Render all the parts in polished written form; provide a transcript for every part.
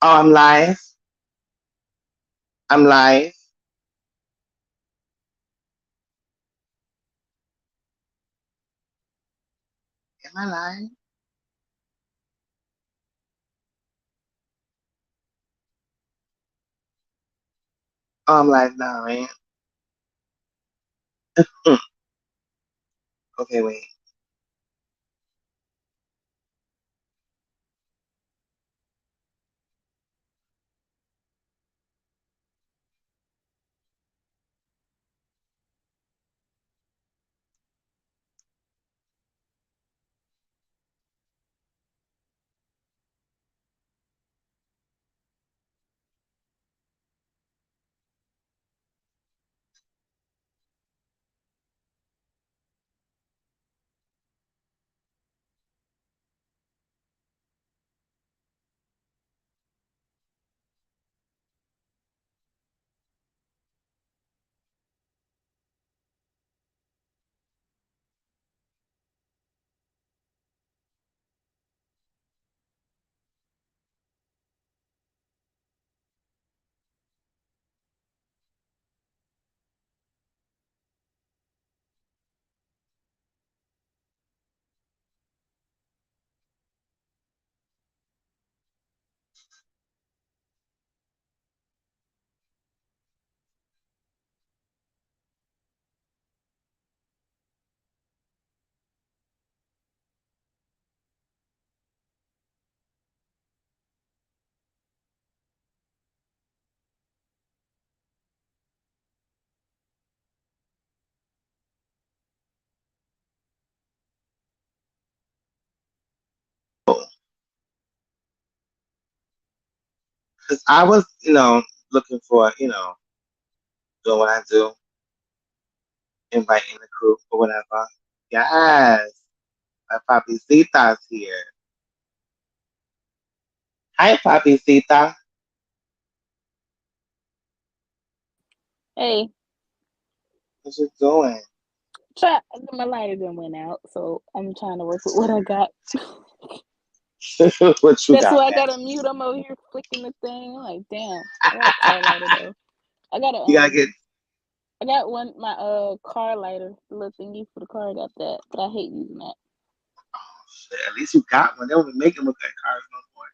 Oh, I'm live. I'm live. Am I live? Oh, I'm live now, right? Mm. Okay, wait. Because I was, looking for, doing what I do, inviting the crew or whatever. Yes, my Papi Sita's here. Hi, Papi Sita. Hey, What you doing? my lighter done went out, so I'm trying to work with what I got. What you That's got, why I man? gotta mute. I'm over here flicking the thing. I'm like, damn, I got a car lighter though. I got a You gotta get. I got one my car lighter, the little thingy for the car. I got that, but I hate using that. Oh, shit, at least you got one. They don't even make them look like cars no more.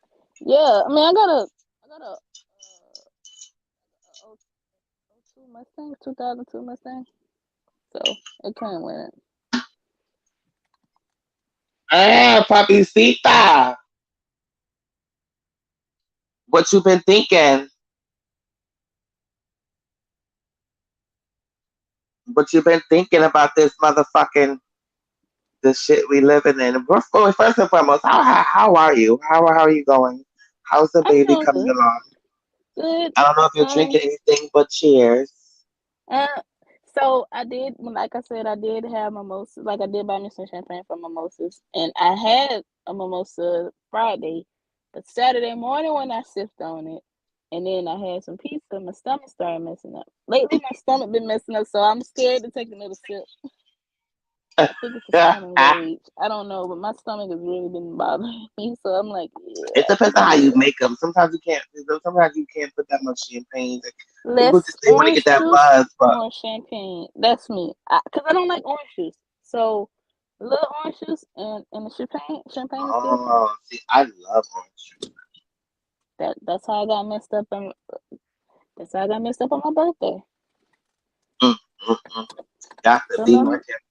Yeah, I mean, I got a 02 Mustang, 2002 Mustang, so it came with it. Ah, Papi Sita. What you been thinking? What you been thinking about this motherfucking the shit we living in? First and foremost, how are you? How are you going? How's the I'm baby doing coming good. along? Good. I don't know if you're Um, drinking anything but cheers. Uh, so I did, like I said, I did have mimosas. Like I did buy me some champagne for mimosas, and I had a mimosa Friday, but Saturday morning when I sipped on it, and then I had some pizza, my stomach started messing up. Lately, my stomach been messing up, so I'm scared to take another sip. I think it's a sign of age. I don't know, but my stomach has really been bothering me, so I'm like, yeah, It I depends think on I'm how you good. make them. Sometimes you can't. Sometimes you can't put that much champagne. Like, people Less just they want to get orange that juice, buzz, but more champagne. That's me. Cause I don't like orange juice. So a little orange juice and the champagne is good for me. oh, see, I love orange juice. That's how I got messed up and that's how I got messed up on my birthday. Mm, mm, mm. Got to So be no. more careful.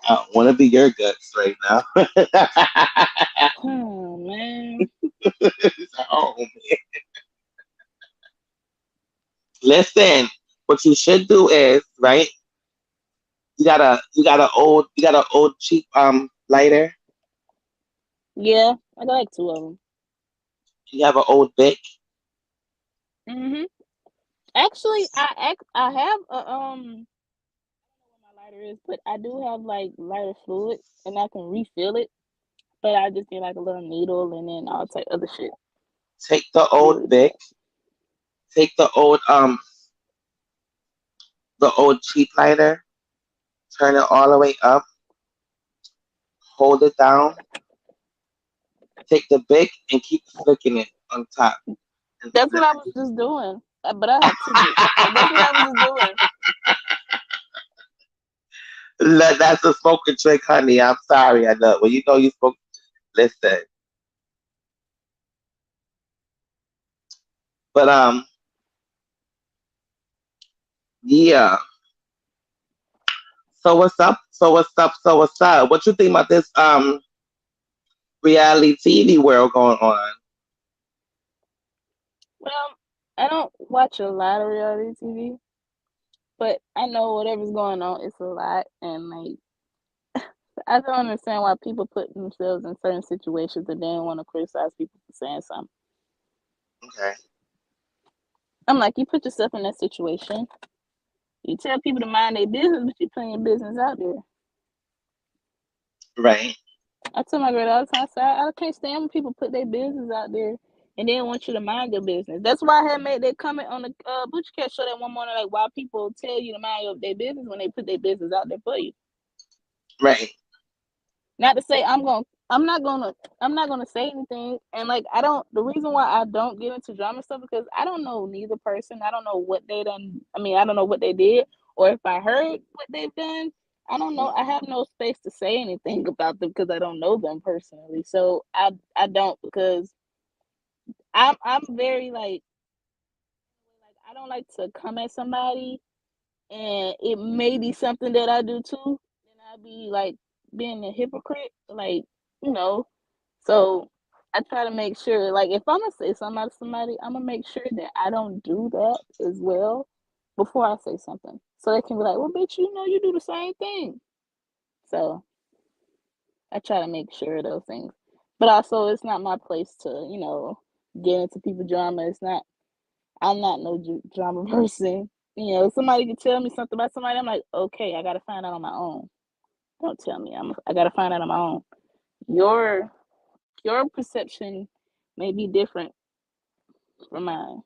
I don't want to be your guts right now. Oh man. Oh, man. Listen, what you should do is right. You got a old cheap lighter. Yeah, I got like two of them. You have an old Bic. Mhm. Actually, I have a what my lighter is, but I do have like lighter fluid and I can refill it. But I just need like a little needle and then all type other shit Take the to be old able to do Bic. that. Take the old cheap lighter. Turn it all the way up. hold it down, take the Bic, and keep flicking it on top. And That's what snip I was just doing. But I had 2 bits, so that's what I was just doing. That's a smoking trick, honey. I'm sorry. I know. Well, you know you smoke. Listen, but yeah. So what's up? So what's up? So what's up? What you think about this reality TV world going on? Well, I don't watch a lot of reality TV, but I know whatever's going on, it's a lot, and like I don't understand why people put themselves in certain situations and then want to criticize people for saying something. Okay, I'm like, you put yourself in that situation. You tell people to mind their business, but you're putting your business out there. right, I tell my girl all the time, I can't stand when people put their business out there and then want you to mind your business. That's why I had made that comment on the Butcher Cat show that one morning, like why people tell you to mind their business when they put their business out there for you. right, Not to say I'm not gonna say anything. And like I don't the reason why I don't get into drama stuff because I don't know neither person. I don't know what they done. I mean, I don't know what they did or if I heard what they've done. I don't know. I have no space to say anything about them because I don't know them personally. So I don't because I'm very like I don't like to come at somebody and it may be something that I do too. Then I'll be like being a hypocrite, like you know. So I try to make sure, like, if I'm gonna say something to somebody, I'm gonna make sure that I don't do that as well before I say something, so they can be like, "Well, bitch, you know, you do the same thing." So I try to make sure of those things, but also it's not my place to, get into people drama. It's not. I'm not no drama person. Somebody can tell me something about somebody. I'm like, okay, I gotta find out on my own. Don't tell me. I gotta find out on my own. Your your perception may be different from mine.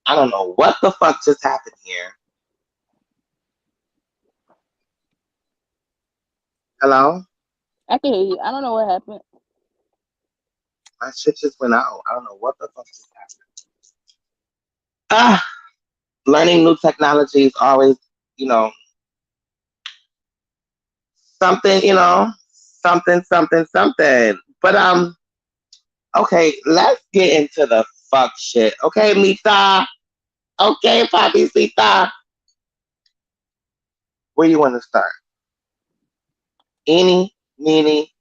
I don't know what the fuck just happened here. Hello, I can hear you. I don't know what happened. my shit just went out. I don't know what the fuck just happened. Ah, learning new technology is always, you know, something, something. But okay, let's get into the fuck shit. Okay, Mita. Okay, Papi Sita. Where you want to start? Eeny, meeny,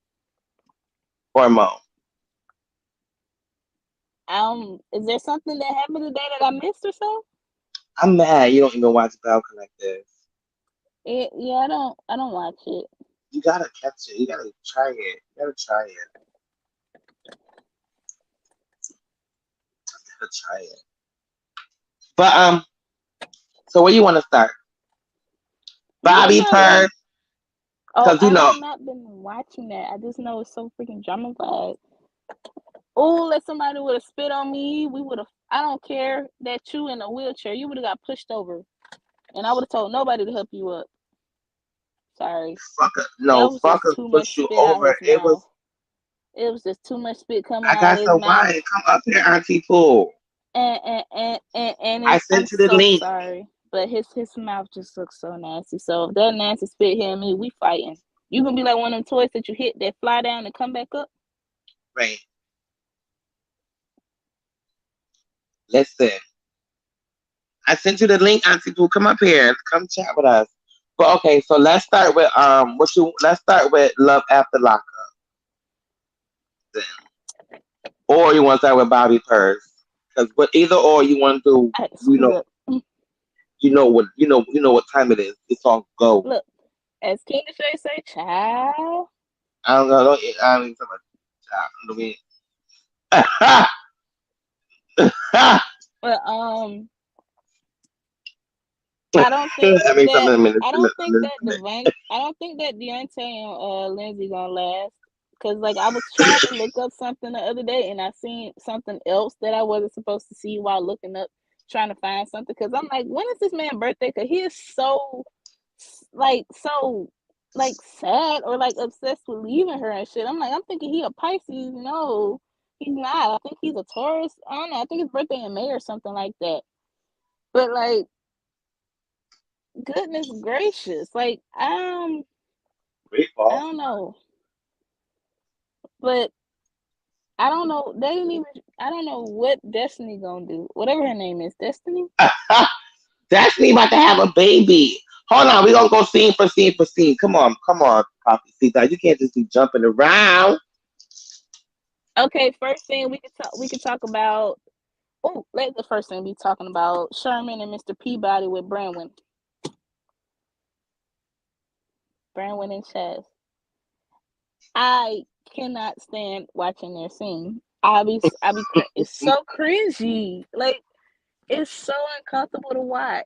or mo? Is there something that happened today that I missed or so? I'm mad you don't even watch Belle Collective. Yeah, I don't watch it. You gotta catch it. You gotta try it. You gotta try it. You gotta try it. But so where you want to start? You can Bobby start with Purr, Oh, because I have not been watching that. I just know it's so freaking dramatified. Oh, let somebody would have spit on me. We would have. I don't care that you in a wheelchair. You would have got pushed over, and I would have told nobody to help you up. Sorry, fucker, that no was just fuckers too much push you spit out over. his It was. mouth. It was just too much spit coming I out got of his some mouth. wine. Come up here, Auntie Pooh. And I I'm sent you the so link. sorry, but his mouth just looks so nasty. So if that nasty spit hitting me, we fighting. You gonna be like one of them toys that you hit that fly down and come back up. Right. Listen. I sent you the link, Auntie Pooh. Come up here. Come chat with us. But okay, so let's start with let's start with Love After Lockup then. Or you want to start with Bobby Purse. Because what either or you want to do, I had to you scoot know up. what time it is. It's on go. Look, as King Shay say, child. I don't know. I don't even talk about child. But I don't think I mean that something in a minute. I don't think that Deontay and Lindsay gonna last. Cause like I was trying to look up something the other day and I seen something else that I wasn't supposed to see while looking up trying to find something because I'm like, when is this man's birthday? Because he is so so sad or like obsessed with leaving her and shit. I'm like, I'm thinking he a Pisces. No, he's not. I think he's a Taurus. I don't know. I think his birthday in May or something like that. But like, goodness gracious, like Great I ball. don't know, but I don't know. They didn't even. I don't know what Destiny gonna do. Whatever her name is, Destiny. Destiny about to have a baby. Hold on, we gonna go scene for scene for scene. Come on, Coffee Caesar. You can't just be jumping around. Okay, first thing we could talk. We could talk about. Oh, let the first thing be talking about Sherman and Mr. Peabody with Branwen and Chaz. I cannot stand watching their scene. It's so cringy. Like it's so uncomfortable to watch.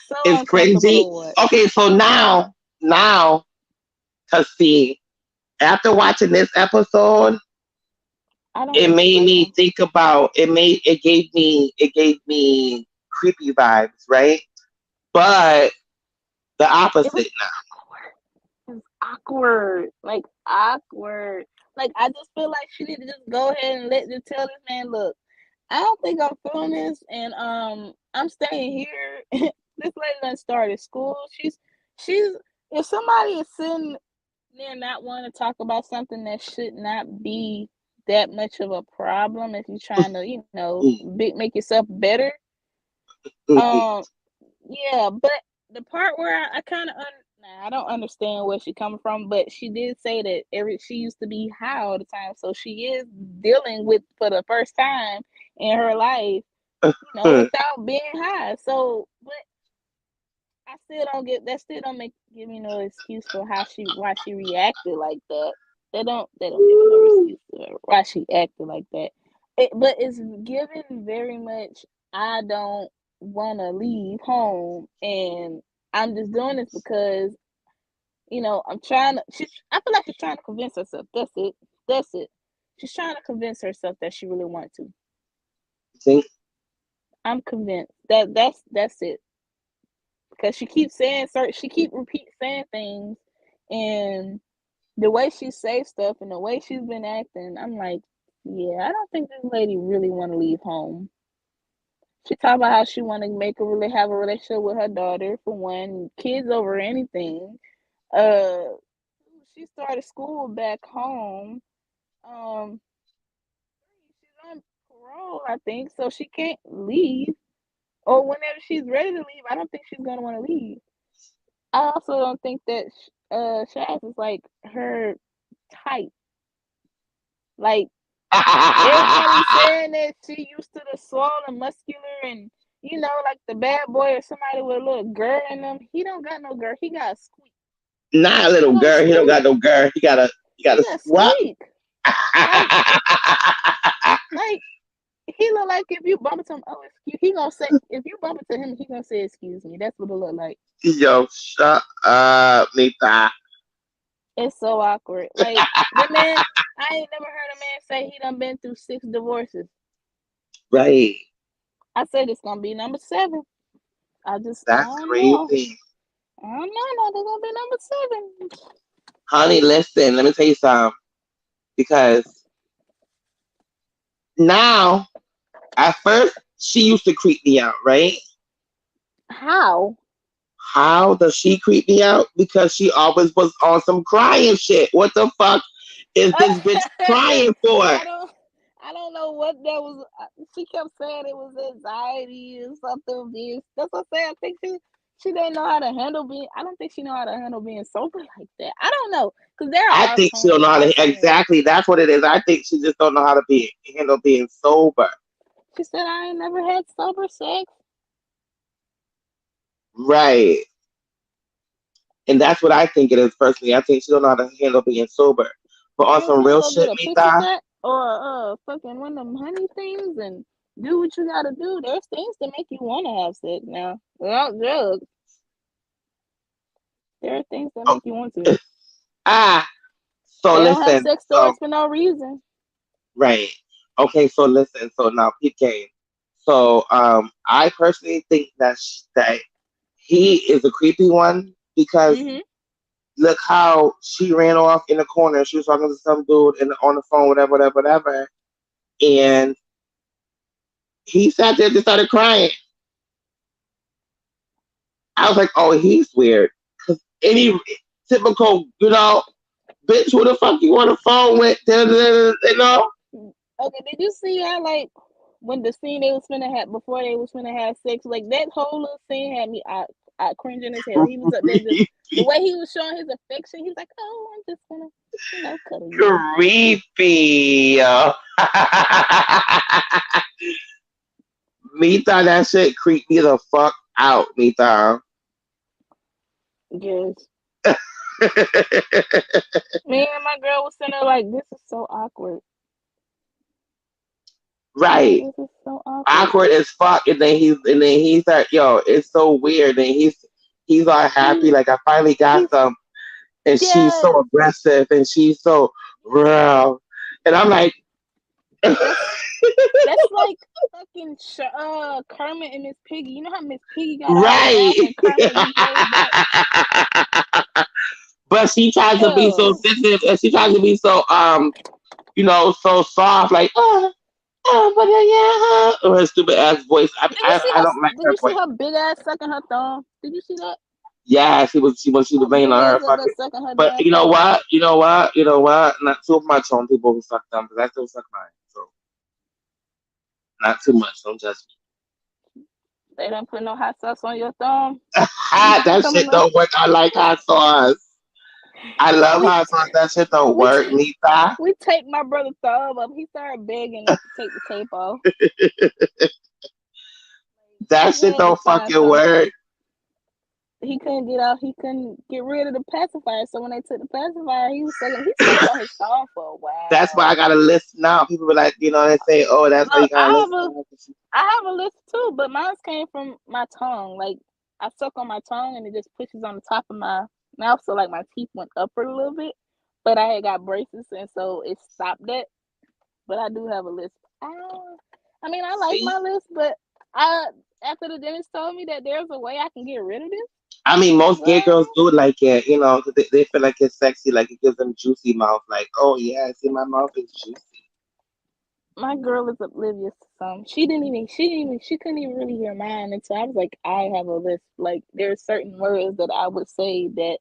So It's uncomfortable to cringy. watch. Okay, so now, to see, after watching this episode, I don't it made like me them. think about it gave me creepy vibes, right? But the It was opposite awkward. It was awkward. Like awkward. Like I just feel like she need to just go ahead and just tell this man, look, I don't think I'm feeling this, and I'm staying here. This lady done started school. She's if somebody is sitting there not wanting to talk about something that should not be that much of a problem, if you're trying to, now. make yourself better. Um, yeah, but the part where I kind of nah, I don't understand where she coming from, but she did say that she used to be high all the time, so she is dealing with for the first time in her life, without being high. So, but I still don't get that. Still don't make give me no excuse for why she reacted like that. They don't give me no excuse for why she acted like that. But it's given very much. I don't want to leave home, and I'm just doing this because I'm trying to. I feel like she's trying to convince herself. That's it. That's it. She's trying to convince herself that she really wants to. think I'm convinced that's it. Because she keep repeat saying things, and the way she says stuff and the way she's been acting, I'm like, yeah, I don't think this lady really want to leave home. She talk about how she want to really have a relationship with her daughter for one, kids over anything. Uh, she started school back home. Um, she's on parole, I think, so she can't leave. Or whenever she's ready to leave, I don't think she's gonna want to leave. I also don't think that Shaz is like her type. Like everybody saying that she used to the swole and muscular and like the bad boy or somebody with a little girl in them. He don't got no girl. He got a squeak. not a He little got a girl. He don't squeak. got no girl. He got He a got a what? squeak. Like like he look like if you bump into him, oh excuse. He gonna say if you bump into him, he gonna say excuse me. That's what it look like. Yo, shut up, Nita. It's so awkward. Like the man, I ain't never heard a man say he done been through 6 divorces. Right. I said it's gonna be number 7. I That's don't know. crazy. I don't know. They're gonna be number 7. Honey, listen, let me tell you something. Because now, at first, she used to creep me out, right? How? How does she creep me out? Because she always was on some crying shit. What the fuck is this bitch crying for? I don't. I don't know what that was. She kept saying it was anxiety or something. That's what I'm saying. I think she didn't know how to handle being. I don't think she know how to handle being sober like that. I don't know because there I are think she don't know how to alternatives. exactly. That's what it is. I think she just don't know how to be handle being sober. She said I ain't never had sober sex. Right. And that's what I think it is personally. I think she don't know how to handle being sober. But You on ain't some want to real go get shit, a pussy Mita, cat or fucking one of them honey things and do what you gotta do. There's things to make you want to have sex now without drugs. There are things that oh, make you want to. ah, so They don't have listen, sex so toys for no reason. right, okay, so listen, so now peep game. So I personally think that he is a creepy one because Mhm. look how she ran off in the corner. She was talking to some dude on the phone, whatever, whatever, whatever, and he sat there and just started crying. I was like, oh, he's weird. Because any typical, bitch, who the fuck you on the phone with? You know? Okay, did you see how like when the scene they was finna have before they was finna have sex, like that whole little scene had me out cringing as hell. He was up there just the way he was showing his affection. He's like, "Oh, I'm just gonna, cuddle you." Creepy. Me thought that shit creeped me the fuck out, me thought. Yes. Me and my girl was sitting there like, "This is so awkward." Like, Right. this is so awkward. Awkward as fuck, and then he's like, yo, it's so weird. And he's all happy, He like I finally got he's some, and she's so yes. aggressive, and she's so real, and I'm like, That's That's like fucking Kermit and Miss Piggy. You know how Miss Piggy got all right. mad when Kermit behaved back? But she tries to be so Ew. sensitive, and she tries to be so so soft, like but yeah, or her stupid ass voice. I don't like Did her you see voice. her big ass sucking her thumb? Did you see that? Yeah, she was Her laying big on her ass up there fucking. sucking her But damn you know thumb. what? You know what? You know what? Not too much on people who suck them, because I still suck mine. So not too much. Don't judge They don't put no hot sauce on your thumb. me. You keep That coming shit up. don't work. I like hot sauce. I love We hot sauce. That shit don't we work, Nita. we taped my brother's thumb up. He started begging us to take the tape off. That He shit had to don't find fucking something. work. He couldn't get out. He couldn't get rid of the pacifier. So when they took the pacifier, he was sucking. He sucked on his thumb for a That's why I while. got a list now. People be like, they say, oh, that's why Look, you got a list now. I have a list too, but mine came from my tongue. Like I suck on my tongue and it just pushes on the top of my mouth, so like my teeth went upward a little bit. But I had got braces and so it stopped that. But I do have a list. I mean, I like See? my list, but I after the dentist told me that there's a way I can get rid of this. I mean, most gay girls Well, do like it, 'cause they feel like it's sexy, like it gives them juicy mouth. Like, oh yeah, see, my mouth is juicy. my girl is oblivious to some. She couldn't even really hear mine until I was like, I have a list. Like there's certain words that I would say that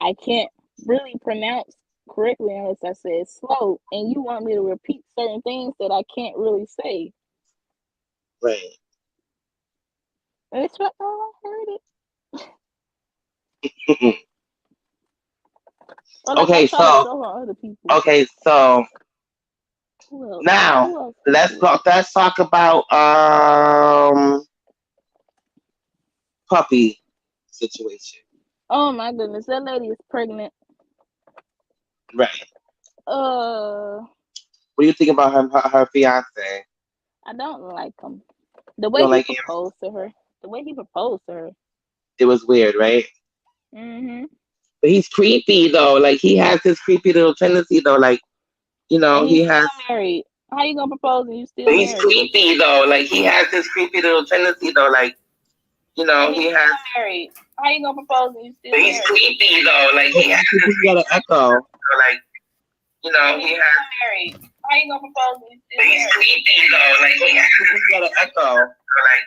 I can't really pronounce correctly unless I say it slow. And you want me to repeat certain things that I can't really say. Right. And it's like, oh, I heard it. Or like I okay, try to so show her other people. okay, so Who else? now Who else is let's there? talk. Let's talk about puppy situation. Oh my goodness, that lady is pregnant. Right. Uh, What do you think about her fiance? I don't like him. The You way don't he like him? proposed to her. The way he proposed to her. It was weird, right? Mhm. But he's creepy though. Like he has this creepy little tendency though. Like And he he's has. still married. How you gonna propose and you still But he's married? creepy though. Like he has this creepy little tendency though. Like And he he's has. still married. How you gonna propose and you still But he's married? creepy though. Like he has. You got an echo. So, like And he's he has. still married. How you gonna propose and you still But he's married? creepy though. Like he has. You got an echo. So, like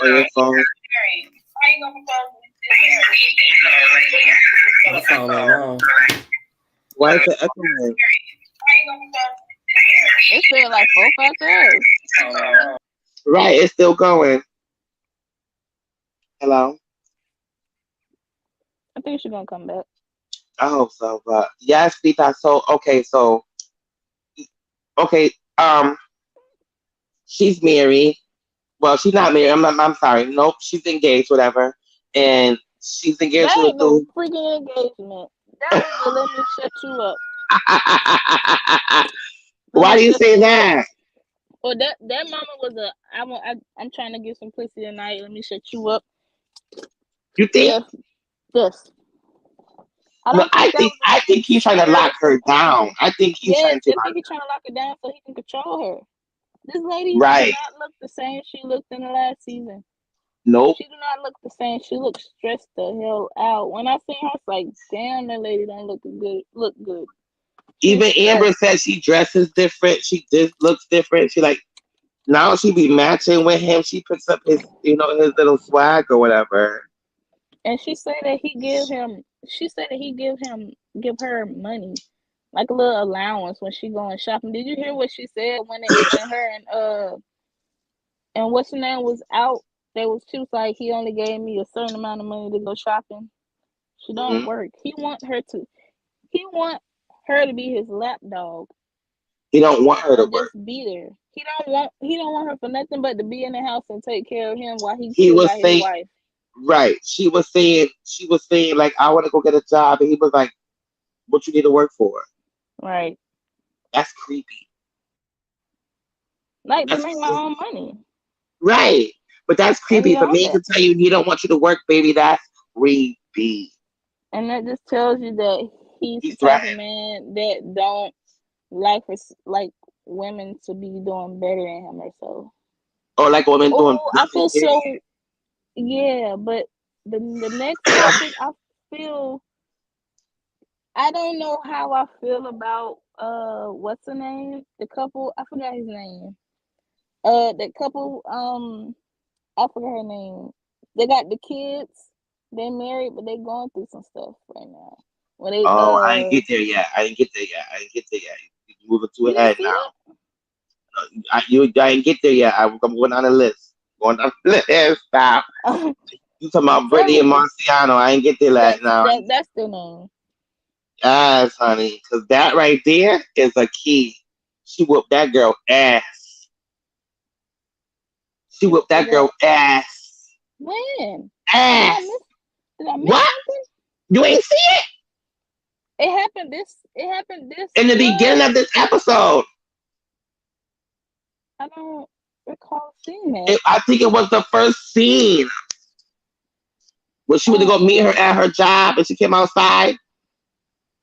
on your phone. Married. How you gonna propose and you still But he's married? creepy though. Like he has. You got My an phone echo. ain't on. So, like why is it echoing? How you gonna propose and you still married? It said like 4 5 times. Right, it's still going. Hello. I think she's gonna come back. I hope so, but yes, Vita. So okay, she's married. Well, she's not married. I'm sorry. Nope, she's engaged. Whatever, and she's engaged That to a ain't no dude. freaking engagement. That was the let me shut you up. Let Why me do you shut say you up. that? Well, that mama was a. I'm trying to get some pussy tonight. Let me shut you up. You think? Yes, yes. I No, don't think that was I think a he's trying to spirit lock of her down. seduction. I think he's Yes, trying to I lock. think he's trying to lock her down so he can control her. This lady do Right. not look the same she looked in the last season. Nope. She do not look the same. She looks stressed the hell out. When I seen her, I was like, damn, that lady don't look good. Look good. She's Even Amber stressed. said she dresses different. She just looks different. She like now she be matching with him. She puts up his, his little swag or whatever. And she said that he give him. She said that he give her money, like a little allowance when she going shopping. Did you hear what she said when her and what's her name was out? She was like, he only gave me a certain amount of money to go shopping. She don't Hmm. work. He want her to be his lap dog He don't want her to and work. just be there. He don't want her for nothing but to be in the house and take care of him while he He still was got his saying wife. right. She was saying like I want to go get a job, and he was like, "What you need to work for?" Right. That's creepy. Like to That's make my own money. right. But that's And he creepy for don't me that. to tell you he don't want you to work, baby. That's creepy. And that just tells you that he's the He's type of threatening. man that don't like women to be doing better than him or so. Or like women doing Oh, I nothing. feel Period. so yeah, but the next topic I feel I don't know how I feel about what's the name? The couple I forgot his name. The couple I forgot her name. They got the kids. They married, but they going through some stuff right now. When they Oh, I didn't get there yet. I didn't get there yet. I didn't get there yet. You're moving too you didn't ahead see now. I didn't get there yet. I'm going on the list. Going on the list. Stop. that? You talking about Tell Brittany and me. Marciano. I ain't get there yet now. That's the name. Yes, honey. Because that right there is a key. She whooped that girl ass. She She whooped is that that girl ass. when? Did I Ass. miss did I miss What? something? You ain't see it? It happened this In the beginning what? of this episode. I don't recall seeing that. I think it was the first scene when she went to go meet her at her job and she came outside.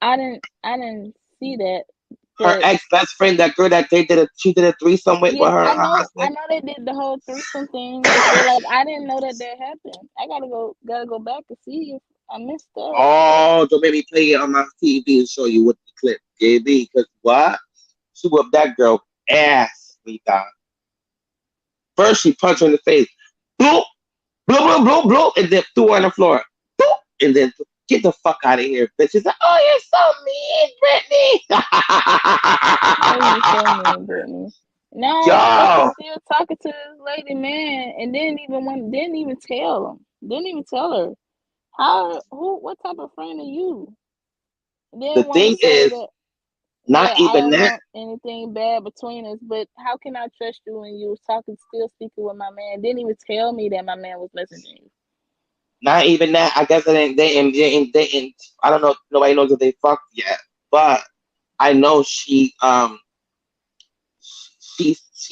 I didn't see that. Her But ex best friend, that girl that she did a threesome with yeah, her I husband. know they did the whole threesome thing, but like I didn't know that happened. I gotta go back and see if I missed that. Oh, don't make me play it on my TV and show you what the clip gave me. Because what? She whooped that girl ass, Rita. First, she punched her in the face. Bloop, bloop, bloop, bloop, bloop, and then threw her on the floor. Bloop, and then get the fuck out of here, bitch. She's like, oh, you're so mean, Oh, you so Brittany. mean, Brittany. Now fucking Yo, still talking to this lady, man, and didn't even tell him. Didn't even tell her. What type of friend are you? the Didn't want to thing say is, not that I even don't that. want anything bad between us, but how can I trust you when you was still speaking with my man? Didn't even tell me that my man was messaging you. Not even that. I guess they didn't. I don't know. Nobody knows if they fucked yet. But I know she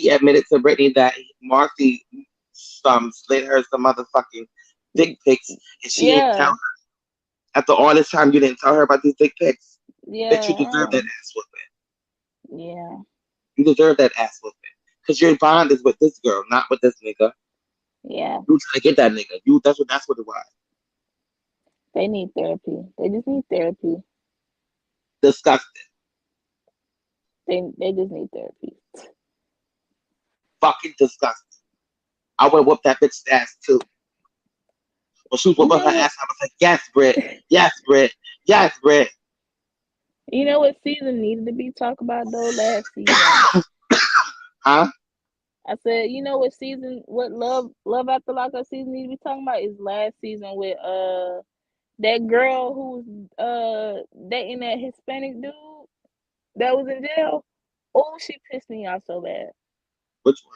admitted to Brittany that Marcy slid her some motherfucking dick pics, and she didn't tell Yeah, her. After all this time, you didn't tell her about these dick pics. Bitch, you deserve yeah, that ass whooping. yeah, You deserve that ass whooping. Cause your bond is with this girl, not with this nigga. yeah. You trying to get that nigga. That's what it was. They need therapy. They just need therapy. Disgusting. They just need therapy. Fucking disgusting. I would whoop that bitch's ass too. When she was You whooping know her what? ass, I was like, yes, Britt. Yes, Britt. Yes, Britt. You know what season needed to be talked about though? Last season. Huh? I said, you know what Love After Lockup season need to be talking about is last season with that girl who was dating that Hispanic dude that was in jail. Oh, she pissed me off so bad. Which one?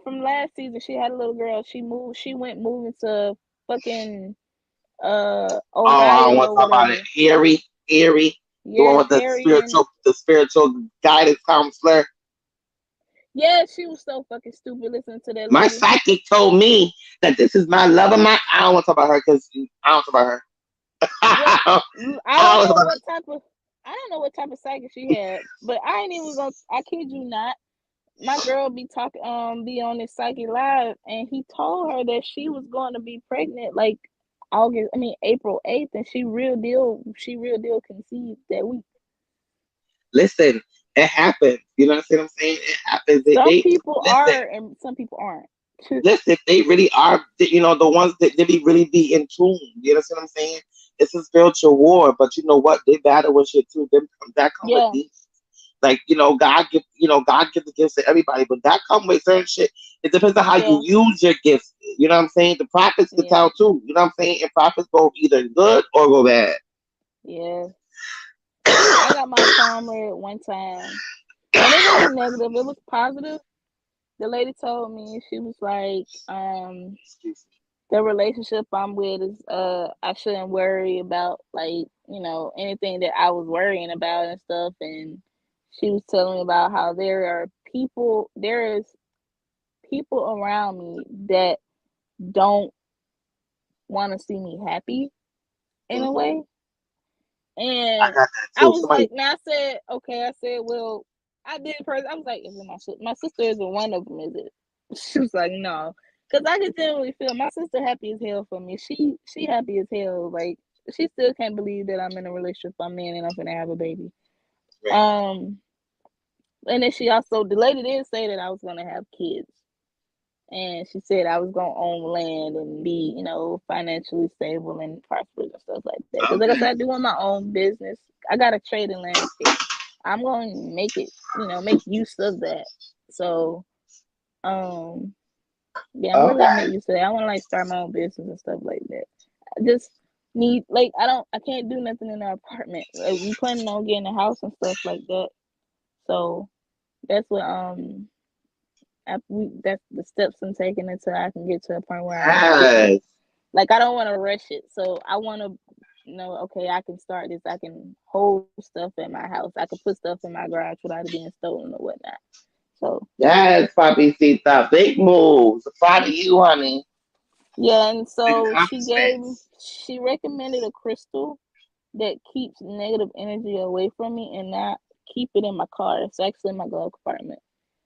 From last season, she had a little girl. She went moving to fucking Oh, I don't Ohio want or to talk about it. whatever. Eerie. The one Yeah, with the Arian. spiritual guidance counselor. Yeah, she was so fucking stupid listening to that My lady. psychic told me that this is my love of my. I don't want to talk about her because I don't talk about her. What I I don't don't talk know about what type of I don't know what type of psychic she had, but I ain't even gonna. I kid you not. my girl be talking, be on this Psyche Live, and he told her that she was going to be pregnant like April 8th, and she real deal conceived that week. Listen, it happens. You know what I'm saying? It happens. Some They people listen. are, and some people aren't. Listen, they really are. The ones that they really be in tune. You know what I'm saying? It's a spiritual war, but you know what? They battle with shit too. That come with Yeah, these. Like God give the gifts to everybody, but that come with certain shit. It depends on how you yeah, use your gifts. You know what I'm saying? The prophets can yeah, tell too. You know what I'm saying? And prophets go either good or go bad. yeah. I got my palm read one time, and it wasn't negative. It was positive. The lady told me, she was like, Excuse me. the relationship I'm with is I shouldn't worry about, like, anything that I was worrying about and stuff. And she was telling me about how there is people around me that don't want to see me happy in a Hmm. way. I And got that I too. was Somebody. like, now I said, okay, I said, well, I did first. I was like, is it my sister isn't one of them, is it? She was like, no. Because I can generally feel my sister happy as hell for me. She happy as hell. Like, she still can't believe that I'm in a relationship with my man and I'm gonna have a baby. Right. Um, and then the lady did say that I was gonna have kids. And she said I was gonna own land and be, financially stable and prosperous and stuff like that. Because like I Okay. said, I do want my own business. I got a trading landscape. I'm going to make it, make use of that. So, um, yeah, I'm really gonna Okay. make use of that. I want to like start my own business and stuff like that. I just need I can't do nothing in the apartment. Like, we planning on getting a house and stuff like that. So that's what that's the steps I'm taking until I can get to a point where I can actually, Yes. like, I don't want to rush it. So I want to know, okay, I can start this. I can hold stuff in my house. I can put stuff in my garage without it being stolen or whatnot. So Yes, Papi Sita. Big moves. Proud of you, honey. yeah, and Big so accomplishments. she recommended a crystal that keeps negative energy away from me and not keep it in my car. It's actually in my glove compartment.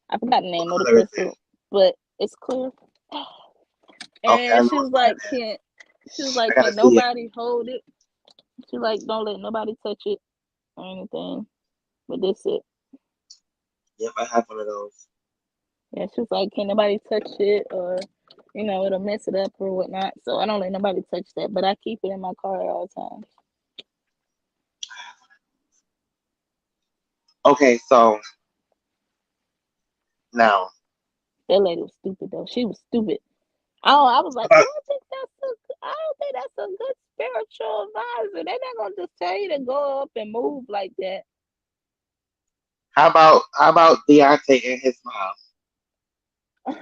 I forgot the What name of the color is it? crystal, but it's clear. Okay, I And know what color it is. she was like, I gotta can see it. nobody hold it? She like, don't let nobody touch it or anything. But that's it. Yep, I have one of those. Yeah, she was like, can nobody touch it or it'll mess it up or whatnot. So I don't let nobody touch that. But I keep it in my car at all times. Okay, so now That lady was stupid though. She was stupid. Oh, I was like, about I don't think that's a good spiritual advisor. They're not gonna just tell you to go up and move like that. how about Deontay and his mom?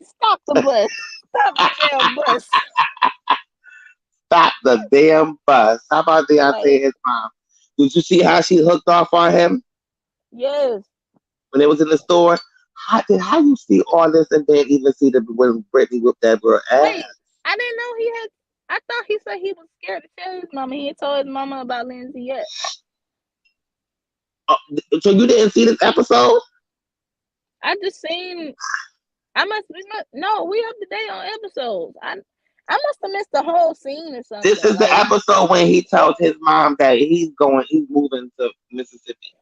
Stop the bus. Stop the damn bus. Stop the damn bus. How about Deontay Like, and his mom? Did you see how she hooked off on him yes. when it was in the store? How you see all this and then even see the when Brittany whipped that girl ass? Wait, I didn't know he had. I thought he said he was scared to tell his mama. He had told his mama about Lindsay yet. Oh, so you didn't see this episode? I just seen. I must be no. We up to date on episodes. I must have missed the whole scene or This something. is the Like, episode when he tells his mom that he's moving to Mississippi.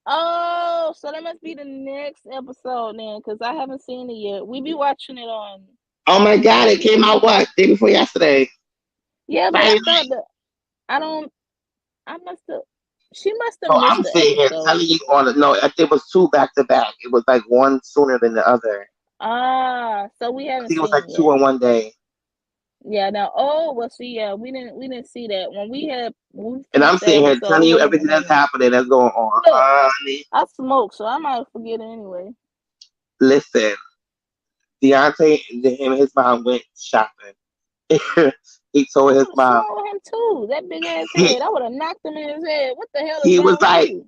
oh, so that must be the next episode then, because I haven't seen it yet. We be watching it on Oh my god, it came out what? Day before yesterday. Yeah, but I Finally. thought that I don't. I must have. She must have So missed I'm the sitting here episode. telling you on it. No, it was two back to back. It was like one sooner than the other. Ah, so we I haven't think it was like seen two yet. in one day. Yeah. Now, oh well. See, yeah, we didn't see that when we And I'm finished the sitting here episode. telling It you wasn't everything even that's in. happening that's going on. Look, Honey, I smoke, so I might forget it anyway. listen, Deontay, him and his mom went shopping. He told I his would have mom, swung with him too. That big ass he, head. I would have knocked him in his head. What the hell is he was wrong with like, you?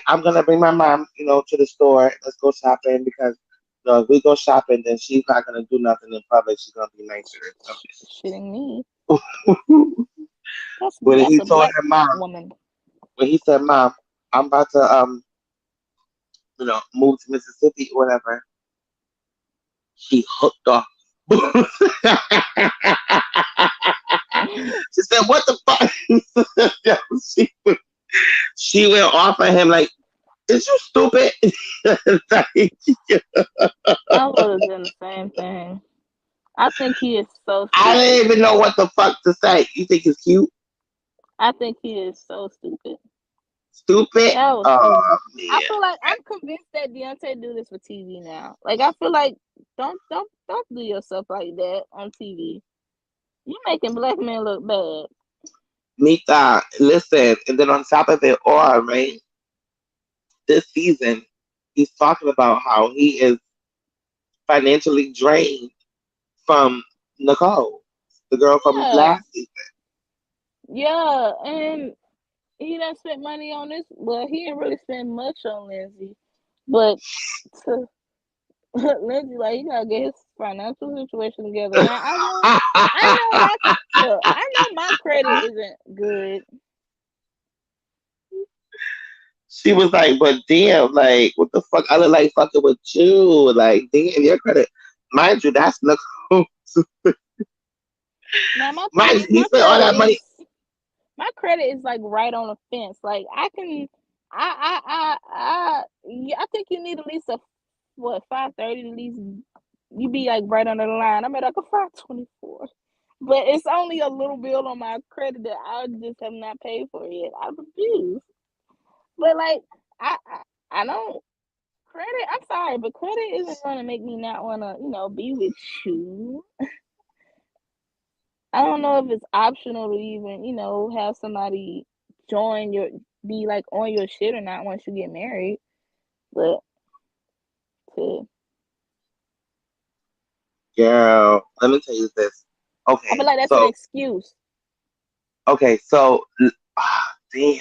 I'm gonna bring my mom, to the store. Let's go shopping because if we go shopping, then she's not gonna do nothing in public. She's gonna be nicer or Shitting me. something. when That's he a told black her mom, woman. when he said, "Mom, I'm about to moved to Mississippi or whatever, she hooked off. She said, "What the fuck?" Yo, she went off at him like, "Is you stupid?" Like, I would have done the same thing. I think he is so I stupid. didn't even know what the fuck to say. You think it's cute? I think he is so stupid. Stupid? That was Oh stupid. I man. feel like I'm convinced that Deontay do this for TV now. Like I feel like don't do yourself like that on TV. You making black men look bad. Mita, listen, and then on top of it all, right? This season, he's talking about how he is financially drained from Nicole, the girl from Yeah, last season. yeah, and he done spent money on this. Well, he didn't really spend much on Lindsay, but to Lindsay, like he gotta get his financial situation together. Now I know my look, I know my credit isn't good. She was like, but damn, like, what the fuck? I look like fucking with you. Like, damn, your credit. Mind you, that's Nicole. Now Mind you, he my spent all credit that money. is my credit is like right on the fence. Like I can, yeah, I think you need at least a what 530 at least. You be like right under the line. I'm at like a 524, but it's only a little bill on my credit that I just have not paid for yet. I refuse. But like I don't credit. I'm sorry, but credit isn't gonna make me not wanna be with you. I don't know if it's optional to even, have somebody join your be like on your shit or not once you get married. But to Girl, let me tell you this. I feel Okay, like that's an so, excuse. damn.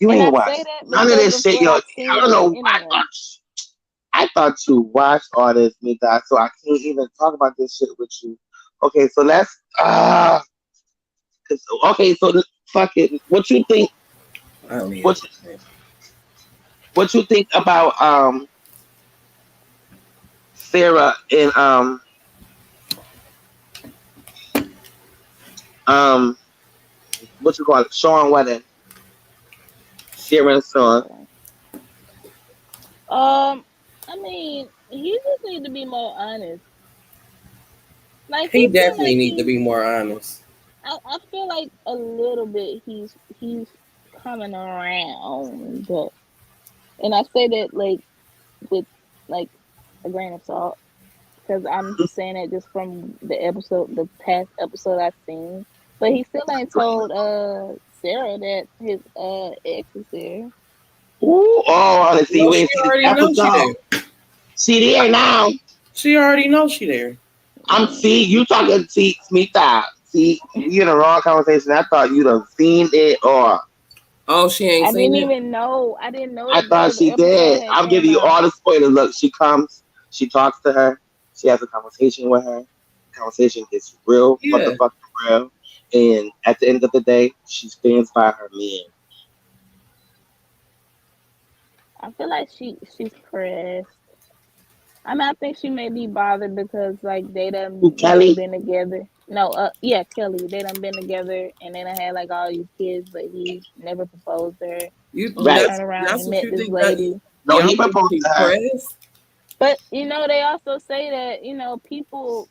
You And ain't I say watched that none of because this of shit, what yo. I've I seen don't on the know. internet. I thought you watched all this, Mita, so I can't even talk about this shit with you. Okay, so let's. Okay, so fuck it. What you think? I don't need What it. What you think about Sarah and um what you call it? Sean wedding. Sarah and Sean. Sure. Um, I mean, he just need to be more honest. Like He he seemed definitely like need to be more honest. I feel like a little bit he's coming around, and I say that like with like a grain of salt because I'm just saying it just from the past episode I've seen. But he still ain't told Sarah that his ex is there. Ooh, oh, let's see. Well, You she ain't see this already knows she episode. there. See there now. She already knows she there. I'm Mm. see you talking. See Smita. See we in the wrong conversation. I thought you'd have seen it, or Oh, she ain't I seen didn't it. even know. I didn't know I it thought until the she episode did. had I'm came giving you out. all the spoilers. Look, she comes. She talks to her. She has a conversation with her. Conversation is real, Yeah. motherfucking real. And at the end of the day, she stands by her man. I feel like she's pressed. I mean, I think she may be bothered because like they Who, done, Kelly? been together. No, yeah, Kelly. They done been together and then I had like all these kids, but he never proposed to her. You And he Right. turned around that's and what met you this think that lady. No, y'all he think proposed she to her. pressed? But they also say that people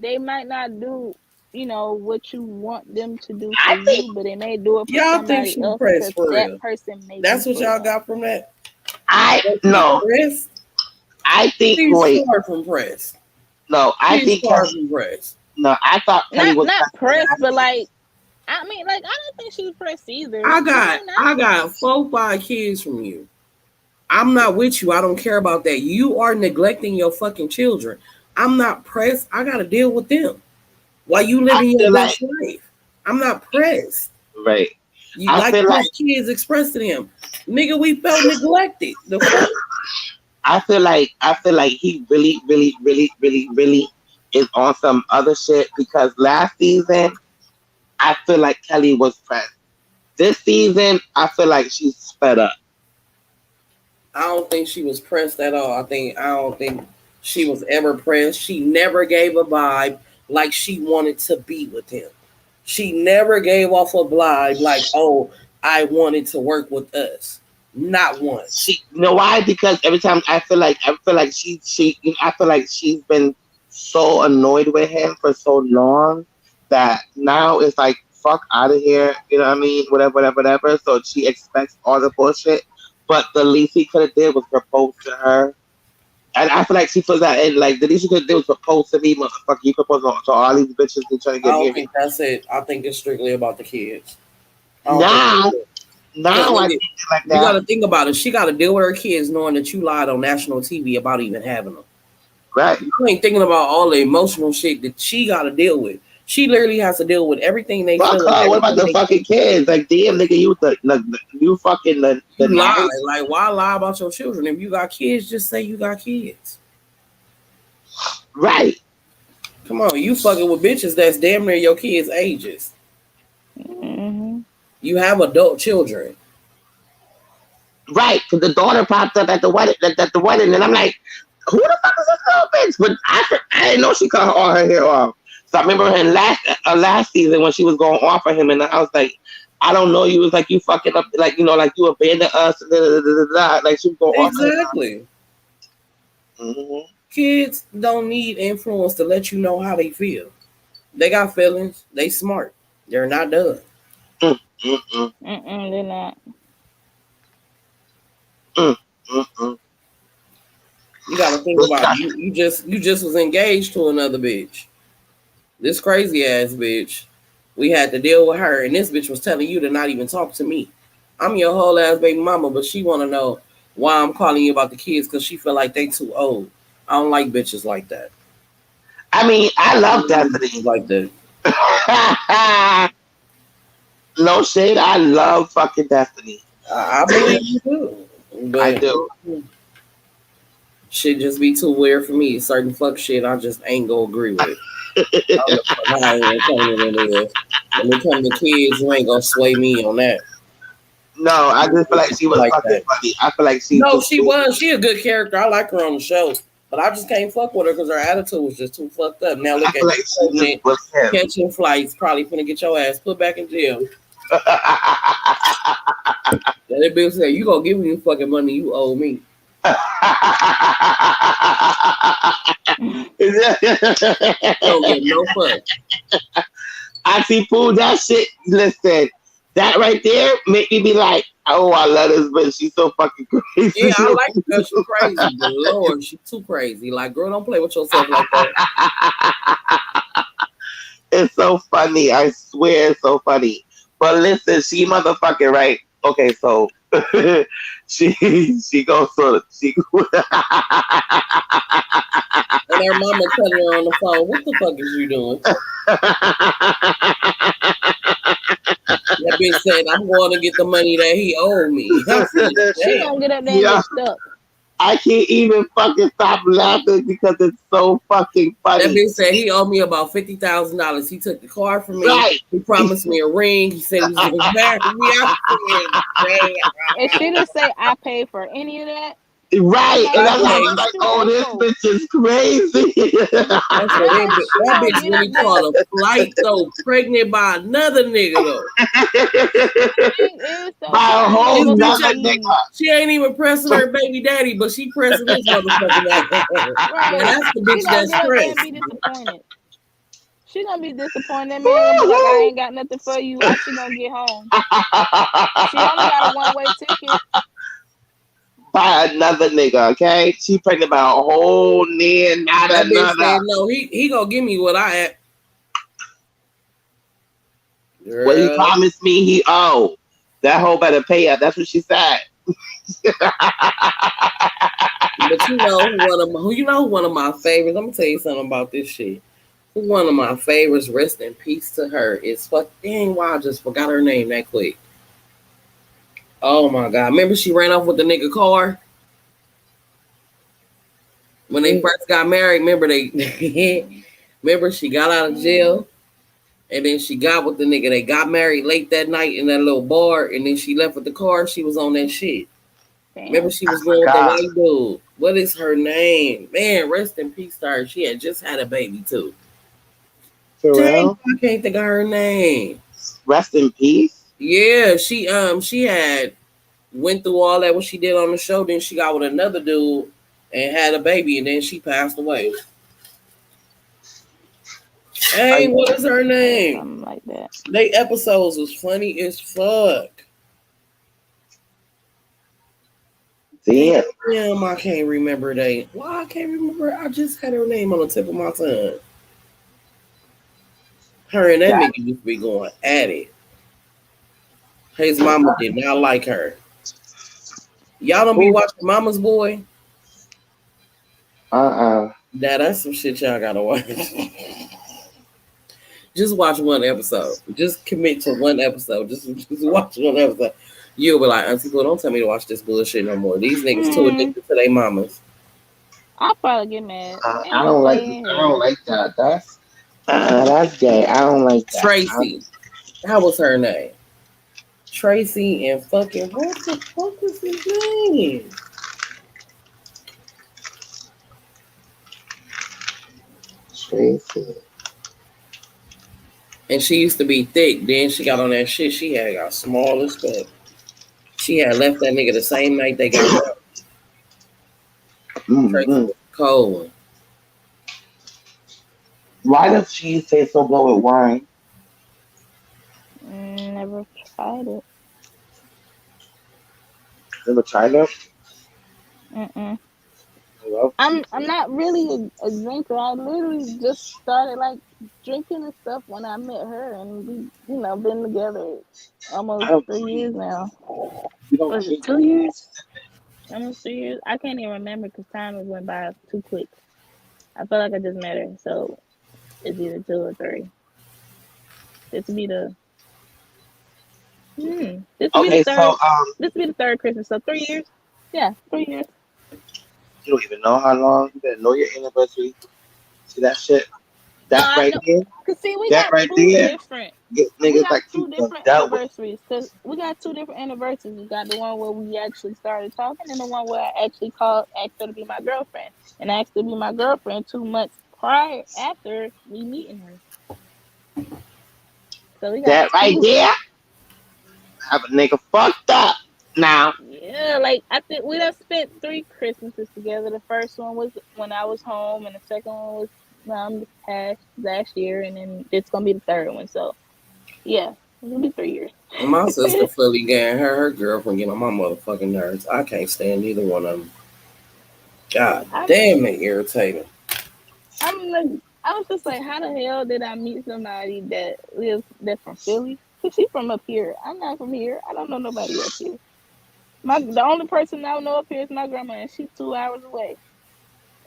they might not do what you want them to do for I think. you, but they may do it for Y'all think somebody she else pressed because for that real? person may be That's what y'all pressed. got from that? I That she's no. pressed? I think. She's Wait. far from pressed. No, I She's think far Kelly. from pressed. No, I thought Kelly was Not pressed the pressed, last but season. like I mean, like I don't think she's pressed either. I She got may not I be. got 4, 5 kids from you. I'm not with you. I don't care about that. You are neglecting your fucking children. I'm not pressed. I gotta deal with them while you I living your feel like best life. I'm not pressed. right. You I like feel like his kids expressed to him. Nigga, we felt neglected. The fuck? I feel like he really, really, really, really, really is on some other shit because last season I feel like Kelly was pressed. This season I feel like she's fed up. I don't think she was pressed at all. I don't think she was ever pressed. She never gave a vibe like she wanted to be with him. She never gave off a vibe like, oh, I wanted to work with us. Not once. She, you know why? Because every time I feel like I feel like she's been so annoyed with him for so long that now it's like fuck out of here. You know what I mean? Whatever, whatever, whatever. So she expects all the bullshit. But the least he could have did was propose to her. And I feel like she feels that, and like the least you could do was propose to me, motherfucker. You propose to all these bitches who trying to I get don't married. think that's it. I think it's strictly about the kids. I don't think Now, that's it. now I think it like You got that. to think about it. She got to deal with her kids knowing that you lied on national TV about even having them. Right. You ain't thinking about all the emotional shit that she got to deal with. She literally has to deal with everything they Fuck feel. her. What about the fucking kids? Like, damn, nigga, you fucking the You lie. nice. Like, why lie about your children? If you got kids, just say you got kids. Right. Come on, you fucking with bitches that's damn near your kids' ages. Mm-hmm. You have adult children. Right. Because the daughter popped up at the wedding, and I'm like, who the fuck is this little bitch? But I didn't know she cut all her hair off. So I remember her in last season when she was going off of him, and I was like, I don't know. You was like, you fucking up, like, you know, like you abandoned us. Da, da, da, da, da. Like she was going off of him. Exactly. Mm-hmm. Kids don't need influence to let you know how they feel. They got feelings. They smart. They're not dumb. Mm-mm. They're not. Mm-mm. You got to think about it. You just was engaged to another bitch. This crazy ass bitch. We had to deal with her, and this bitch was telling you to not even talk to me. I'm your whole ass baby mama, but she want to know why I'm calling you about the kids because she feel like they too old. I don't like bitches like that. I mean, I love Destiny. Like that. No shade. I love fucking Destiny. I believe you do. But I do. Shit just be too weird for me. Certain fuck shit I just ain't gonna agree with. I don't know how it is. When it comes to kids, you ain't gonna sway me on that. No, I just feel like she was Like fucking that. funny. I feel like she. No, just- she was. She a good character. I like her on the show. But I just can't fuck with her because her attitude was just too fucked up. Now I look feel at like she you just was him. catching flights, probably finna get your ass put back in jail. That bitch said, you gonna give me the fucking money you owe me. Don't get no fuck. I see food that shit. Listen, that right there make me be like, oh, I love this bitch. She's so fucking crazy. Yeah, I like her. She's crazy, but Lord, she's too crazy. Like, girl, don't play with yourself like that. It's so funny. I swear it's so funny. But listen, she motherfucking right. Okay, so she goes to she. And her mama telling her on the phone, what the fuck is you doing? That bitch said, I'm going to get the money that he owed me. I said, She gonna get up there and get stuck. I can't even fucking stop laughing because it's so fucking funny. That bitch said he owed me about $50,000. He took the car from me. Right. He promised me a ring. He said he was going to marry me. And she didn't say I paid for any of that. Right. And that's why I was like, oh, this bitch is crazy. That's what that bitch really called a flight though, pregnant by another nigga though. By a whole nother nigga. She ain't even pressing her baby daddy, but she pressing this motherfucking ass. Right. That's the bitch that's stressed. Be disappointed. She gonna be disappointed. Man, gonna be like, I ain't got nothing for you. How she gonna get home? She only got a one-way ticket. By another nigga, okay? She pregnant by a whole near, not that another. Said, no, he gonna give me what I at. What he promised me he owed. That hoe better pay up. That's what she said. But you know one of my favorites. I'm gonna tell you something about this shit. One of my favorites, rest in peace to her, is dang, why I just forgot her name that quick. Oh my god! Remember she ran off with the nigga car when they first got married. Remember remember she got out of jail, and then she got with the nigga. They got married late that night in that little bar, and then she left with the car. She was on that shit. Remember Damn. she I was going with the forgot. white dude. What is her name? Man, rest in peace to her. She had just had a baby too. For Dang, real? I can't think of her name. Rest in peace. Yeah, she had went through all that what she did on the show. Then she got with another dude and had a baby, and then she passed away. Are Hey, you what is her Yeah, name? something like that. They episodes was funny as fuck. dead? Damn, I can't remember they. Why I can't remember? I just had her name on the tip of my tongue. Her and that nigga used to be going at it. His mama did not like her. Y'all don't be Who? watching Mama's Boy? Uh-uh. Nah, that's some shit y'all gotta watch. Just watch one episode. Just commit to one episode. Just watch one episode. You'll be like, Auntie Blue, don't tell me to watch this bullshit no more. These niggas too Mm, addicted to their mamas. I'll probably get mad. Ain't I no don't like. way in I don't hell. like that. That's gay. I don't like that. Tracy. That was her name. Tracy and fucking what the fuck is his name? Tracy. And she used to be thick. Then she got on that shit. She had got small as fuck. She had left that nigga the same night they got out. Tracy Mm-hmm. was a cold one. Why does she say so blow with wine? Never tried it. Never tried it. Mm-mm. I love I'm cheesecake. not really a drinker. I literally just started like drinking and stuff when I met her, and we, been together I almost don't 3 years cheat. now. You don't Was it cheat. 2 years? Almost 3 years. I can't even remember because time has went by too quick. I feel like I just met her, so it's either 2 or 3. This would be the this would be the Okay, so third. This would be the third Christmas. So 3 years. Yeah, 3 years. you don't even know how long. You better know your anniversary. See that shit? No, That I right know. there. Cause see, That right there. Get we niggas got like you two done different dealt with. anniversaries. Cause we got two different anniversaries. We got the one where we actually started talking, and the one where I actually asked her to be my girlfriend, and I asked her to be my girlfriend 2 months prior after me meeting her. So we got That right two. there. Have a nigga fucked up now. Yeah, like I think we done spent 3 Christmases together. The first one was when I was home, and the second one was this past last year, and then it's gonna be the third one. So yeah, it'll be 3 years. My sister fully getting her girlfriend getting on my motherfucking nerves. I can't stand either one of them. God I'm damn it, irritating. I'm like I was just like, how the hell did I meet somebody that's from Philly? Cause she from up here. I'm not from here. I don't know nobody up here. The only person I know up here is my grandma, and she's 2 hours away.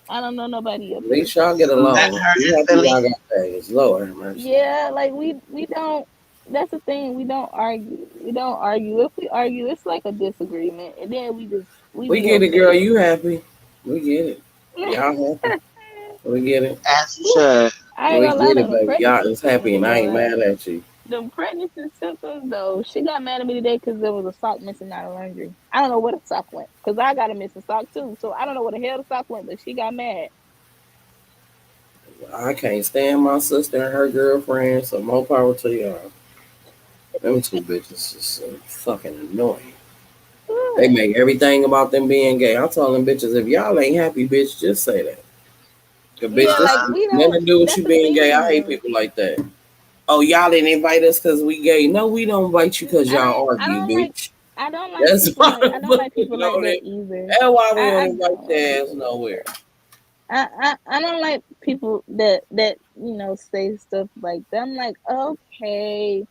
I don't know nobody up At here. least y'all get Met along. her You in happy Philly. y'all got things. Lord have mercy. Yeah, like we don't. That's the thing. We don't argue. We don't argue. If we argue, it's like a disagreement, and then we We be get it, girl. okay. You happy. We get it. Y'all happy. We get it. As you should. I ain't We gonna lie get though, it, them baby. Y'all pregnancy is happy and symptoms I though, ain't mad at you. them pregnancy symptoms though. She got mad at me today because there was a sock missing out of laundry. I don't know where the sock went because I got a missing sock too. So I don't know where the hell the sock went, but she got mad. I can't stand my sister and her girlfriend, so more power to y'all. Them two bitches is so fucking annoying. They Good. make everything about them being gay. I tell them bitches, if y'all ain't happy, bitch, just say that. Cause bitch, Yeah, this like Uh, ain't we nothing don't. to do with That's you the being gay. I hate thing. people like that. Oh, y'all didn't invite us because we gay. No, we don't invite you because y'all I argue, don't like bitch. I don't like That's people why like I don't like you people like know that that. either. That's why we don't I invite don't. your ass nowhere. I don't like people that say stuff like that. I'm like, okay,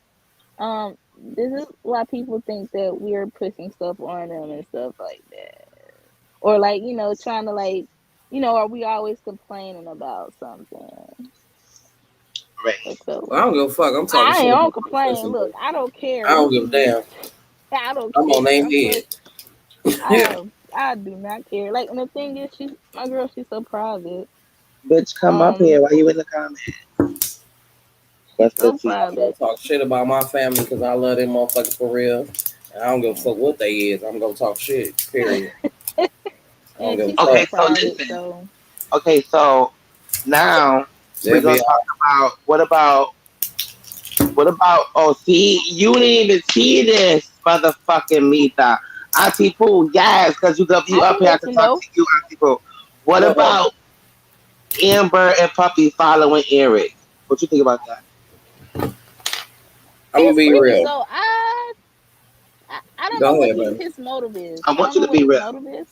this is why people think that we're pushing stuff on them and stuff like that, or like trying to like are we always complaining about something? right. Like so, I don't give a fuck. I'm talking I shit ain't on about my complain. pussy. Look, I don't care. I You don't give a can. damn. I don't I'm on care. their I'm head. just. I do not care. Like, and the thing is, my girl. She's so private. Bitch, come up Um, here. Why you in the comments? What's the so tea? I'm gonna private. talk shit about my family because I love them motherfuckers for real. I don't give a fuck what they is. I'm gonna talk shit. Period. I don't And give a she so Okay, fuck. so private, listen. so Okay, so now we're They'll gonna be talk about what about oh see you didn't even see this motherfucking Mita. Auntie Pooh, yes, because you I up do here, I need can to talk know. to you, Auntie Pooh. What what up? about Amber and Puppy following Eric? What you think about that? I'm gonna It's be creepy. real. So I don't know Go what ahead, baby. his motive is. I I want don't you know to what be his real. motive is.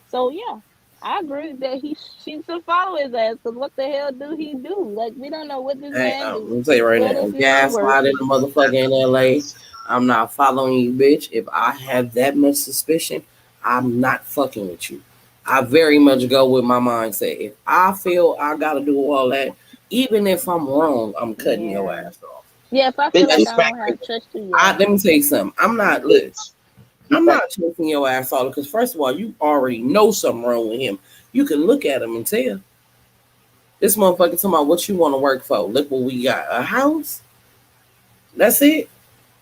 So yeah, I agree that she should follow his ass. Cause what the hell do he do? Like we don't know what this Hey, man I'm do. gonna tell you right Where now. does this man work? Gaslight in the motherfucker in LA. I'm not following you, bitch. If I have that much suspicion, I'm not fucking with you. I very much go with my mindset. If I feel I gotta do all that, even if I'm wrong, I'm cutting your Yeah, ass off. yeah. If I feel Bitch, like you I That's crack don't me. have trust you, I yeah. let me tell you something. I'm not look, Bitch. You I'm crack not chasing your ass off because first of all, you already know something wrong with him. You can look at him and tell. This motherfucker talking about what you want to work for. Look what we got. A house? That's it.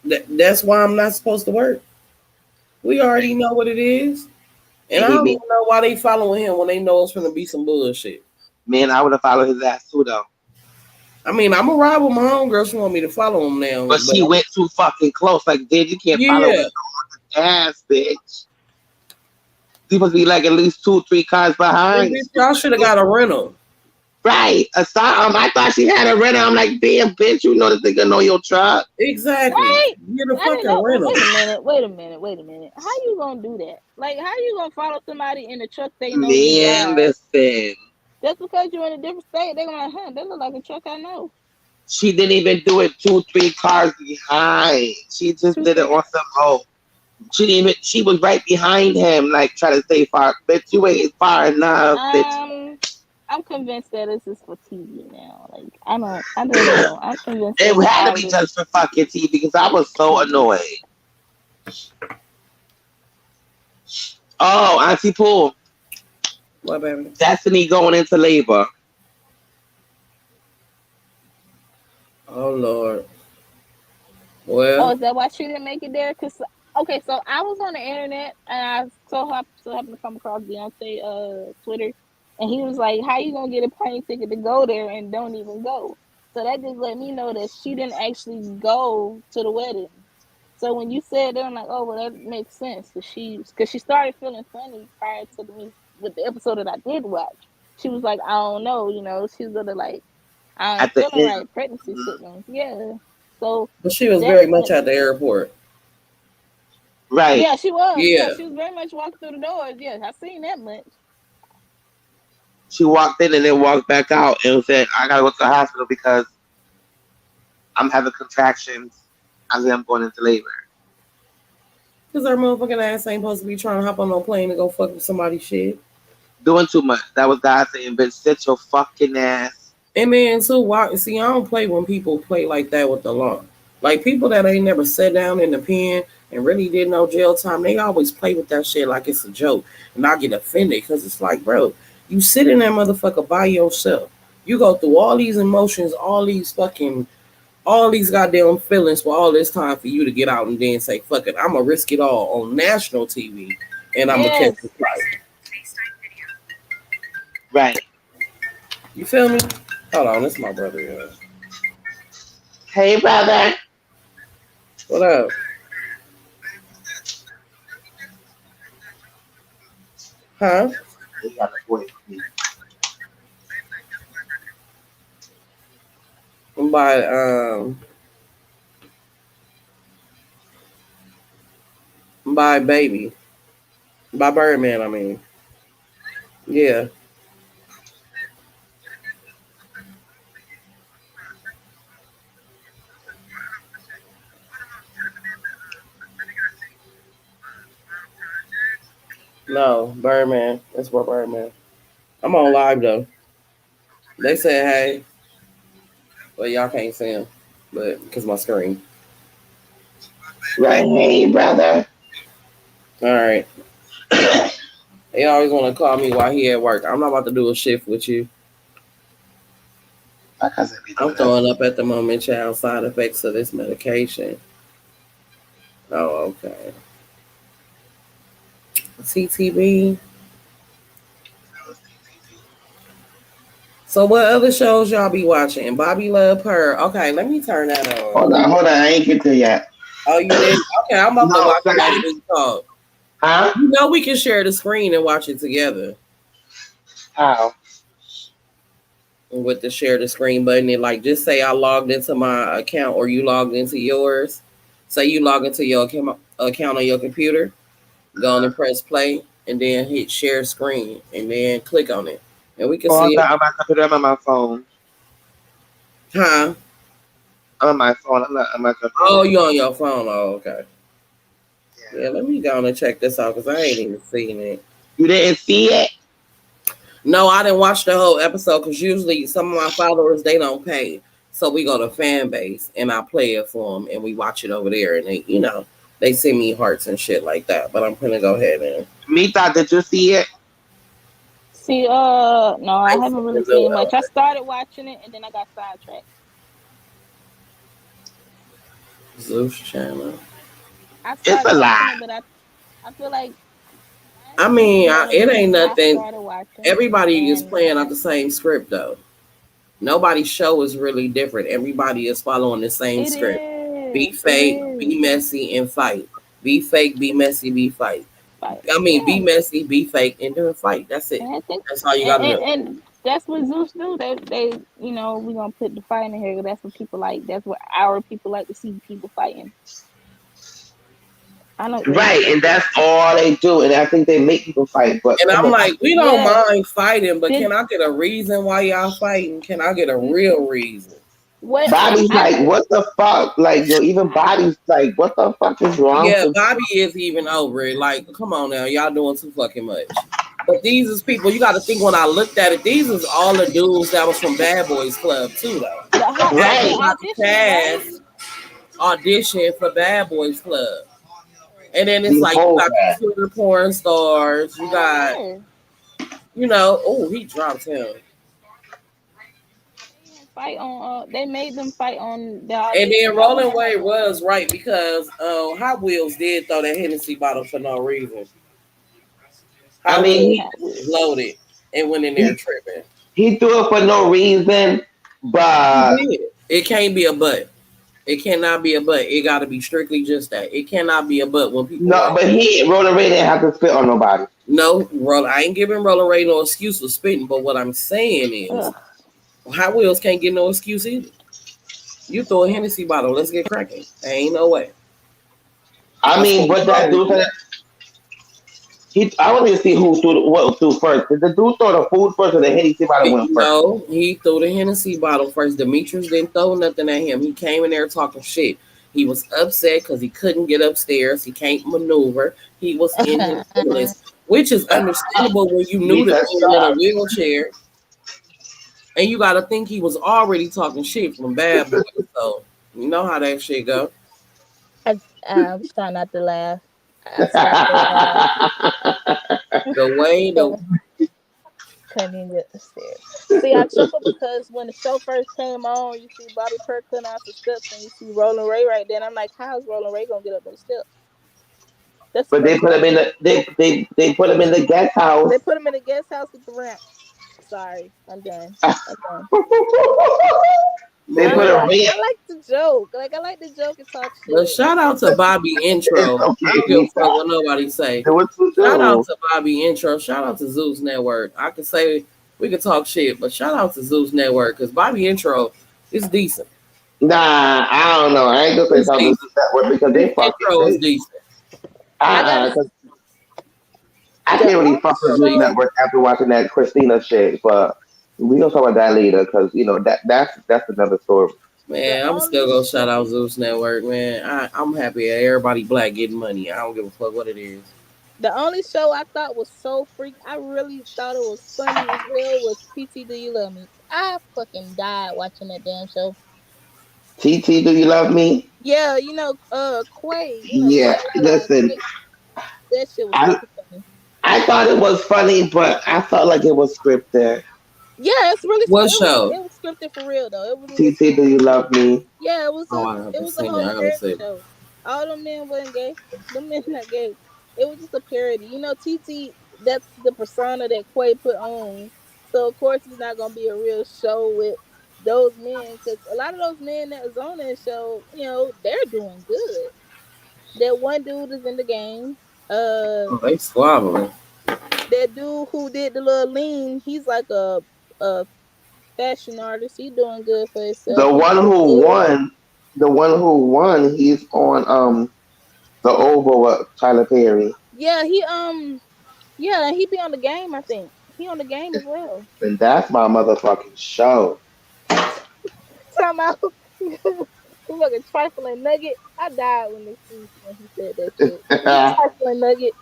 That's why I'm not supposed to work. We already know what it is. And and I he don't be even know why they following him when they know it's gonna be some bullshit. man, I would have followed his ass too though. I mean, I'm a ride with my homegirl. She want me to follow him now, But but she went too fucking close. Like, dude, you can't follow yeah, his ass, bitch. He supposed to be like at least 2, 3 cars then behind. bitch, y'all should have got a rental. Right. I thought she had a rental. I'm like, damn, bitch, you know this nigga know your truck. Exactly. Right? Get a I didn't fucking know. rental. Wait a minute. Wait a minute. Wait a minute. How you gonna do that? Like, how you gonna follow somebody in a truck they know you Man, drive? listen. Just because you're in a different state, they're gonna like, huh? That look like a truck I know. She didn't even do it 2, 3 cars behind. She just Two, did it three. on some hoe. She didn't even she was right behind him, like trying to stay far. Bitch, you ain't far enough, bitch. Um, I'm convinced that this is for TV now. Like, I don't know. I'm convinced It that had to all be this just for fucking TV because I was so TV. annoyed. Oh, Auntie Pool. What, baby? Destiny going into labor. Oh Lord. Oh, Well, is that why she didn't make it there? Cause okay, so I was on the internet and I so happened to come across Beyonce Twitter, and he was like, "How you gonna get a plane ticket to go there and don't even go?" So that just let me know that she didn't actually go to the wedding. So when you said that, I'm like, oh well, that makes sense. Cause she started feeling funny prior to me with the episode that I did watch. She was like, I don't know, she's gonna like, I ain't At the feeling end. right, pregnancy sickness, yeah. So but she was very much at definitely. the airport. Right. Yeah, she was. Yeah, Yeah. she was very much walking through the doors. Yeah, I seen that much. She walked in and then walked back out and said, I gotta go to the hospital because I'm having contractions as I'm going into labor. Because our motherfucking ass ain't supposed to be trying to hop on no plane and go fuck with somebody's shit. Doing too much. That was God saying, bitch, sit your fucking ass. And man, too, why? See, I don't play when people play like that with the law. Like people that ain't never sat down in the pen and really did no jail time, they always play with that shit like it's a joke. And I get offended because it's like, bro, you sit in that motherfucker by yourself. You go through all these emotions, all these goddamn feelings for all this time for you to get out and then say, fuck it, I'm gonna risk it all on national TV and I'm gonna catch the Yes. flight. Right. You feel me? Hold on, this is my brother. Yeah. Hey, brother. What up? Huh? He got a boy for me. By by baby. By Birdman, I mean. Yeah. No, Birdman. That's for Birdman. I'm on live though. They said hey, but y'all can't see him. But because my screen. Right. Hey, brother. Alright. They always want to call me while he at work. I'm not about to do a shift with you. My cousin be I'm doing that. throwing up at the moment, child. Side effects of this medication. Oh, okay. TTV. So what other shows y'all be watching? Bobby Love Purrr. Okay, let me turn that on. Hold on. I ain't get there yet. Oh, you did? Okay, I'm about to No, watch it after we talk. huh? You know we can share the screen and watch it together. How? With the share the screen button, and like just say I logged into my account or you logged into yours. Say you log into your account on your computer, go on and press play, and then hit share screen, and then click on it, and we can Oh, see it. I'm on my computer. I'm on my phone. Huh? I'm on my phone. I'm not on my Oh, computer. you on your phone? Oh, okay. Yeah. Yeah, let me go on and check this out because I ain't even seen it. You didn't see it? No, I didn't watch the whole episode because usually some of my followers they don't pay, so we go to fan base and I play it for them and we watch it over there and they send me hearts and shit like that. But I'm gonna go ahead and Mita, did you see it? See, no, I I haven't see the really new seen much. I started watching it and then I got sidetracked. Zeus channel. I It's started a watching lie. it, but I feel like I last week mean, was one of the it ain't reasons I nothing. started watching, Everybody is and playing out the same script though. Nobody's show is really different. Everybody is following the same it script. Be is, it fake, is. be messy, and fight. Be fake, be messy, be fight. Like, I mean, be yeah, messy, be fake, and then fight. That's it. and I think, That's all you gotta do. and that's what Zeus do. They, we gonna put the fight in here. That's what people like. That's what our people like to see people fighting. I know they, Right, and that's all they do. And I think they make people fight. But And come I'm on. like, we don't yeah. mind fighting, but Did can I get a reason why y'all fighting? Can I get a real reason? what Bobby's I like, what the fuck? Like, yo, even Bobby's like, what the fuck is wrong Yeah, with Bobby is even over it. Like, come on now, y'all doing too fucking much. But these is people, you got to think when I looked at it, these is all the dudes that was from Bad Boys Club too, though. the right? Everybody auditioning, right? cast audition for Bad Boys Club. And then it's The like you whole got guy. the Twitter porn stars, you Hell got, yeah. oh, he dropped him. They made them fight on the And then audition. That was Rolling Wade was right because Hot Wheels did throw that Hennessy bottle for no reason. I Hot mean, Wheels Hot Wheels. loaded and went in there he tripping. he threw it for no reason, He but did. It can't be a but. It cannot be a but. It got to be strictly just that. It cannot be a but when people no, win. but Roller Ray didn't have to spit on nobody. No, I ain't giving Rolling Ray no excuse for spitting, but what I'm saying is Ugh. Hot Wheels can't get no excuse either. You throw a Hennessy bottle, let's get cracking. There ain't no way. I I mean, seen but that dude said I want to see who what threw first. Did the dude throw the food first or the Hennessy bottle went first? No, he threw the Hennessy bottle first. Demetrius didn't throw nothing at him. He came in there talking shit. He was upset because he couldn't get upstairs. He can't maneuver. He was in his feelings, which is understandable when you knew the Because man was in a wheelchair. And you got to think he was already talking shit from Bad Boy. So, you know how that shit go. I was trying not to laugh. I stopped to laugh. The way the Couldn't even get upstairs. See, I chuckle because when the show first came on, you see Bobby Perk coming out the steps, and you see Rolling Ray right there. And I'm like, how's Rolling Ray gonna get up those steps? That's the but first they put him question. in the they put him in the guest house. They put him in the guest house with the ramp. Sorry, I'm done. I'm done. They I'm put man. a like, ring. I like to joke. Like, I like to joke and talk But shit. shout out to Bobby It's Intro. I okay, don't give a fuck Lisa. what nobody say. Do what you Shout out do. to Bobby Intro. Shout out to Zeus Network. I could say we could talk shit, but shout out to Zeus Network because Bobby Intro is decent. Nah, I don't know. I ain't gonna say It's something decent. to that word because Zeus they fucking Intro is they decent. I gotta. because I The can't really only fuck with News show. Network after watching that Christina shit. But we gonna talk about that later because that's another story. The Man, I'm only still gonna show. shout out Zeus Network, man. I'm happy that everybody black getting money. I don't give a fuck what it is. The only show I thought was so freak. I really thought it was funny as hell. Was TT Do You Love Me? I fucking died watching that damn show. TT, do you love me? Yeah, Quay. Yeah. Listen, Quay. That shit was I super funny. I thought it was funny, but I felt like it was scripted. Yeah, it's really What it was show? scripted for real though. It really TT, do you scripted. love me? Yeah, Oh, I haven't it was a seen it. whole I gotta parody see it. show. All them men wasn't gay. Them men not gay. It was just a parody. You know, TT, that's the persona that Quay put on. So of course it's not gonna be a real show with those men, because a lot of those men that was on that show, you know, they're doing good. That one dude is in the game. Oh, they squabbling. That dude who did the little lean, he's like a fashion artist. He doing good for The himself. He one doing who good. won, the one who won, he's on the Oval with Tyler Perry, Yeah, yeah, he be on the game. I think he on the game as well. and that's my motherfucking show. Talking about he fucking trifling nugget. I died when he said that shit. You trifling nugget.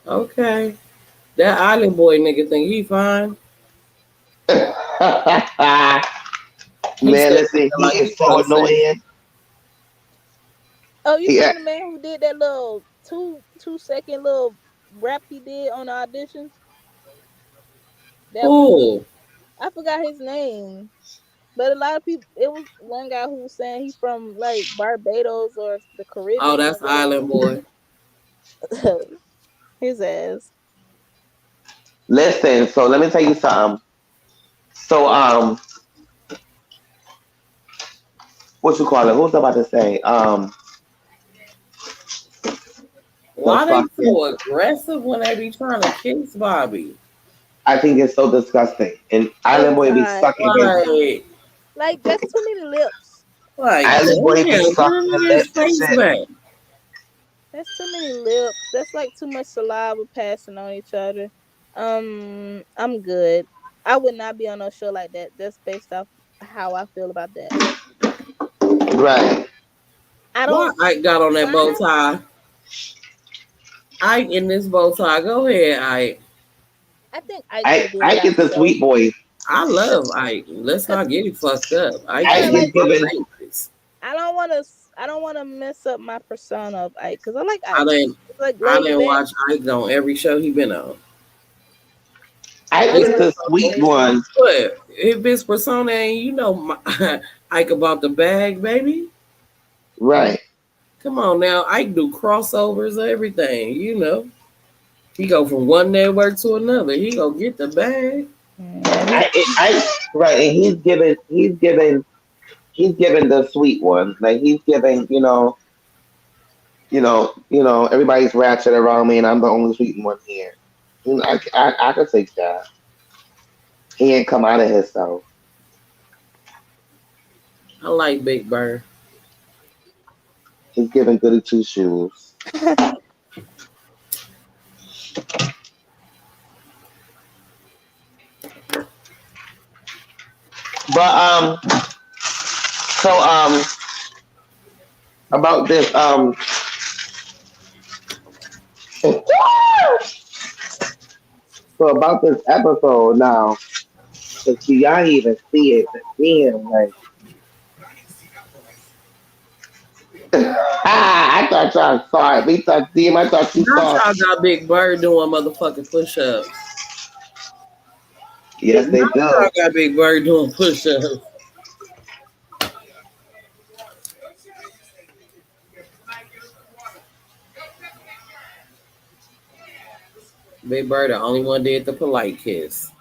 Okay. That island boy nigga think he fine. He Man, said listen, he like is he's so so safe. annoying. Oh, you He, seen the man who did that little two second little rap he did on the auditions? That one, Who? I forgot his name. But a lot of people, it was one guy who was saying he from like Barbados or the Oh, Caribbean or that's island boy. whatever. His ass. listen, so let me tell you something. So what you call it? Who's about to say? The Why they fucking. so aggressive when they be trying to kiss Bobby? I think it's so disgusting, and Oh Island Boy be God. sucking his. Like that's too many lips. Island Boy be Damn, sucking turn the his lips and face shit. back. That's too many lips. That's like too much saliva passing on each other. I'm good. I would not be on no show like that. That's based off how I feel about that. Right. I Why don't. Ike got on that bow Why? tie? Ike in this bow tie. Go ahead, Ike. I think Ike I can do I without get the the show. sweet boy. I love Ike. Let's Cause not get it fucked up. Ike yeah, is I one get like of given. my favorites. I don't want to. I don't want to mess up my persona of Ike because I like I Ike. didn't It's like I laid didn't back. watch Ike on every show he been on. I I His get like. the persona sweet is one. what? If his persona ain't, Ike about the bag, baby. Right. Come on now, Ike do crossovers, everything. He go from one network to another. He go get the bag. Mm, I right, and he's giving the sweet one. Like he's giving, everybody's ratchet around me, and I'm the only sweet one here. I could take that. He ain't come out of himself. I like Big Bird. He's giving goody two shoes. But so about this so about this episode now, because y'all even see it again, like I thought y'all saw it. We thought DM, I thought you Not saw it. y'all got Big Bird doing motherfucking push-ups. Yes, they Not do. y'all got Big Bird doing push-ups. Big Bird the only one did the polite kiss.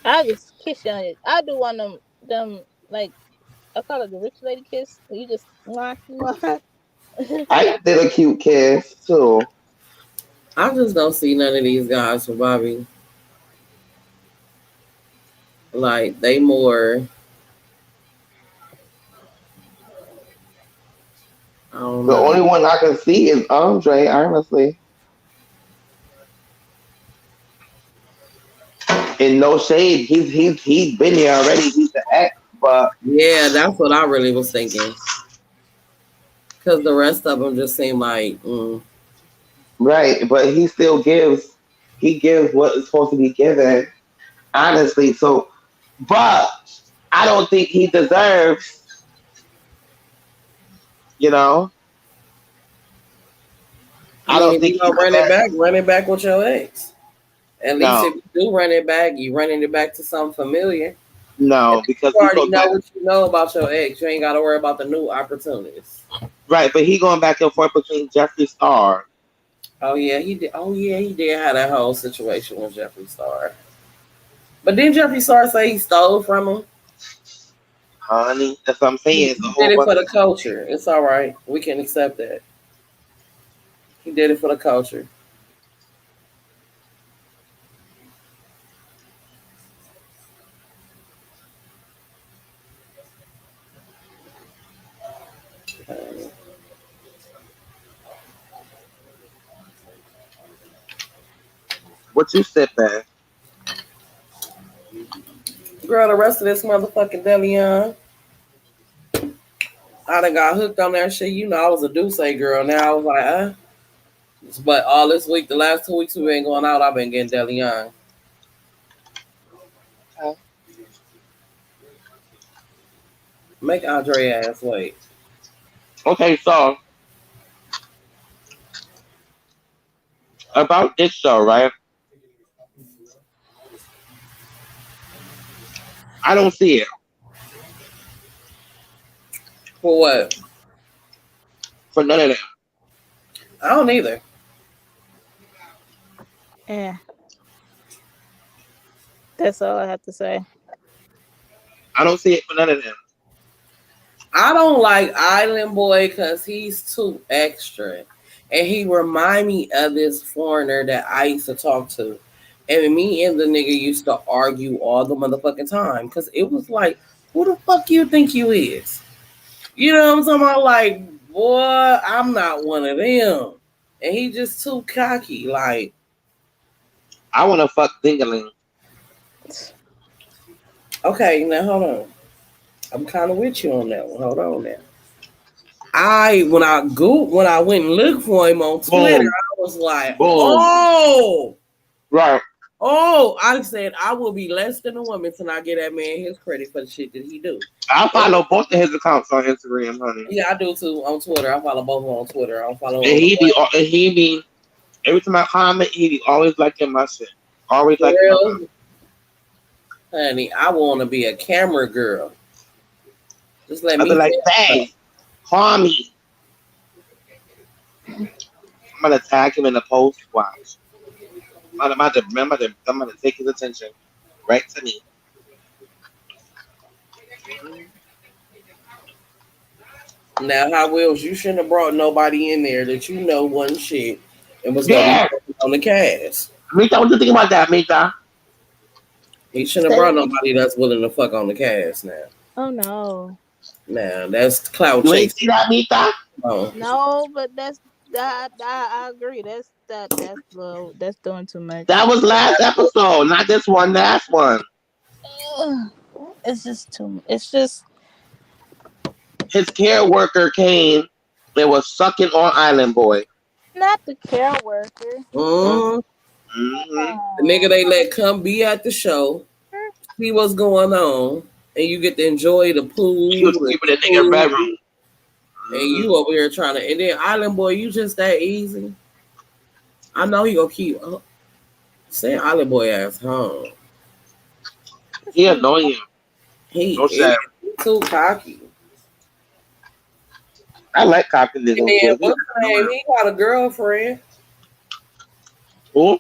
I just kiss you on it. I do one of them like I call it the rich lady kiss. Where you just mwah, mwah. I did a cute kiss too. I just don't see none of these guys for Bobby. Like they more, I don't The know. only one I can see is Andre, honestly. In no shade, he's been here already. He's the ex, but Yeah, that's what I really was thinking. Because the rest of them just seem like, right, but he gives what is supposed to be given, honestly. So, but I don't think he deserves, you know, I I mean, don't if think you he gonna deserves. run it back with your ex. At least No, if you do run it back, you running it back to something familiar. No, because You he already goes know back. what you know about your ex. You ain't got to worry about the new opportunities. Right, but he going back and forth between Jeffree Star. Oh yeah, he did. Oh yeah, he did have that whole situation with Jeffree Star. But didn't Jeffree Star say he stole from him? Honey, that's what I'm saying. It's a He whole did it bunch for of the culture. It's all right. We can accept that. He did it for the culture. what you said, man. Girl, the rest of this motherfucking Delion, I done got hooked on that shit. You know, I was a Duce girl. Now I was like, But all this week, the last 2 weeks we've been going out, I've been getting Delion. Make Andre ass wait. Okay, so about this show, right? I don't see it For what? for none of them. I don't either. Yeah, that's all I have to say. I don't see it for none of them. I don't like Island Boy because he's too extra. And he remind me of this foreigner that I used to talk to. And me and the nigga used to argue all the motherfucking time. Because it was like, who the fuck you think you is? You know what I'm talking about? Like, boy, I'm not one of them. And he just too cocky. Like, I want to fuck Dingaling. okay, now hold on. I'm kind of with you on that one. Hold on now. When I went and looked for him on Twitter, Boom, I was like, boom. Right. I said I will be less than a woman till I get that man his credit for the shit that he do. I And, follow both of his accounts on Instagram, honey. yeah, I do too on Twitter. I follow both of them on Twitter. I don't follow And on the he be every time I comment, he be always liking my shit. Always for liking my comment. real, honey. I want to be a camera girl. Just let I be me like, film stuff. hey, call me. I'm gonna tag him in the post. Watch. I'm about to take his attention right to me. Now, how Wills, you shouldn't have brought nobody in there that you know wasn't shit and was gonna be Yeah, on the cast. Mita, what you think about that, Mita? He shouldn't have Say brought it nobody that's willing to fuck on the cast now. Oh no, Now that's cloud You ain't see chasing. that, Mita? Oh, no, but that's that. I agree. That's low. That's doing too much. That was last episode, not this one. Last one. Ugh. It's just too. It's just His care worker came and was sucking on Island Boy. not the care worker. Mm-hmm. the nigga Oh. they let come be at the show, see what's going on, and you get to enjoy the He was pool and keeping the nigga food, bedroom. and you over here trying to. And then Island Boy, you just that easy. I know he gonna keep saying Island Boy ass home. He annoying. He No is shame. too cocky. I like cocky And niggas then too. He what's the name? annoying. He got a girlfriend. Who?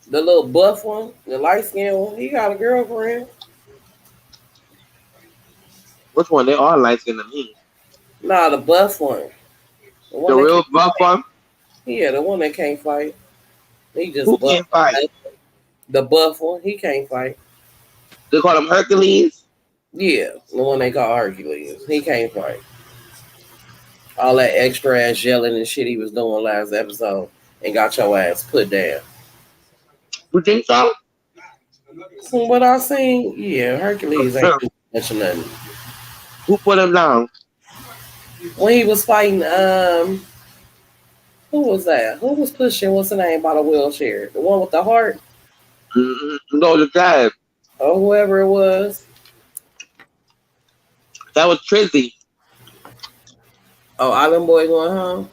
The little buff one, the light skinned one. He got a girlfriend. Which one? They all light skinned to me. Nah, the buff one. The The one that real can't buff fight. one? Yeah, the one that can't fight. He Who just buff. can't fight? The buff one, he can't fight. They call him Hercules. Yeah, the one they call Hercules. He can't fight. All that extra ass yelling and shit he was doing last episode and got your ass put down. You think so? From what I seen, yeah, Hercules ain't doing much of nothing. Who put him down? When he was fighting, who was that? Who was pushing? What's the name by the wheelchair? The one with the heart, Mm-hmm. No, the guy. or whoever it was. That was Trizzy. Oh, Island Boy going home,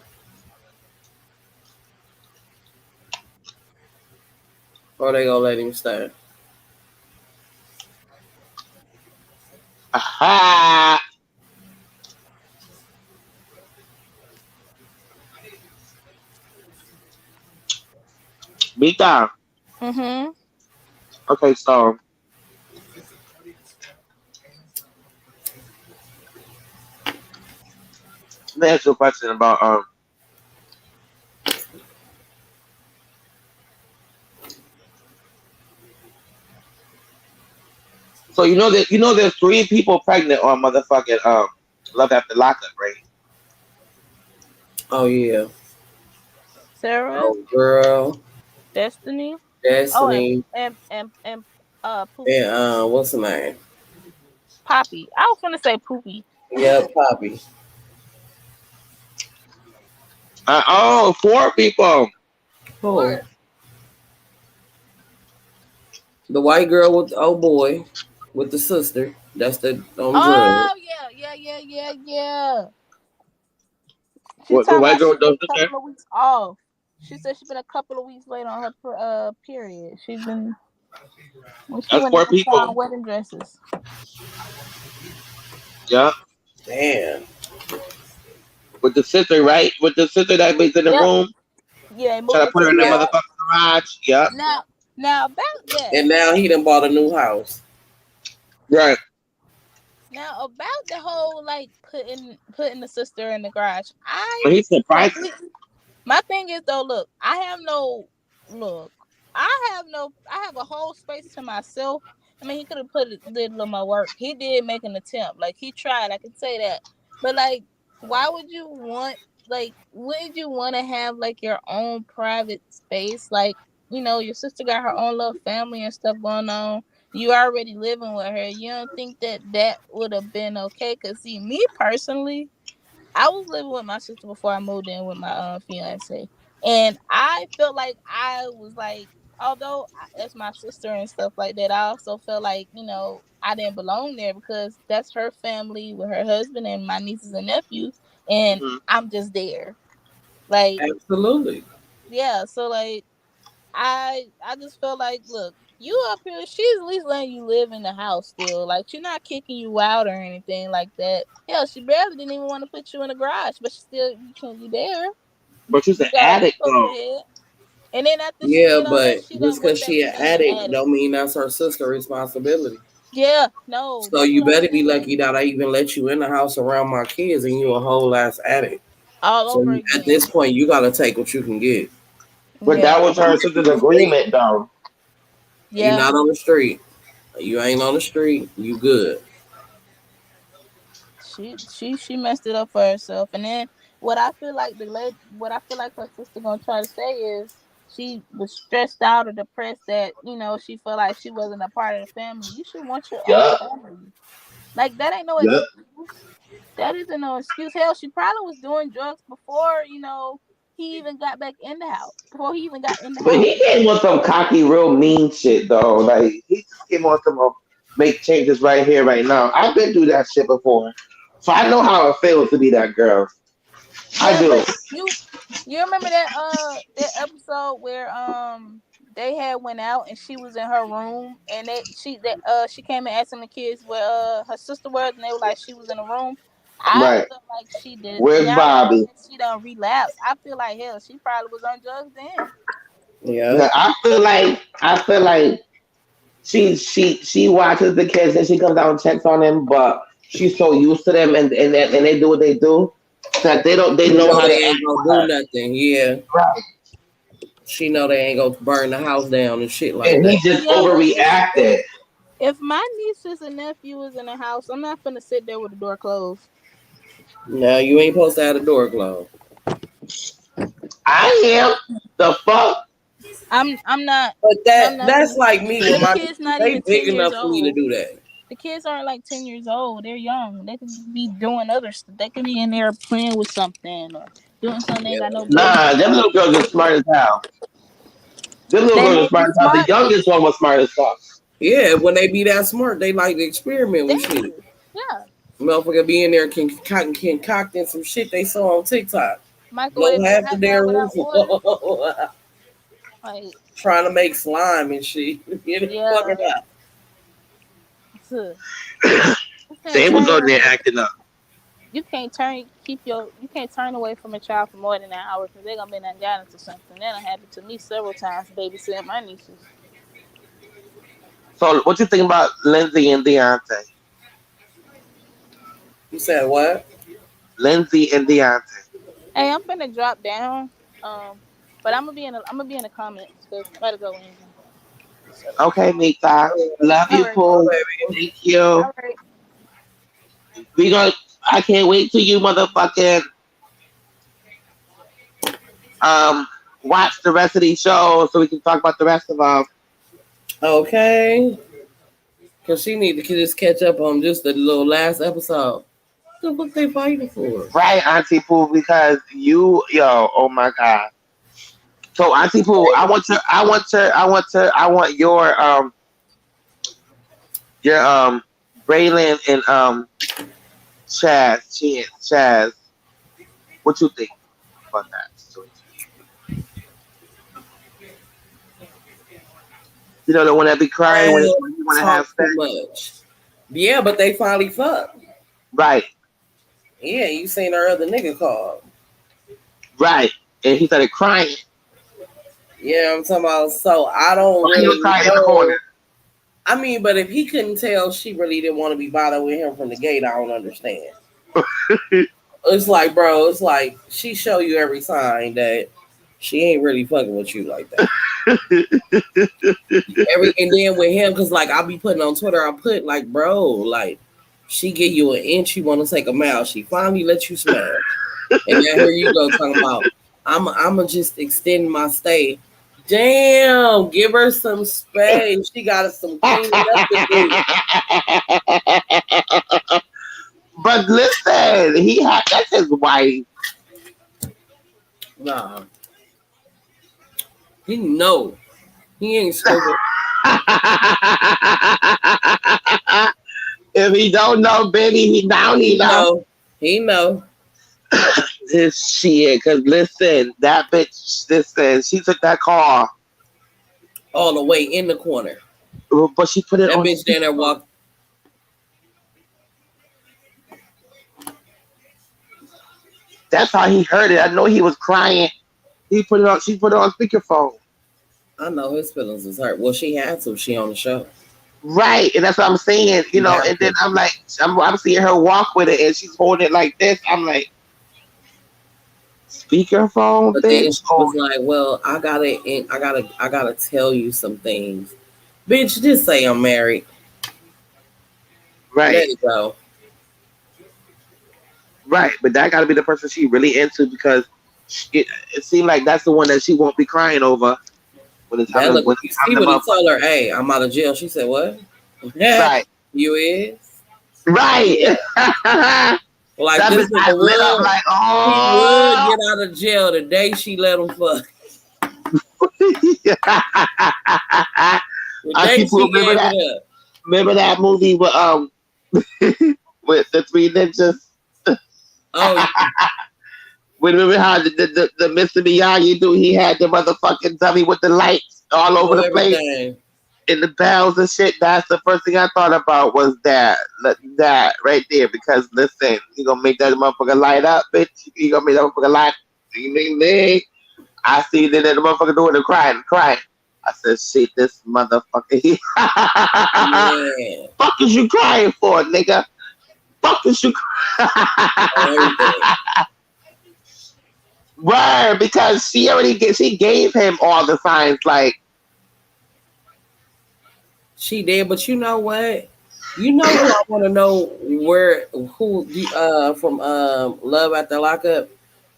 or they gonna let him stay? Aha! Mita. Mm-hmm. Okay, so let me ask you a question about so you know there's three people pregnant on motherfucking Love After Lockup, right? Oh yeah. Sarah, Oh girl. Destiny. Oh, Destiny. and And Poopy. what's the name? Poppy. I was gonna say Poopy. Yeah, Poppy. Oh, four people. Oh. The white girl with the old boy with the sister. That's the on drugs. Oh yeah. She What the talking white about girl she been does a the same? couple of weeks off. She said she been a couple of weeks late on her period. She been when she That's went in four and people. found wedding dresses. Yeah. Damn. With the sister, right? With the sister that was in the Yep. room, Yeah, they trying moved to her put to her the in the Yep. garage. motherfucking garage. Yep. Now about that. And now he done bought a new house. Right. Now about the whole like putting the sister in the garage. And I he surprised. completely My thing is though, look, look. I have a whole space to myself. I mean, he could have did a little more work. He did make an attempt. Like he tried. I can say that. But like, why would you want? Like, wouldn't you want to have like your own private space? Like, your sister got her own little family and stuff going on. You already living with her. You don't think that would have been okay? Cause see, me personally, I was living with my sister before I moved in with my fiance, and I felt like I was like, although that's my sister and stuff like that, I also felt like I didn't belong there because that's her family with her husband and my nieces and nephews, and Mhm. I'm just there. Like, Absolutely. yeah, so like I just felt like, look, you up here, she's at least letting you live in the house still. Like she's not kicking you out or anything like that. Hell, she barely didn't even want to put you in the garage, but she still you there. But she's You an got a roof addict over though. your head. And then after she Yeah, did all that, but she just done went because back she to an being an addict addict. don't mean that's her sister responsibility. Yeah, no, So that's you what I'm better be saying. lucky that I even let you in the house around my kids and you a whole ass addict. All So over at this again. point you gotta take what you can get. But that Yeah, was her sister's agreement though. You yeah. not on the street. You ain't on the street. You good. She messed it up for herself. And then what I feel like her sister gonna try to say is she was stressed out or depressed that she felt like she wasn't a part of the family. You should want your own Yep. family. Like that ain't no Yep. excuse. That isn't no excuse. Hell, she probably was doing drugs before he even got back in the house. Before he even got in the But house. he came on some cocky, real mean shit though. Like he just came on some make changes right here, right now. I've been through that shit before, so I know how it feels to be that girl. I Yeah, do. but you remember that episode where they had went out and she was in her room and she came and asked them the kids where her sister was and they were like she was in the room. I Right. felt like she did Where's now knowing Bobby? that she done relapsed. I feel like hell she probably was on drugs then. Yeah. Now, I feel like she watches the kids and she comes out and checks on them, but she's so used to them and they do what they do that they She know know how they to act ain't gonna with do her. nothing. Yeah. Right. She know they ain't gonna burn the house down and shit like And he that. just Yeah, but overreacted. if my nieces and nephew was in the house, I'm not gonna sit there with the door closed. Now you ain't supposed to have the door closed. I am the fuck. I'm not. But I'm not that's gonna. like me with The my kid's not they even big 10 years enough for me to old. do that. The kids aren't like 10 years old. They're young. They could be doing other stuff. They could be in there playing with something or doing something they ain't got Yeah. no business Nah, them doing. little girls are smart as hell. Them little They girls may are be smart as hell. The smart. youngest one was smart as fuck. Yeah, when they be that smart, they like to experiment They with shit. is. Yeah. Motherfucker be in there concocting some shit they saw on TikTok. Blow Microwaving half the hot dog damn without roof water. off. Like, Trying to make slime and shit. Get it yeah. fucking out. It's can't They was turn on there away. acting up. You can't turn away from a child for more than an hour because they're gonna be done got into something. That done happened to me several times babysitting my nieces. So what you think about Lindsay and Deontay? You said what? Lindsay and Deontay. Hey, I'm finna drop down. But I'm gonna be in the comments because I gotta go in. So, Okay, Nika. Love all you, right, Oh, Pooh. baby. Thank you. all right. We gonna. I can't wait till you motherfucking um watch the rest of these shows so we can talk about the rest of them. Okay. Because she need to just catch up on just the little last episode. What the fuck they fighting for? Right, Auntie Pooh, because oh my god. So Auntie Pooh, I want your Braylon and Chaz. What you think about that situation? You know the one that be crying when you want to have Talk sex, too much. Yeah, but they finally fucked. right? Yeah, you seen her other nigga call. Right. And he started crying. Yeah, I'm talking about. So I don't Why he was really crying in the corner? know. I mean, but if he couldn't tell she really didn't want to be bothered with him from the gate, I don't understand. It's like, bro, it's like she show you every sign that she ain't really fucking with you like that. And then with him, cause like I'll be putting on Twitter, I put like, bro, like she give you an inch, you want to take a mile. She finally let you smash, and now here you go talking about I'm just extending my stay. Damn, give her some space. She got some cleaning up to do. But listen, that's his wife. Nah, he know he ain't stupid. If he don't know Benny, he know. He know. This shit. Cause listen, that bitch. Listen, she took that car, All the way in the corner. but she put it That on. bitch down there walk. That's how he heard it. I know he was crying. He put it on. She put it on speakerphone. I know his feelings was hurt. Well, she had to. She on the show. Right, and that's what I'm saying. Yeah. And then I'm like, I'm seeing her walk with it, and she's holding it like this. I'm like, speakerphone, But then bitch. she was like, "Well, I gotta tell you some things, bitch. Just say I'm married. Right, Let it go." right. But that got to be the person she really into because it seemed like that's the one that she won't be crying over when it's time That to look. when You it's time see to what he motherfucker. told her? Hey, I'm out of jail. She said, "What? Right, You is right. like That this bitch got nigga lit up would. like, He would oh. get out of jail the day she let him fuck. The I day people she remember gave that. it up. Remember that movie with with the three ninjas. Oh, Remember how the Mr. Miyagi do? He had the motherfucking dummy with the lights all over the place everything. and the bells and shit. That's the first thing I thought about was that right there. Because listen, you gonna make that motherfucker light up, bitch. You gonna make that motherfucker light. Ding ding ding. I see that the motherfucker doing the crying. I said, shit, this motherfucker. Man, Fuck is you crying for, nigga? Fuck is you? everything. Word, because she gave him all the signs. Like She did, but you know what? You know who I want to know who from Love After Lockup.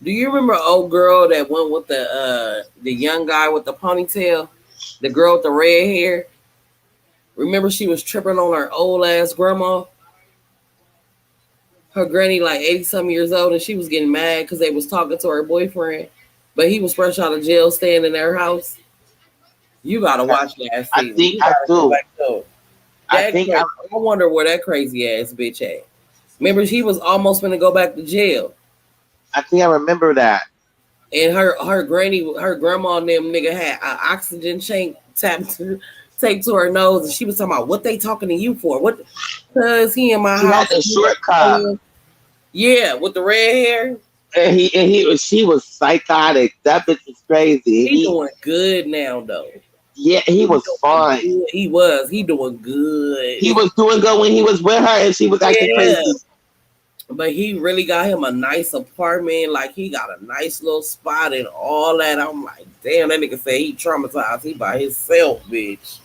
Do you remember old girl that went with the young guy with the ponytail, the girl with the red hair? Remember she was tripping on her old ass grandma, her granny like 80 some years old, and she was getting mad because they was talking to her boyfriend, but he was fresh out of jail, staying in their house. You gotta watch that I season. think You I gotta go do. back to it. I think I, I wonder where that crazy ass bitch at. Remember, he was almost gonna go back to jail, I think I remember that. and her grandma, and them nigga had an oxygen tank tapped Tape to her nose, and she was talking about what they talking to you for. What? Because he in my She had house. the short car. Yeah, with the red hair. She was psychotic. That bitch was crazy. He doing good now though. Yeah, he was fine. He was. He doing good. He was doing good when he was with her, and she was acting crazy. But he really got him a nice apartment. Like, he got a nice little spot and all that. I'm like, damn, that nigga said he traumatized. He by himself, bitch.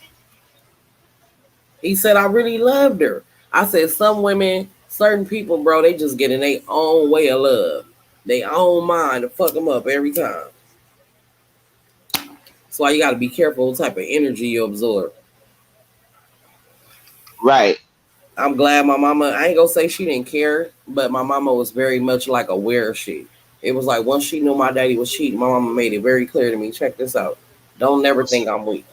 He said, I really loved her. I said, some women, certain people, bro, they just get in their own way of love. They own mind to fuck them up every time. That's why you got to be careful what type of energy you absorb. Right. I'm glad my mama, I ain't gonna say she didn't care, but my mama was very much like aware of shit. It was like once she knew my daddy was cheating, my mama made it very clear to me, check this out. Don't never think I'm weak.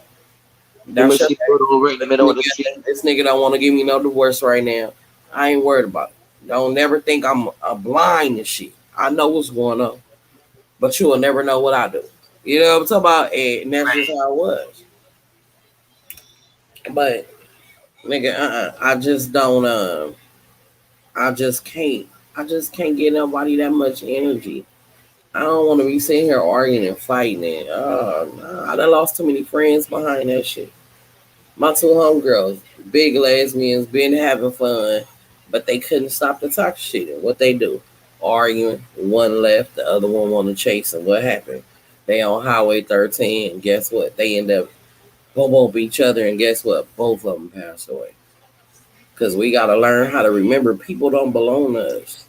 Remember she put over in the middle of the street. This nigga don't want to give me no divorce right now. I ain't worried about it. Don't never think I'm blind and shit. I know what's going on, but you will never know what I do. You know what I'm talking about? And that's just how it was. But nigga, I just don't. I just can't get nobody that much energy. I don't want to be sitting here arguing and fighting. And I done lost too many friends behind that shit. My two homegirls, big lesbians, been having fun, but they couldn't stop the talk shit. And what they do? Arguing. One left, the other one want to chase. And what happened? They on Highway 13, and guess what? They end up boom each other, and guess what? Both of them passed away. Because we got to learn how to remember people don't belong to us.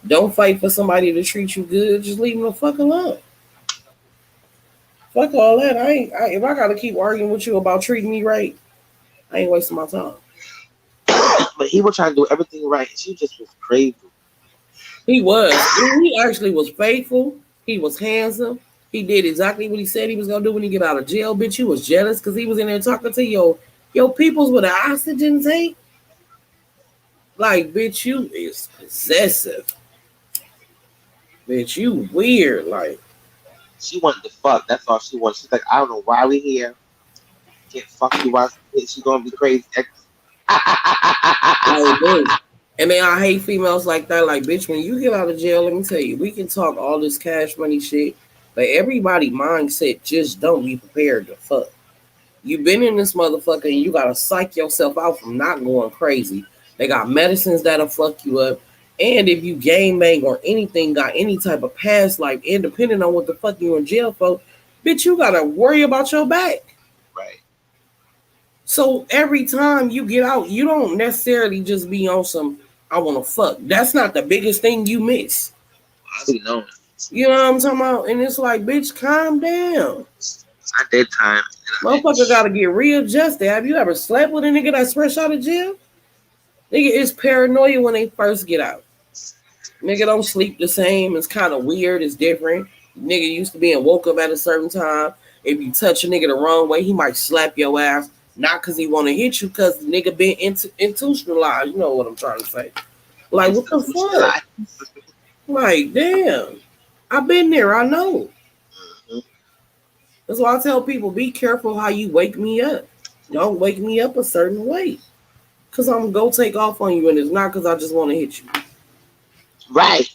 Don't fight for somebody to treat you good. Just leave them the fuck alone. Fuck all that. If I got to keep arguing with you about treating me right, I ain't wasting my time. But he was trying to do everything right. She just was crazy. He was. He actually was faithful. He was handsome. He did exactly what he said he was going to do when he get out of jail. Bitch, you was jealous because he was in there talking to your peoples with an oxygen tank. Like, bitch, you is possessive. Bitch, you weird. Like, she wanted to fuck. That's all she wanted. She's like, I don't know why we here. Can't fuck you while she's gonna be crazy. And then I hate females like that. Like, bitch, when you get out of jail, let me tell you, we can talk all this cash money shit, but everybody mindset just don't be prepared to fuck. You been in this motherfucker and you gotta psych yourself out from not going crazy. They got medicines that'll fuck you up. And if you game bang or anything, got any type of past life, independent on what the fuck you in jail for, bitch, you gotta worry about your back. Right. So every time you get out, you don't necessarily just be on some, I want to fuck. That's not the biggest thing you miss. I be knowing. You know what I'm talking about? And it's like, bitch, calm down. I did time. Motherfucker gotta get readjusted. Have you ever slept with a nigga that's fresh out of jail? Nigga is paranoia when they first get out. Nigga don't sleep the same. It's kind of weird. It's different. Nigga used to being woke up at a certain time. If you touch a nigga the wrong way, he might slap your ass. Not because he want to hit you, because the nigga been institutionalized. You know what I'm trying to say. Like, what the fuck? Like, damn. I've been there. I know. That's why I tell people, be careful how you wake me up. Don't wake me up a certain way. Because I'm going to take off on you, and it's not because I just want to hit you. Right.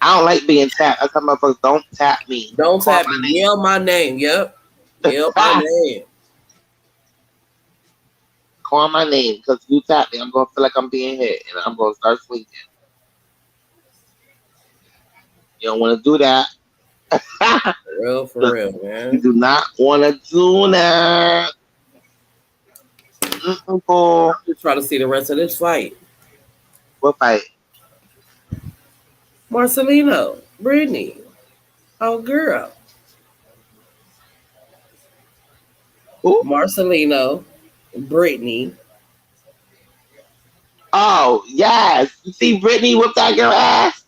I don't like being tapped. I tell motherfuckers, don't tap me. Don't tap me. Yell my name. Yep. Yell my name. Call my name, because if you tap me, I'm going to feel like I'm being hit, and I'm going to start swinging. You don't want to do that. For real, man. You do not want to do that. I'm just trying to see the rest of this fight. What fight? Marcelino, Brittany. Oh, girl. Who? Marcelino, Brittany. Oh, yes. You see Brittany whip that girl ass?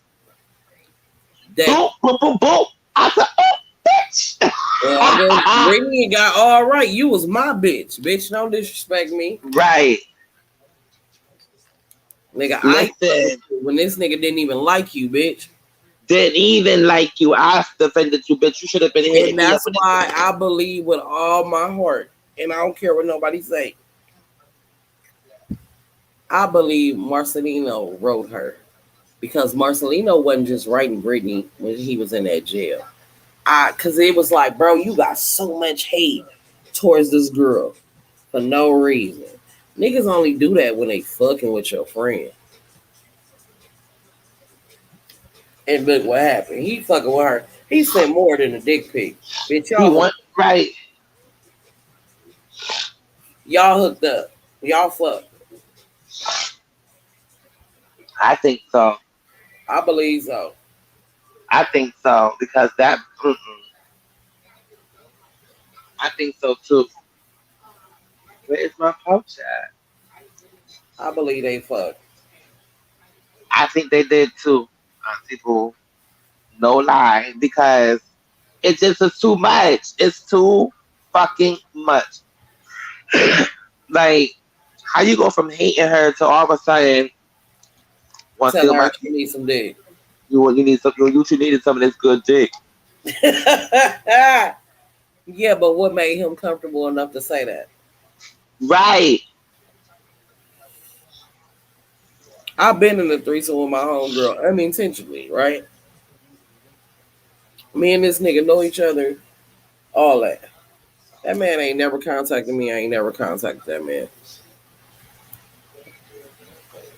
Boom, boom, boom, boom. I said, oh, bitch. Well, Brittany got all right. You was my bitch. Bitch, don't disrespect me. Right. Nigga, I when this nigga didn't even like you, bitch. didn't even like you. I defended you, bitch. You should have been hitting And me up that's with this why shit. I believe with all my heart, and I don't care what nobody say. I believe Marcelino wrote her because Marcelino wasn't just writing Brittany when he was in that jail. Cause it was like, bro, you got so much hate towards this girl for no reason. Niggas only do that when they fucking with your friend. And look what happened. He fucking with her. He sent more than a dick pic. Bitch, He went right. y'all hooked up. Y'all fucked. I think so. I believe so. I think so because that. I think so too. Where is my pouch at? I believe they fucked. I think they did too. People, no lie, because it just is too much. It's too fucking much. Like, how you go from hating her to all of a sudden want to Tell steal her my she needs some dick. you need some you needed some of this good dick. Yeah, but what made him comfortable enough to say that? Right. I've been in a threesome with my homegirl, unintentionally, right? Me and this nigga know each other, all that. That man ain't never contacted me. I ain't never contacted that man.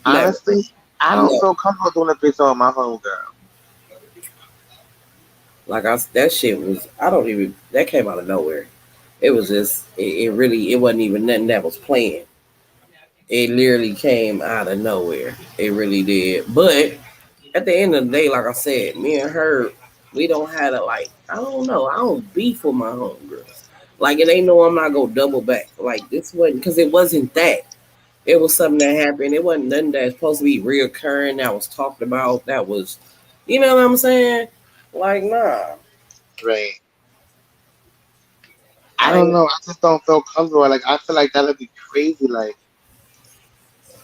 Never. Honestly, I don't No. feel comfortable doing a threesome with my homegirl. Like that shit was. I don't even. That came out of nowhere. It was just. It really. It wasn't even nothing that was planned. It literally came out of nowhere. It really did. But at the end of the day, like I said, me and her, we don't have to like. I don't know. I don't beef with my homegirls. Like it ain't no. I'm not gonna double back. Like this wasn't because it wasn't that. It was something that happened. It wasn't nothing that's supposed to be reoccurring. That was talked about. That was, you know what I'm saying? Like nah. Right. I I don't ain't. know. I just don't feel comfortable. Like I feel like that'd be crazy. Like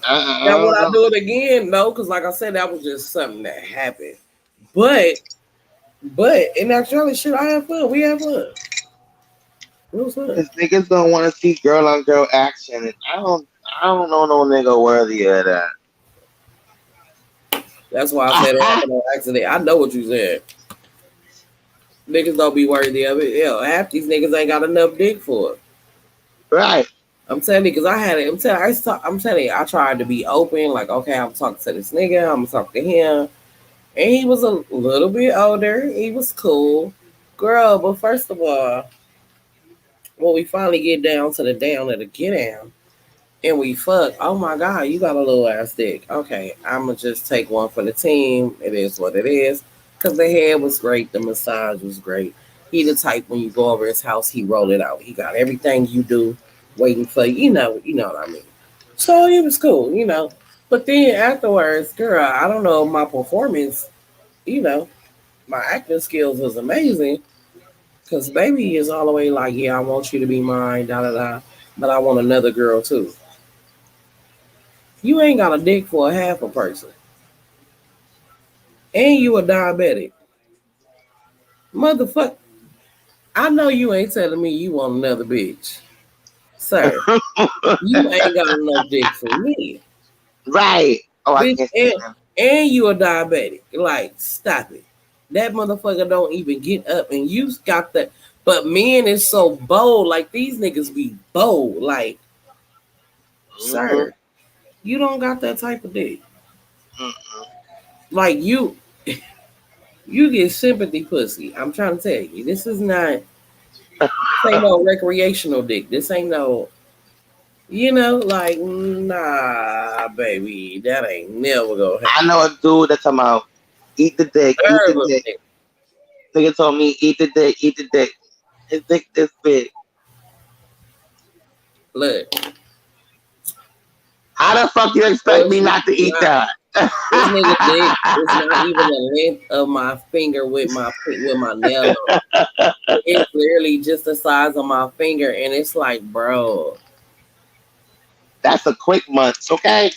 I Now would don't I know. do it again? No, because like I said, that was just something that happened. But in actuality, shit, I have fun. We have fun. It was fun. Cause niggas don't want to see girl on girl action, and I don't know no nigga worthy of that. That's why I said it happened on accident. I know what you said. Niggas don't be worthy of it. Yeah, half these niggas ain't got enough dick for it. Right. I'm telling you, because I had it. I'm telling you, I tried to be open. Like, okay, I'm talking to this nigga. I'm talking to him. And he was a little bit older. He was cool. Girl, but first of all, when we finally get down to the down of the get down, and we fuck. Oh my god, you got a little ass dick. Okay, I'ma just take one for the team. It is what it is. Cause the head was great, the massage was great. He the type when you go over his house, he roll it out. He got everything you do waiting for you. You know what I mean. So it was cool, you know. But then afterwards, girl, I don't know, my performance, you know, my acting skills was amazing. Cause baby is all the way like, yeah, I want you to be mine, da da da. But I want another girl too. You ain't got a dick for a half a person. And you a diabetic. Motherfucker. I know you ain't telling me you want another bitch. Sir, you ain't got enough dick for me. Right. Oh, I Bitch, can't stand him. and you a diabetic. Like, stop it. That motherfucker don't even get up and you got that. But men is so bold. Like, these niggas be bold. Like, Mm-hmm. sir, you don't got that type of dick. Mm-mm. Like, you get sympathy pussy. I'm trying to tell you. This ain't no recreational dick. This ain't no, like, nah, baby, that ain't never gonna I happen. know a dude that's talking about eat the dick, eat the Nervous dick. nigga. Nigga told me eat the dick, eat the dick. His dick this big. Look, How the fuck you expect me this not to eat not that? this nigga dick is not even the length of my finger with my nail on. It's literally just the size of my finger, and it's like, bro, That's a quick munch, okay?